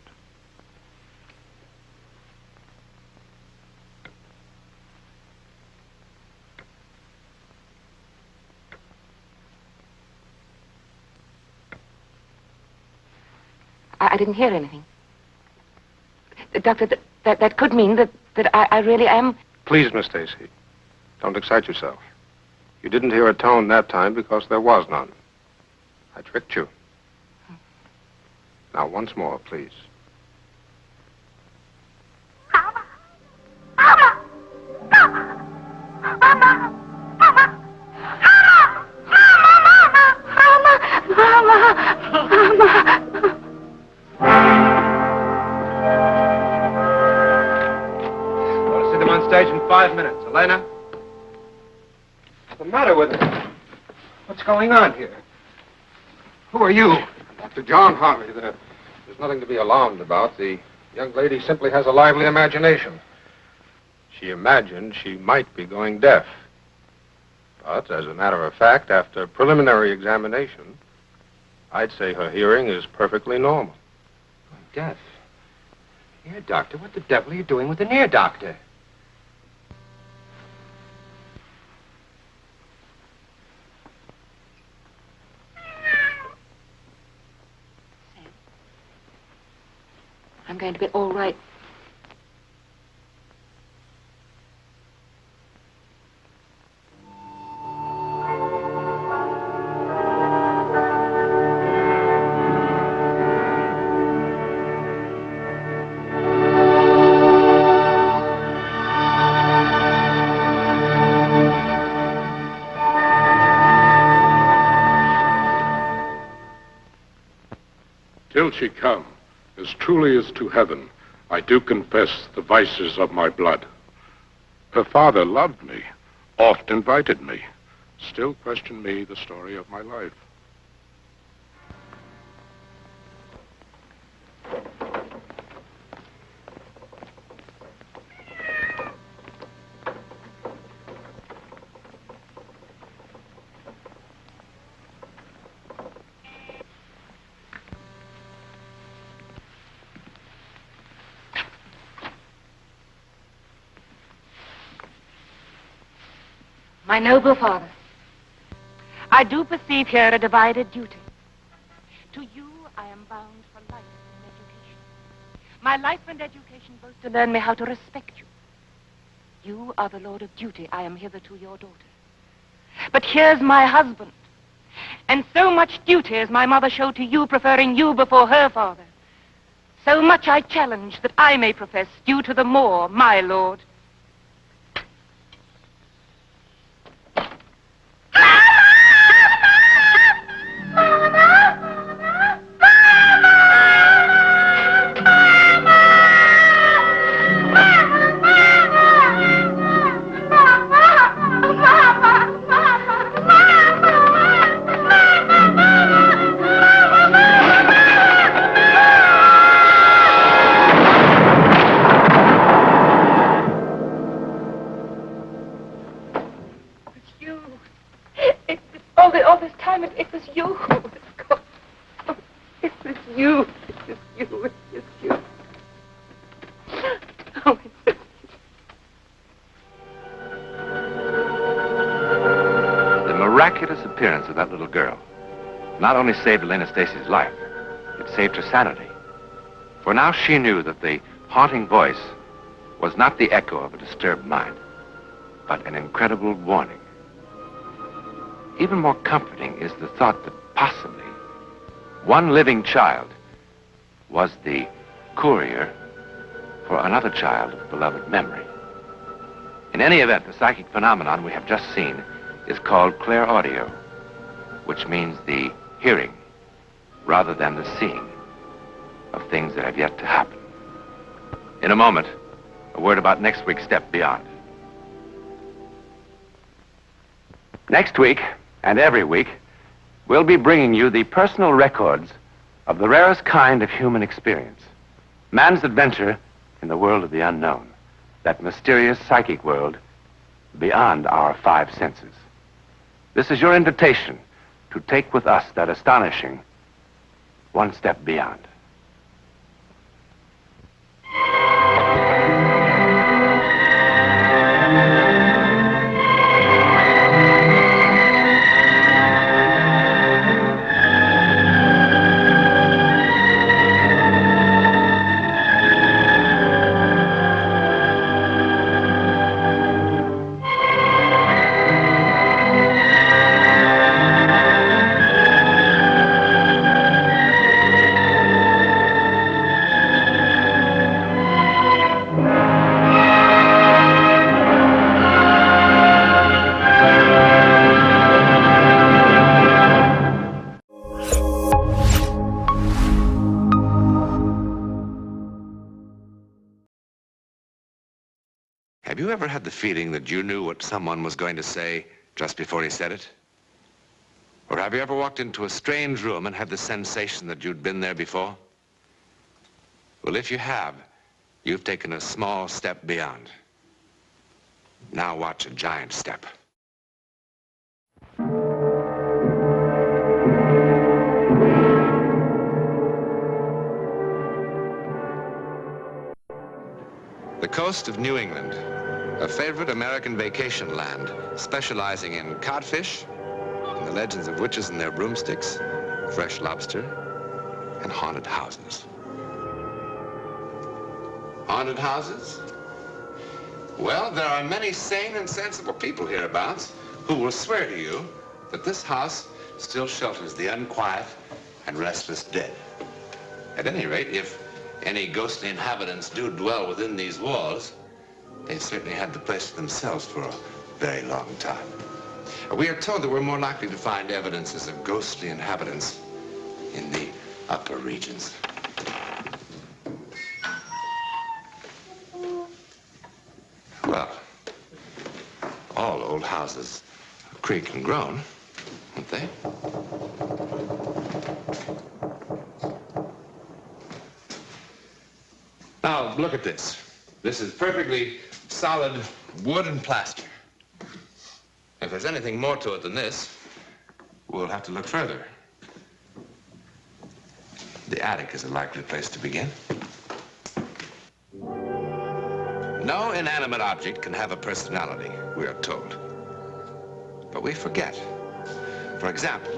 I didn't hear anything. Doctor, that could mean that I really am... Please, Miss Stacy, don't excite yourself. You didn't hear a tone that time because there was none. I tricked you. Now, once more, please. We'll see them on stage in 5 minutes. Elena? What's the matter with her? What's going on here? Who are you? Dr. John Harvey, there's nothing to be alarmed about. The young lady simply has a lively imagination. She imagined she might be going deaf. But, as a matter of fact, after preliminary examination, I'd say her hearing is perfectly normal. Deaf? Ear doctor? What the devil are you doing with an ear doctor? I'm going to be all right. Till she come, as truly as to heaven, I do confess the vices of my blood. Her father loved me, oft invited me, still questioned me the story of my life. My noble father, I do perceive here a divided duty. To you, I am bound for life and education. My life and education both to learn me how to respect you. You are the lord of duty. I am hitherto your daughter. But here's my husband. And so much duty as my mother showed to you, preferring you before her father. So much I challenge that I may profess due to the more, my lord. All this time, it was you who was gone. Oh, it was you. It was you. It was you. Oh, it was The miraculous appearance of that little girl not only saved Elena Stacy's life, it saved her sanity. For now she knew that the haunting voice was not the echo of a disturbed mind, but an incredible warning. Even more comforting is the thought that possibly one living child was the courier for another child of beloved memory. In any event, the psychic phenomenon we have just seen is called clairaudio, which means the hearing rather than the seeing of things that have yet to happen. In a moment, a word about next week's Step Beyond. Next week, and every week, we'll be bringing you the personal records of the rarest kind of human experience. Man's adventure in the world of the unknown, that mysterious psychic world beyond our five senses. This is your invitation to take with us that astonishing one step beyond. Have you ever had the feeling that you knew what someone was going to say just before he said it? Or have you ever walked into a strange room and had the sensation that you'd been there before? Well, if you have, you've taken a small step beyond. Now watch a giant step. The coast of New England, a favorite American vacation land, specializing in codfish, and the legends of witches and their broomsticks, fresh lobster, and haunted houses. Haunted houses? Well, there are many sane and sensible people hereabouts who will swear to you that this house still shelters the unquiet and restless dead. At any rate, if any ghostly inhabitants do dwell within these walls, they've certainly had the place to themselves for a very long time. We are told that we're more likely to find evidences of ghostly inhabitants in the upper regions. Well, all old houses creak and groan, aren't they? Now, look at this. This is perfectly solid wood and plaster. If there's anything more to it than this, we'll have to look further. The attic is a likely place to begin. No inanimate object can have a personality, we are told. But we forget. For example,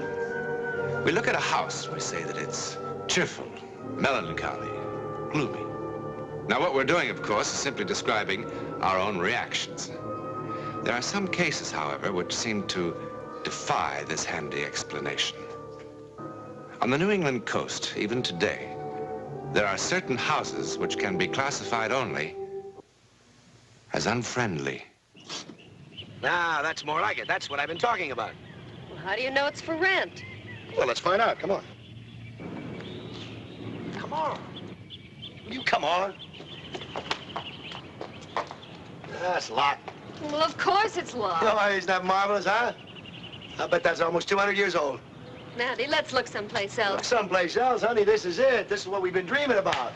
we look at a house, we say that it's cheerful, melancholy, gloomy. Now, what we're doing, of course, is simply describing our own reactions. There are some cases, however, which seem to defy this handy explanation. On the New England coast, even today, there are certain houses which can be classified only as unfriendly. Now, that's more like it. That's what I've been talking about. Well, how do you know it's for rent? Well, let's find out. Come on. Come on. Will you come on? That's locked. Well, of course it's locked. Oh, isn't that marvelous, huh? I bet that's almost 200 years old. Maddie, let's look someplace else. Look someplace else, honey. This is it. This is what we've been dreaming about.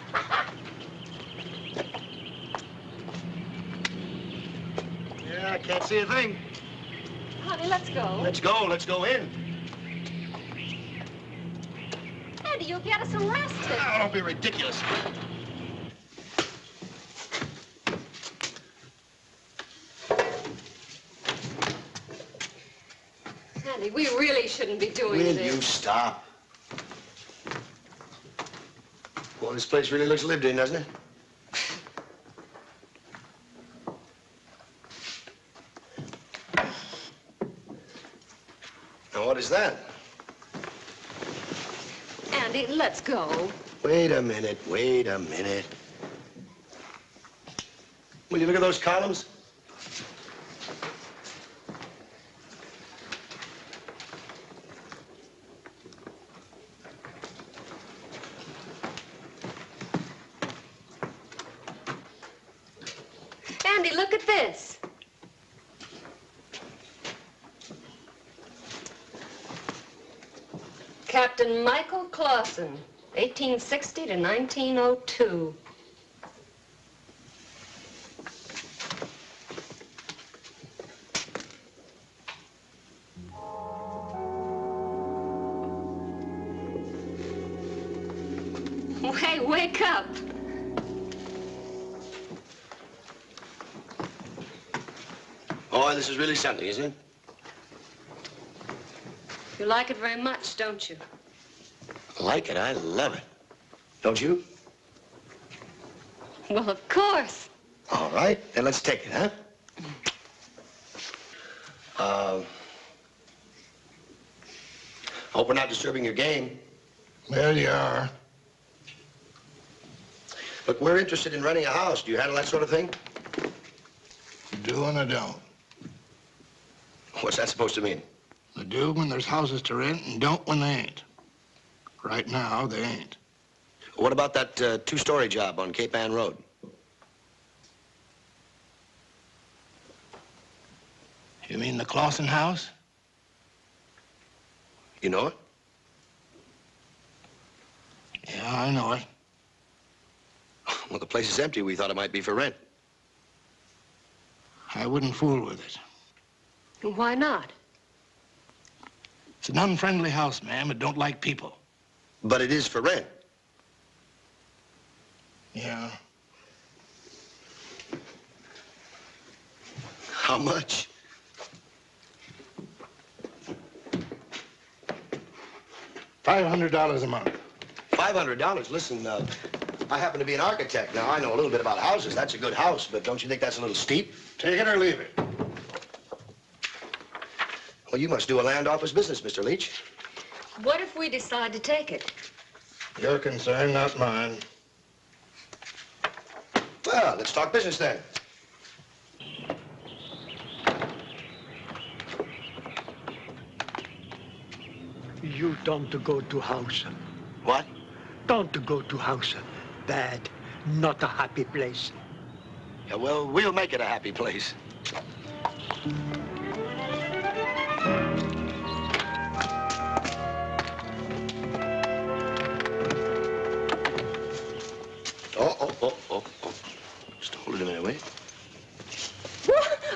Yeah, I can't see a thing. Honey, let's go. Let's go. Let's go in. Andy, you'll get us arrested. Oh, don't be ridiculous. Andy, we really shouldn't be doing Will this. you stop? Well, this place really looks lived in, doesn't it? Now, what is that? Andy, let's go. Wait a minute, wait a minute. Will you look at those columns? Andy, look at this. Captain Michael Clausen, 1860 to 1902. Hey, wake up. Oh, this is really something, isn't it? You like it very much, don't you? Like it? I love it. Don't you? Well, of course. All right, then let's take it, huh? Hope we're not disturbing your game. Well, you are. Look, we're interested in renting a house. Do you handle that sort of thing? Do and I don't. What's that supposed to mean? They do when there's houses to rent and don't when they ain't. Right now, they ain't. What about that two-story job on Cape Ann Road? You mean the Clausen house? You know it? Yeah, I know it. Well, the place is empty. We thought it might be for rent. I wouldn't fool with it. Why not? It's an unfriendly house, ma'am. It don't like people. But it is for rent. Yeah. How much? $500 a month. $500? Listen, I happen to be an architect. Now, I know a little bit about houses. That's a good house, but don't you think that's a little steep? Take it or leave it. Well, you must do a land office business, Mr. Leach. What if we decide to take it? Your concern, not mine. Well, let's talk business then. You don't go to house. What? Don't go to house. Bad. Not a happy place. Yeah, well, we'll make it a happy place. Oh. Just hold it a minute, will you?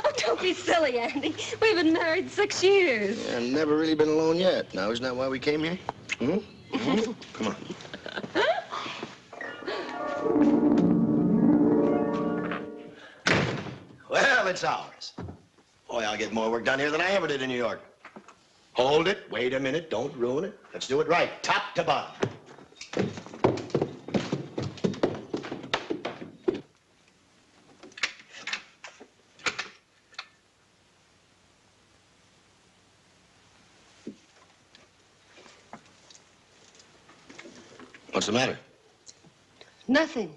Oh, don't be silly, Andy. We've been married 6 years. Yeah, never really been alone yet. Now, isn't that why we came here? Hmm? Come on. Well, it's ours. Boy, I'll get more work done here than I ever did in New York. Hold it. Wait a minute. Don't ruin it. Let's do it right, top to bottom. What's the matter? Nothing.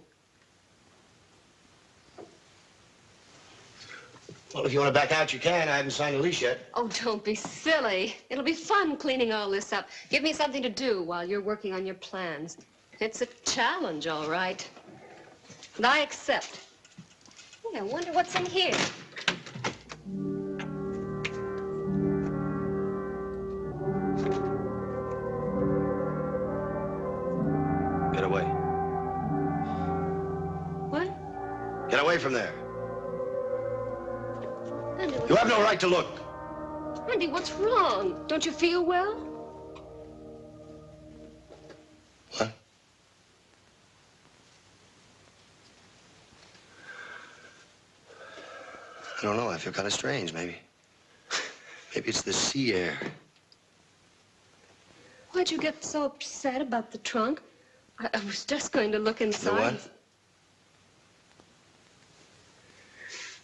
Well, if you want to back out, you can. I haven't signed a lease yet. Oh, don't be silly. It'll be fun cleaning all this up. Give me something to do while you're working on your plans. It's a challenge, all right. And I accept. Oh, I wonder what's in here. Get away. What? Get away from there. Andy, You have no right to look. Andy, what's wrong? Don't you feel well? What? I don't know. I feel kind of strange, maybe. Maybe it's the sea air. Why'd you get so upset about the trunk? I was just going to look inside. The what?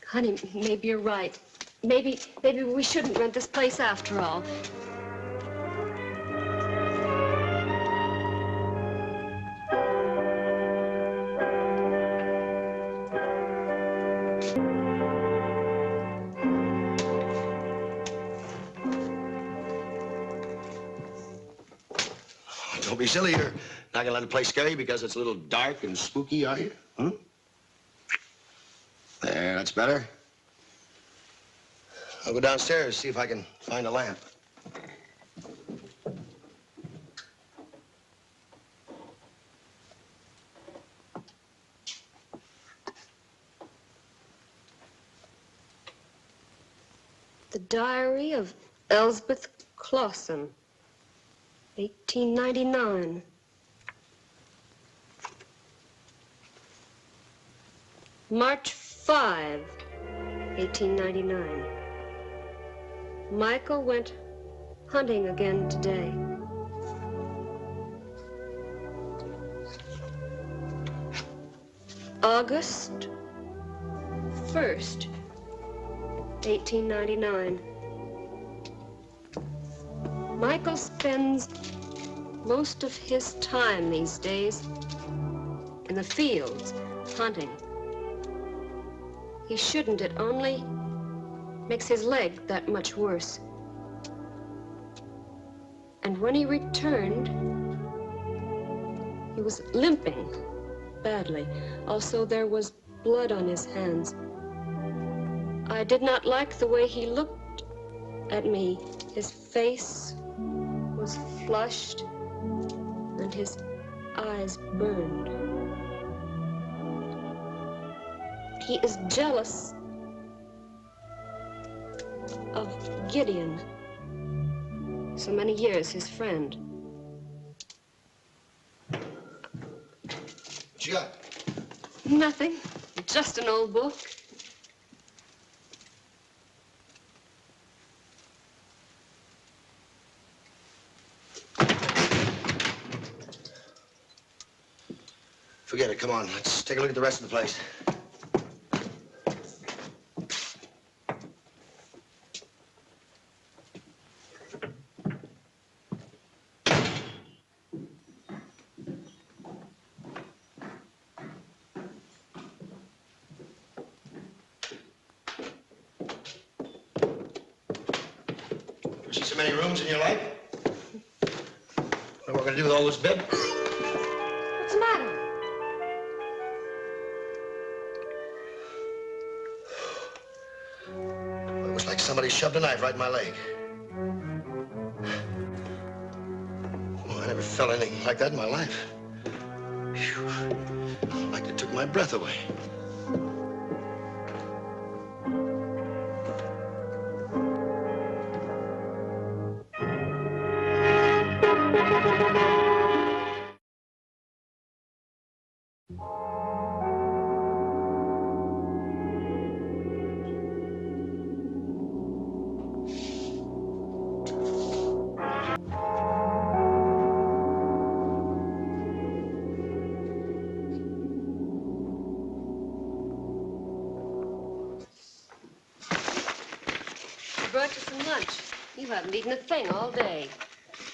Honey, maybe you're right. Maybe we shouldn't rent this place after all. Don't be silly. You're not gonna let the place scare you because it's a little dark and spooky, are you? Hmm? There, that's better. I'll go downstairs, see if I can find a lamp. The Diary of Elsbeth Clausen, 1899. March 5, 1899. Michael went hunting again today. August 1st, 1899. Michael spends most of his time these days in the fields, hunting. He shouldn't. It only makes his leg that much worse. And when he returned, he was limping badly. Also, there was blood on his hands. I did not like the way he looked at me. His face was flushed and his eyes burned. He is jealous of Gideon. So many years his friend. What you got? Nothing. Just an old book. Forget it. Come on. Let's take a look at the rest of the place. Ever see so many rooms in your life? What are we going to do with all this bed? What's the matter? It was like somebody shoved a knife right in my leg. Oh, I never felt anything like that in my life. Phew. Like it took my breath away. Breakfast and lunch. You haven't eaten a thing all day.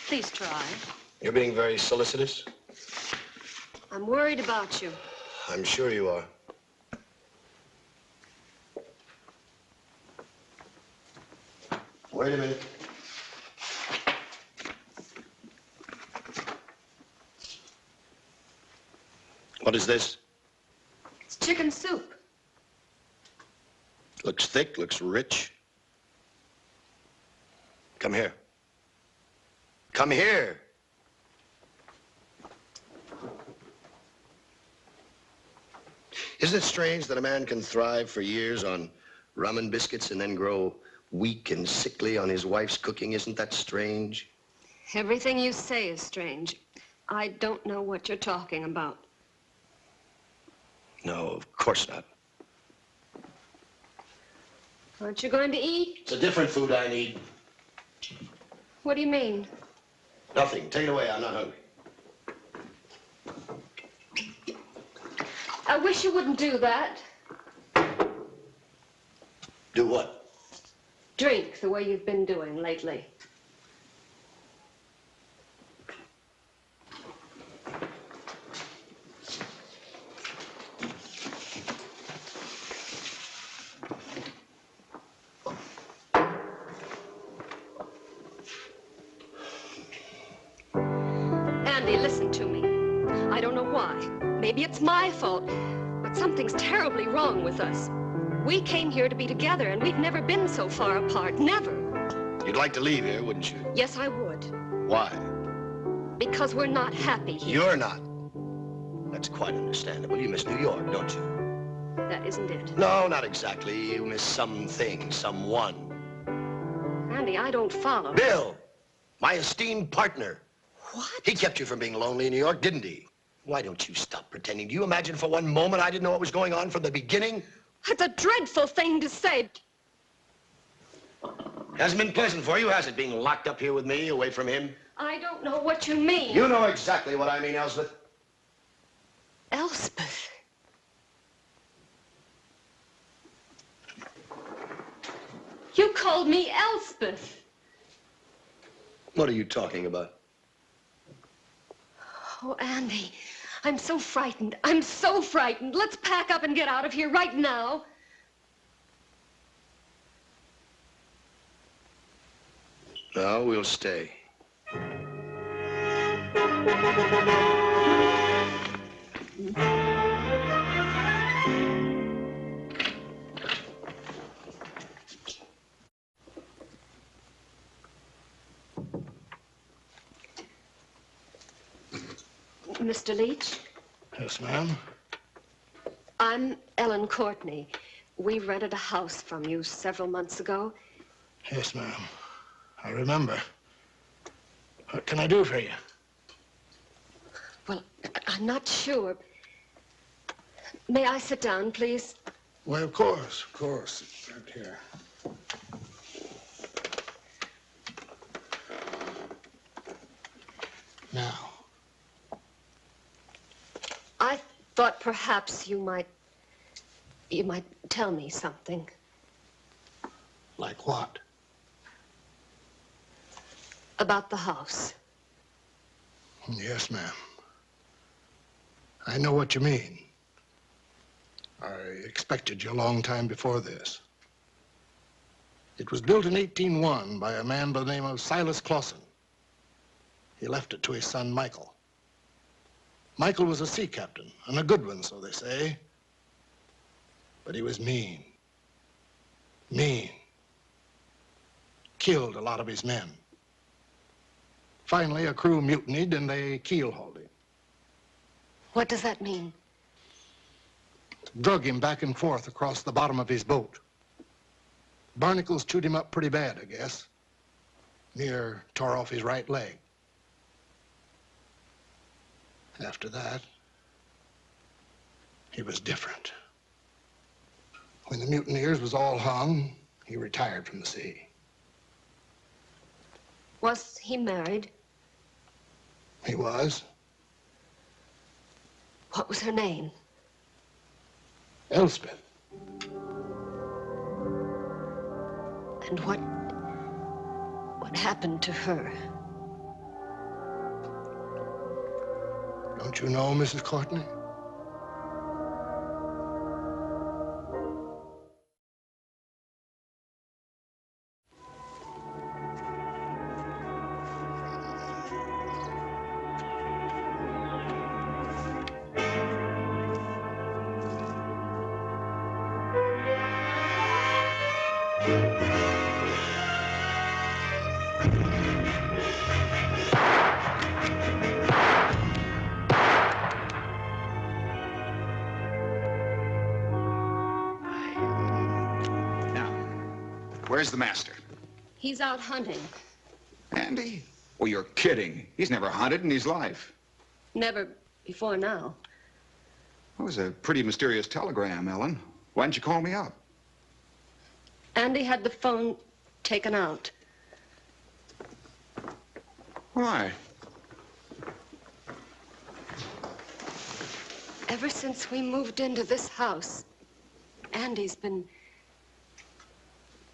Please try. You're being very solicitous. I'm worried about you. I'm sure you are. Wait a minute. What is this? It's chicken soup. Looks thick, looks rich. Come here. Come here. Isn't it strange that a man can thrive for years on rum and biscuits and then grow weak and sickly on his wife's cooking? Isn't that strange? Everything you say is strange. I don't know what you're talking about. No, of course not. Aren't you going to eat? It's a different food I need. What do you mean? Nothing. Take it away. I'm not hungry. I wish you wouldn't do that. Do what? Drink the way you've been doing lately. Andy, listen to me. I don't know why. Maybe it's my fault, but something's terribly wrong with us. We came here to be together, and we've never been so far apart. Never. You'd like to leave here, wouldn't you? Yes, I would. Why? Because we're not happy here. You're not. That's quite understandable. You miss New York, don't you? That isn't it. No, not exactly. You miss something, someone. Andy, I don't follow. Bill, my esteemed partner. What? He kept you from being lonely in New York, didn't he? Why don't you stop pretending? Do you imagine for one moment I didn't know what was going on from the beginning? That's a dreadful thing to say. Hasn't been pleasant for you, has it, being locked up here with me, away from him? I don't know what you mean. You know exactly what I mean, Elspeth. Elspeth? You called me Elspeth. What are you talking about? Oh, Andy, I'm so frightened. I'm so frightened. Let's pack up and get out of here right now. No, we'll stay. Mr. Leach? Yes, ma'am. I'm Ellen Courtney. We rented a house from you several months ago. Yes, ma'am. I remember. What can I do for you? Well, I'm not sure. May I sit down, please? Well, of course, of course. Right here. Now. I thought perhaps you might tell me something. Like what? About the house. Yes, ma'am. I know what you mean. I expected you a long time before this. It was built in 1801 by a man by the name of Silas Clausen. He left it to his son, Michael. Michael was a sea captain, and a good one, so they say. But he was mean. Mean. Killed a lot of his men. Finally, a crew mutinied, and they keel-hauled him. What does that mean? Drug him back and forth across the bottom of his boat. Barnacles chewed him up pretty bad, I guess. Near tore off his right leg. After that, he was different. When the mutineers was all hung, he retired from the sea. Was he married? He was. What was her name? Elspeth. And what happened to her? Don't you know, Mrs. Courtney? Where's the master? He's out hunting. Andy? Well, you're kidding. He's never hunted in his life. Never before now. That was a pretty mysterious telegram, Ellen. Why didn't you call me up? Andy had the phone taken out. Why? Ever since we moved into this house, Andy's been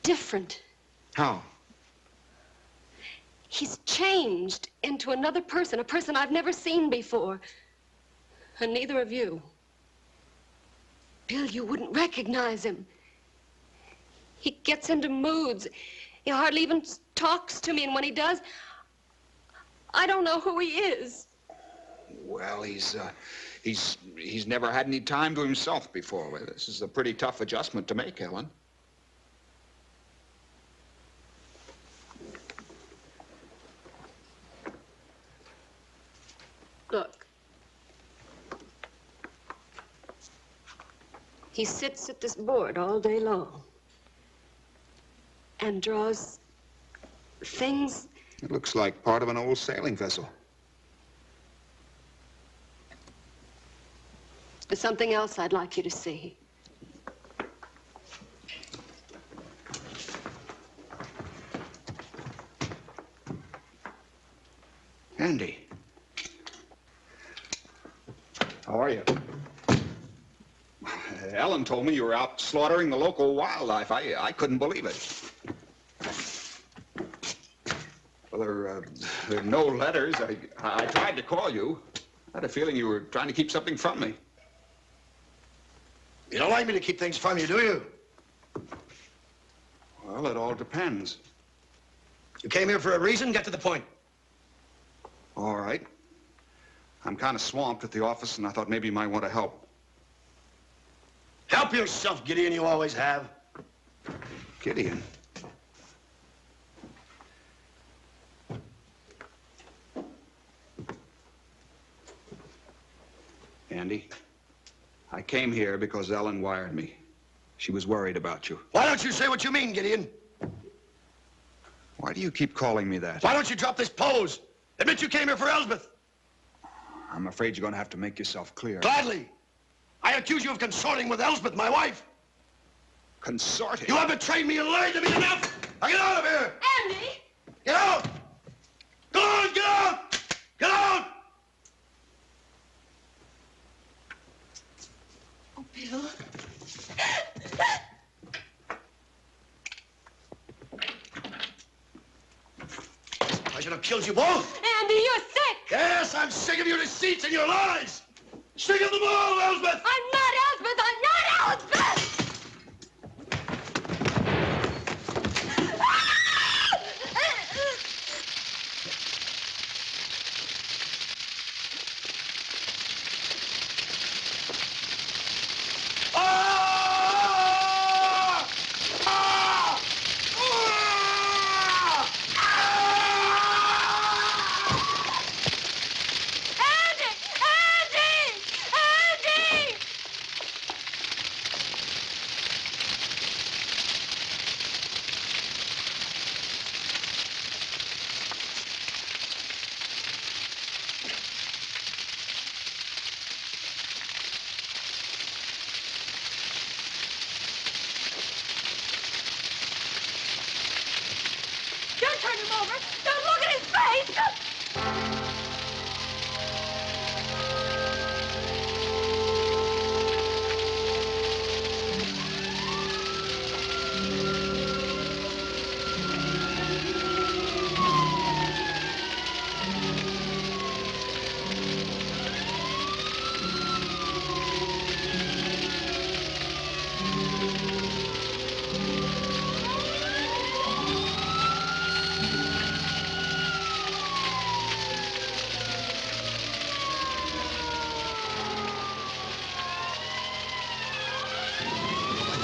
different. How? He's changed into another person, a person I've never seen before. And neither of you. Bill, you wouldn't recognize him. He gets into moods. He hardly even talks to me, and when he does, I don't know who he is. Well, he's never had any time to himself before. Well, this is a pretty tough adjustment to make, Ellen. Look. He sits at this board all day long and draws things. It looks like part of an old sailing vessel. There's something else I'd like you to see. Andy. How are you? Ellen told me you were out slaughtering the local wildlife. I couldn't believe it. Well, there are no letters. I tried to call you. I had a feeling you were trying to keep something from me. You don't like me to keep things from you, do you? Well, it all depends. You came here for a reason? Get to the point. All right. I'm kind of swamped at the office, and I thought maybe you might want to help. Help yourself, Gideon. You always have. Gideon? came here because Ellen wired me. She was worried about you. Why don't you say what you mean, Gideon? Why do you keep calling me that? Why don't you drop this pose? Admit you came here for Elsbeth. I'm afraid you're going to have to make yourself clear. Gladly. I accuse you of consorting with Elsbeth, my wife. Consorting? You have betrayed me and lied to me enough. Now get out of here. Andy! Get out! Go on, get out! Get out! Oh, Bill. I should have killed you both. Andy, you're sick. Yes, I'm sick of your deceits and your lies. Sick of them all, Elsbeth. I'm not Elsbeth. I'm not Elsbeth. Don't turn him over. Don't look at his face.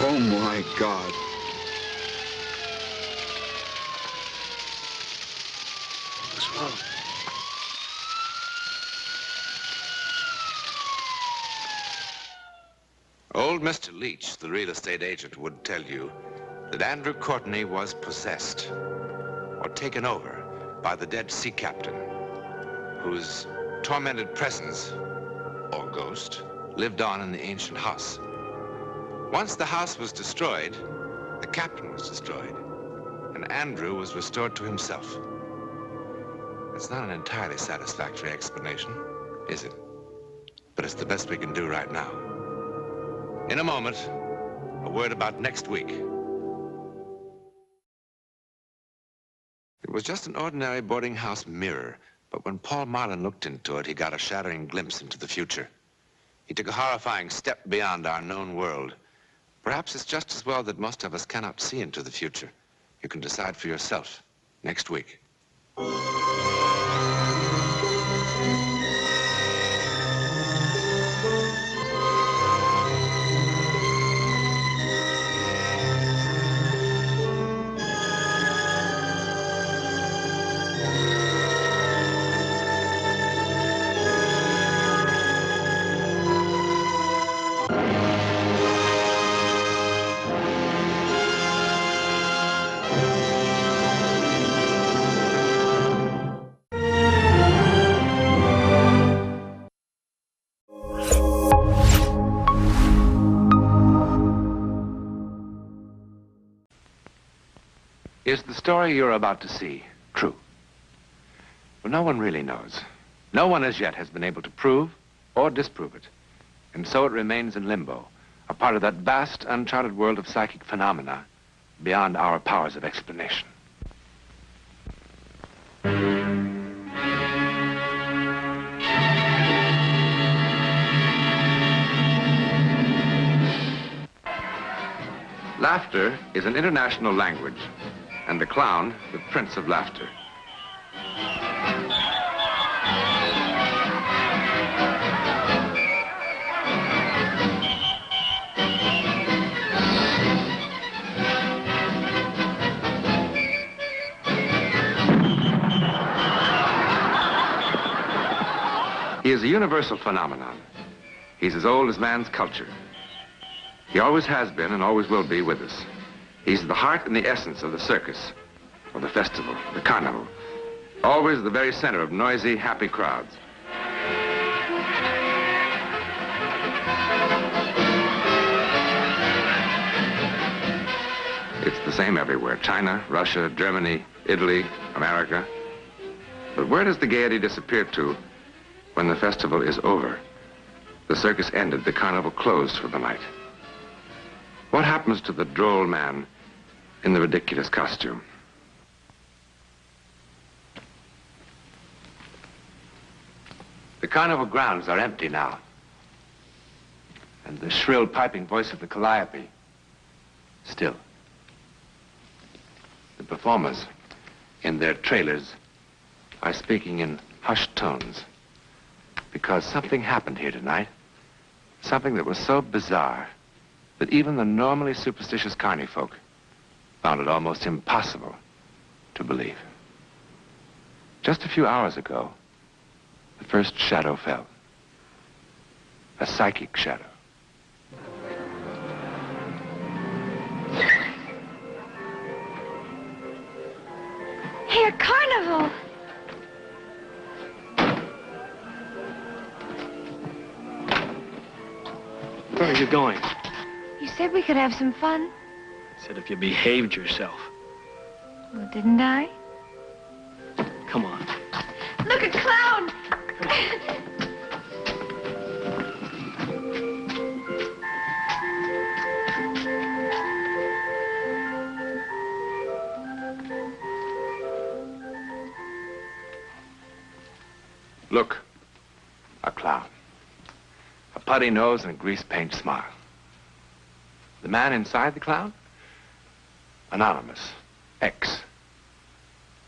Oh, my God. What's wrong? Old Mr. Leach, the real estate agent, would tell you that Andrew Courtney was possessed or taken over by the dead sea captain, whose tormented presence, or ghost, lived on in the ancient house. Once the house was destroyed, the captain was destroyed, and Andrew was restored to himself. It's not an entirely satisfactory explanation, is it? But it's the best we can do right now. In a moment, a word about next week. It was just an ordinary boarding house mirror, but when Paul Marlin looked into it, he got a shattering glimpse into the future. He took a horrifying step beyond our known world. Perhaps it's just as well that most of us cannot see into the future. You can decide for yourself next week. Is the story you're about to see true? Well, no one really knows. No one as yet has been able to prove or disprove it. And so it remains in limbo, a part of that vast, uncharted world of psychic phenomena beyond our powers of explanation. Laughter is an international language, and the clown, the prince of laughter. He is a universal phenomenon. He's as old as man's culture. He always has been and always will be with us. He's the heart and the essence of the circus, of the festival, the carnival. Always the very center of noisy, happy crowds. It's the same everywhere. China, Russia, Germany, Italy, America. But where does the gaiety disappear to when the festival is over? The circus ended, the carnival closed for the night. What happens to the droll man in the ridiculous costume? The carnival grounds are empty now. And the shrill piping voice of the calliope, still. The performers, in their trailers, are speaking in hushed tones. Because something happened here tonight. Something that was so bizarre that even the normally superstitious carny folk found it almost impossible to believe. Just a few hours ago, the first shadow fell. A psychic shadow. Here, carnival! Where are you going? You said we could have some fun. I said if you behaved yourself. Well, didn't I? Come on. Look, a clown! Look, a clown. A putty nose and a grease paint smile. The man inside the clown? Anonymous. X.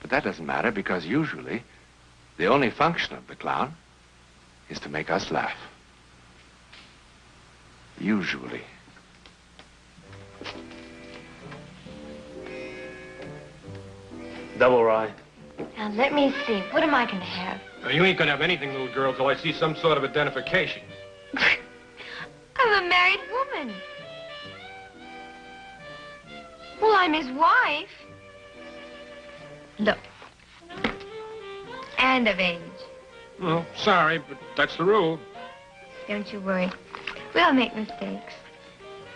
But that doesn't matter because usually the only function of the clown is to make us laugh. Usually. Double rye. Now, let me see. What am I going to have? Now, you ain't gonna have anything, little girl, till I see some sort of identification. I'm a married woman. Well, I'm his wife. Look. And of age. Well, sorry, but that's the rule. Don't you worry. We all make mistakes.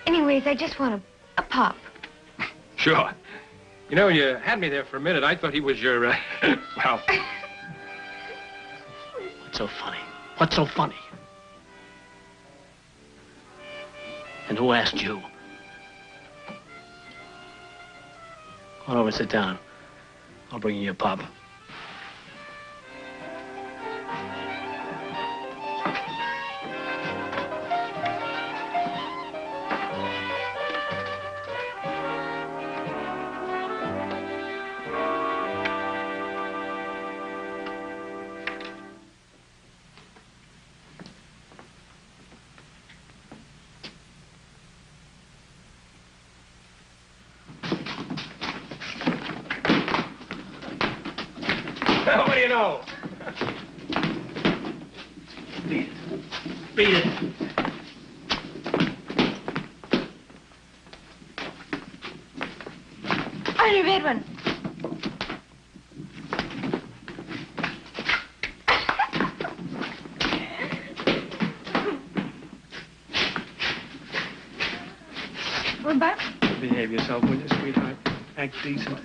Anyways, I just want a pup. Sure. You know, you had me there for a minute. I thought he was your, well... What's so funny? What's so funny? And who asked you? Come on over, sit down. I'll bring you a pup. What do you know? Beat it. Beat it. On your bed one. We're back. Behave yourself, will you, sweetheart? Act decent.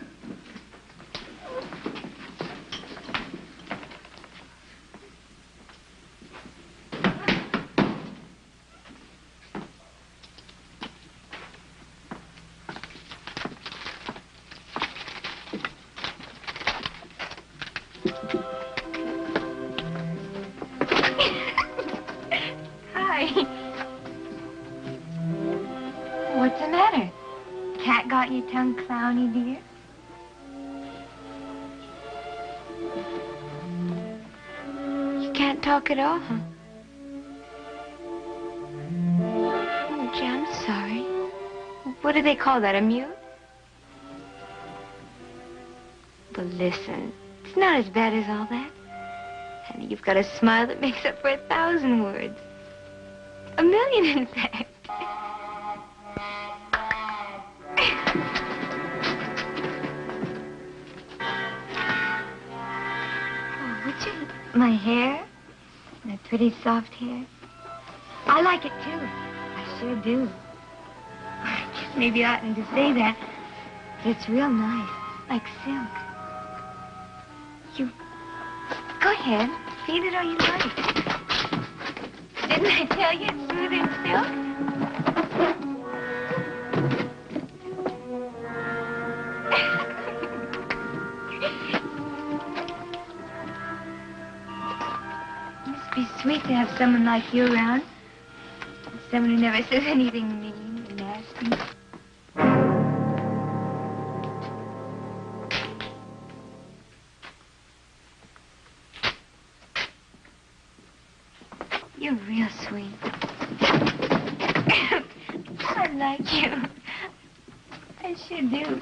Hi. What's the matter? Cat got your tongue clowny, dear? You can't talk at all, huh? Oh, gee, I'm sorry. What do they call that, a mute? Well, listen, it's not as bad as all that. Honey, you've got a smile that makes up for 1,000 words. A million, in fact. Oh, would you? My hair? That pretty soft hair? I like it, too. I sure do. I guess maybe I oughtn't to say that. It's real nice, like silk. You... Go ahead. Feel it all you like. Didn't I tell you it's smooth as silk? Must be sweet to have someone like you around. Someone who never says anything mean or nasty. You're real sweet. I like you. I sure do.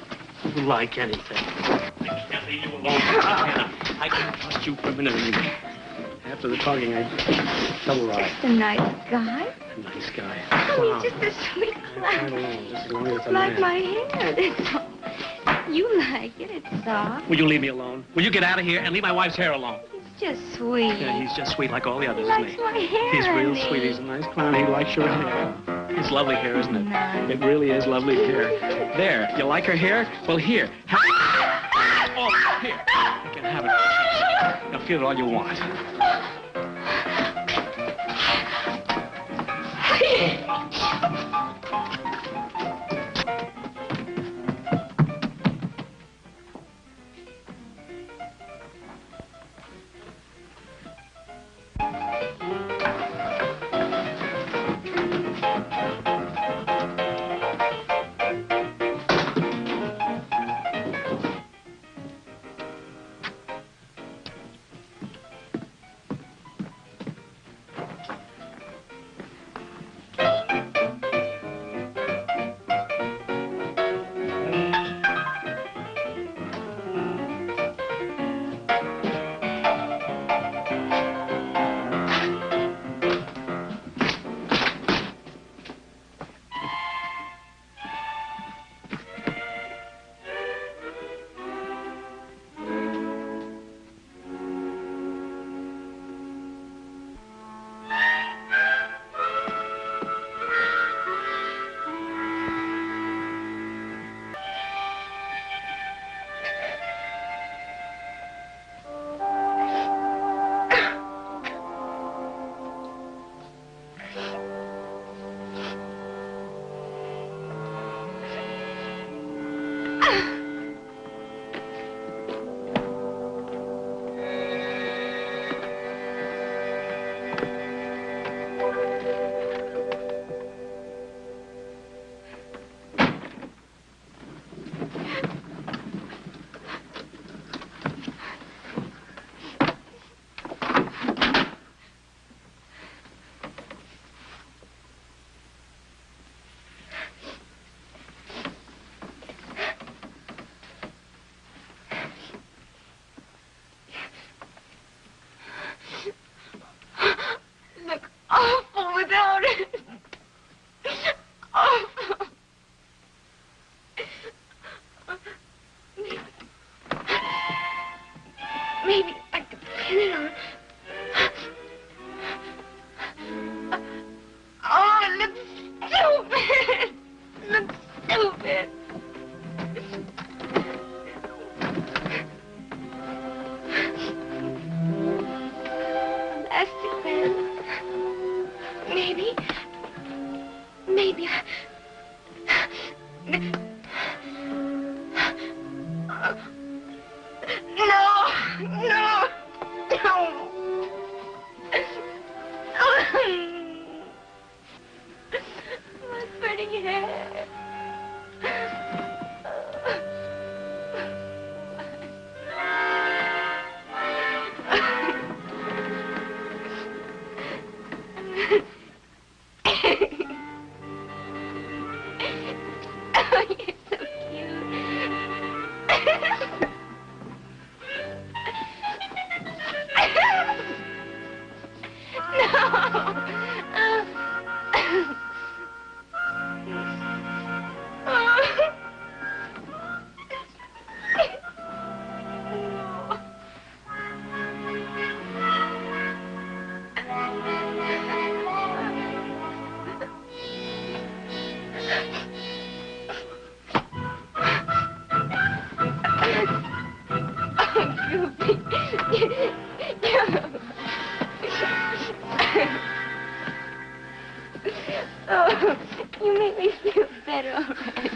Like anything. I can't leave you alone. I can't trust you for a minute anymore. After the talking, I double ride. Just a nice guy. A nice guy. Oh, he's just a sweet Right clown. along, just as long as it's a Like man. my hair, that's all. You like it, it's soft. Will you leave me alone? Will you get out of here and leave my wife's hair alone? It's just sweet. Yeah, he's just sweet like all the others, He isn't likes he? my hair, He's real honey. sweet. He's a nice clown. He likes your hair. It's lovely hair, isn't it? Nice. It really is lovely hair. There, you like her hair? Well, here. Oh, here. You can have it. Now, feel it all you want. Look awful without it. Awful. Maybe I could pin it on. Oh, it looks stupid. It looks stupid. Elastic band. Maybe. No. My pretty hair. Oh, you're so cute. No. bed already.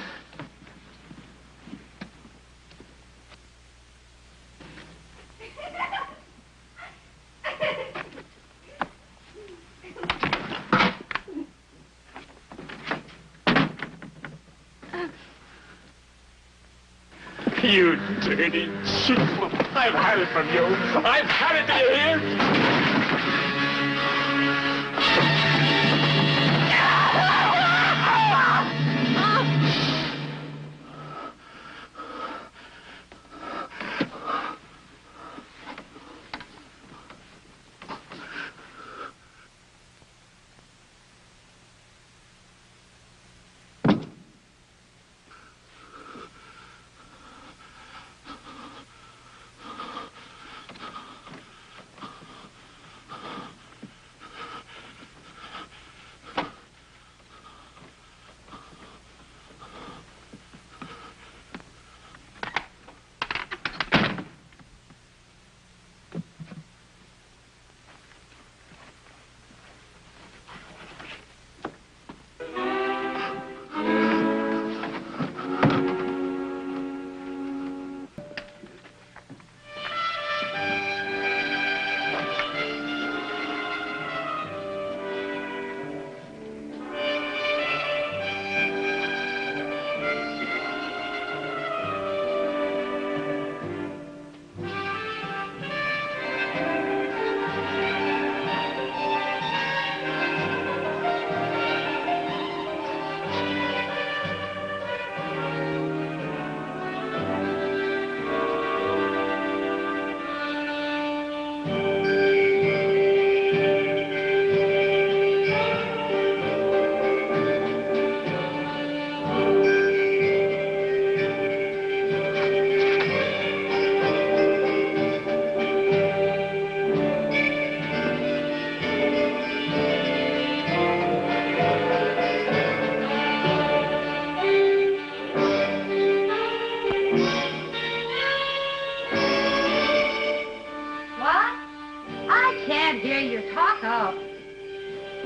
You dirty cheap. I've had it from you. I've had it, do you hear?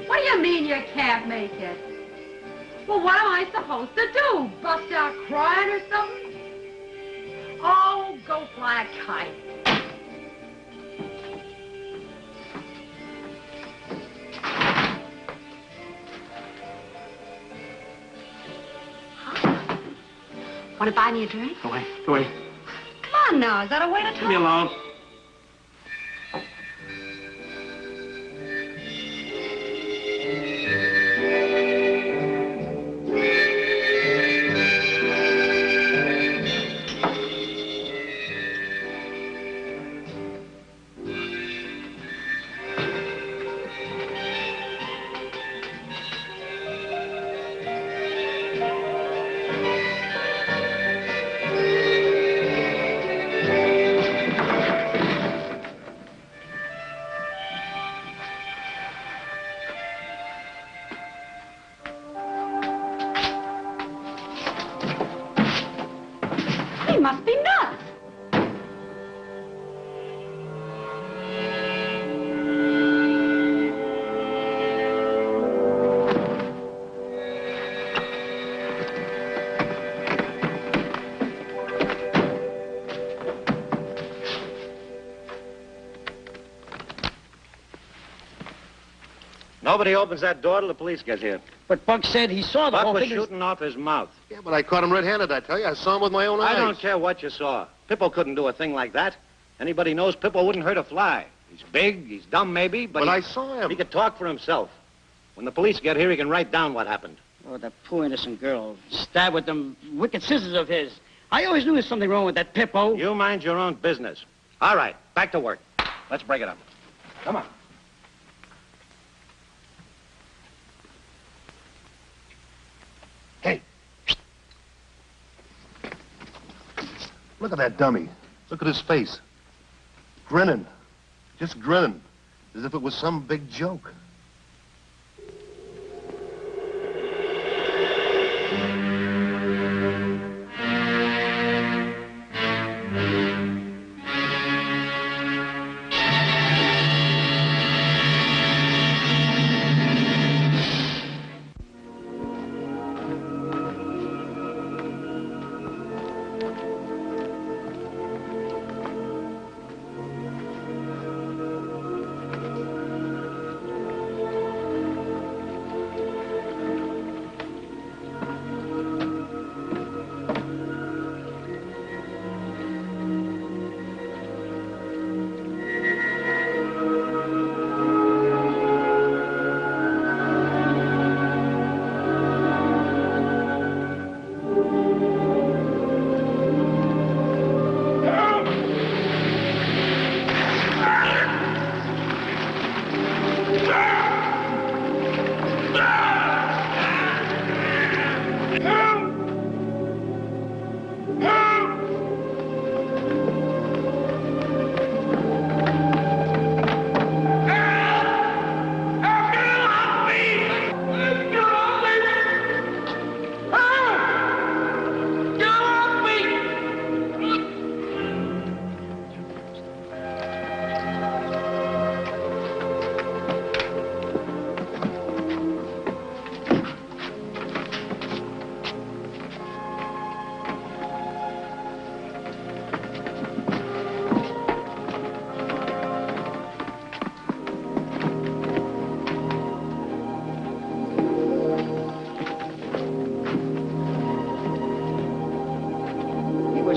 What do you mean you can't make it? Well, what am I supposed to do? Bust out crying or something? Oh, go fly a kite. Want to buy me a drink? Go away. Go away. Come on now, is that a way to talk? Leave me alone. He must be nuts. Nobody opens that door till the police get here. But Buck said he saw the Buck whole was thing. shooting off his mouth. Yeah, but I caught him red-handed, I tell you. I saw him with my own eyes. I don't care what you saw. Pippo couldn't do a thing like that. Anybody knows Pippo wouldn't hurt a fly. He's big, he's dumb maybe, but I saw him. He could talk for himself. When the police get here, he can write down what happened. Oh, that poor innocent girl. Stabbed with them wicked scissors of his. I always knew there was something wrong with that Pippo. You mind your own business. All right, back to work. Let's break it up. Come on. Look at that dummy. Look at his face. Grinning. Just grinning. As if it was some big joke.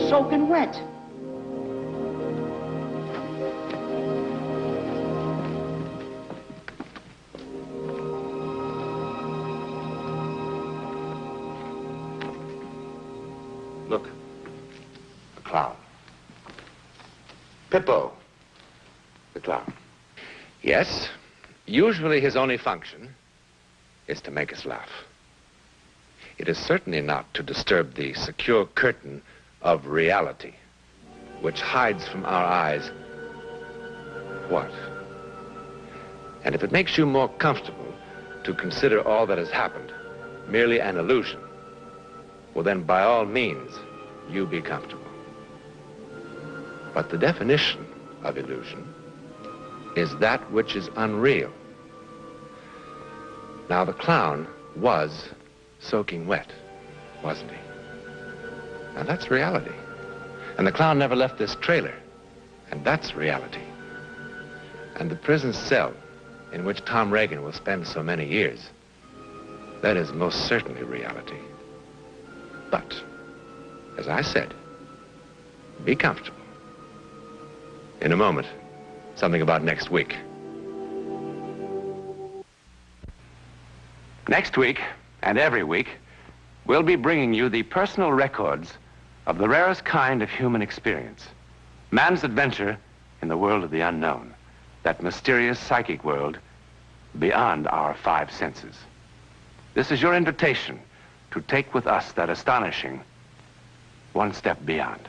soaking wet. Look. A clown. Pippo. The clown. Yes, usually his only function is to make us laugh. It is certainly not to disturb the secure curtain of reality, which hides from our eyes what? And if it makes you more comfortable to consider all that has happened merely an illusion, well then, by all means, you be comfortable. But the definition of illusion is that which is unreal. Now, the clown was soaking wet, wasn't he? Now, that's reality. And the clown never left this trailer, and that's reality. And the prison cell in which Tom Reagan will spend so many years, that is most certainly reality. But, as I said, be comfortable. In a moment, something about next week. Next week, and every week, we'll be bringing you the personal records of the rarest kind of human experience. Man's adventure in the world of the unknown, that mysterious psychic world beyond our five senses. This is your invitation to take with us that astonishing one step beyond.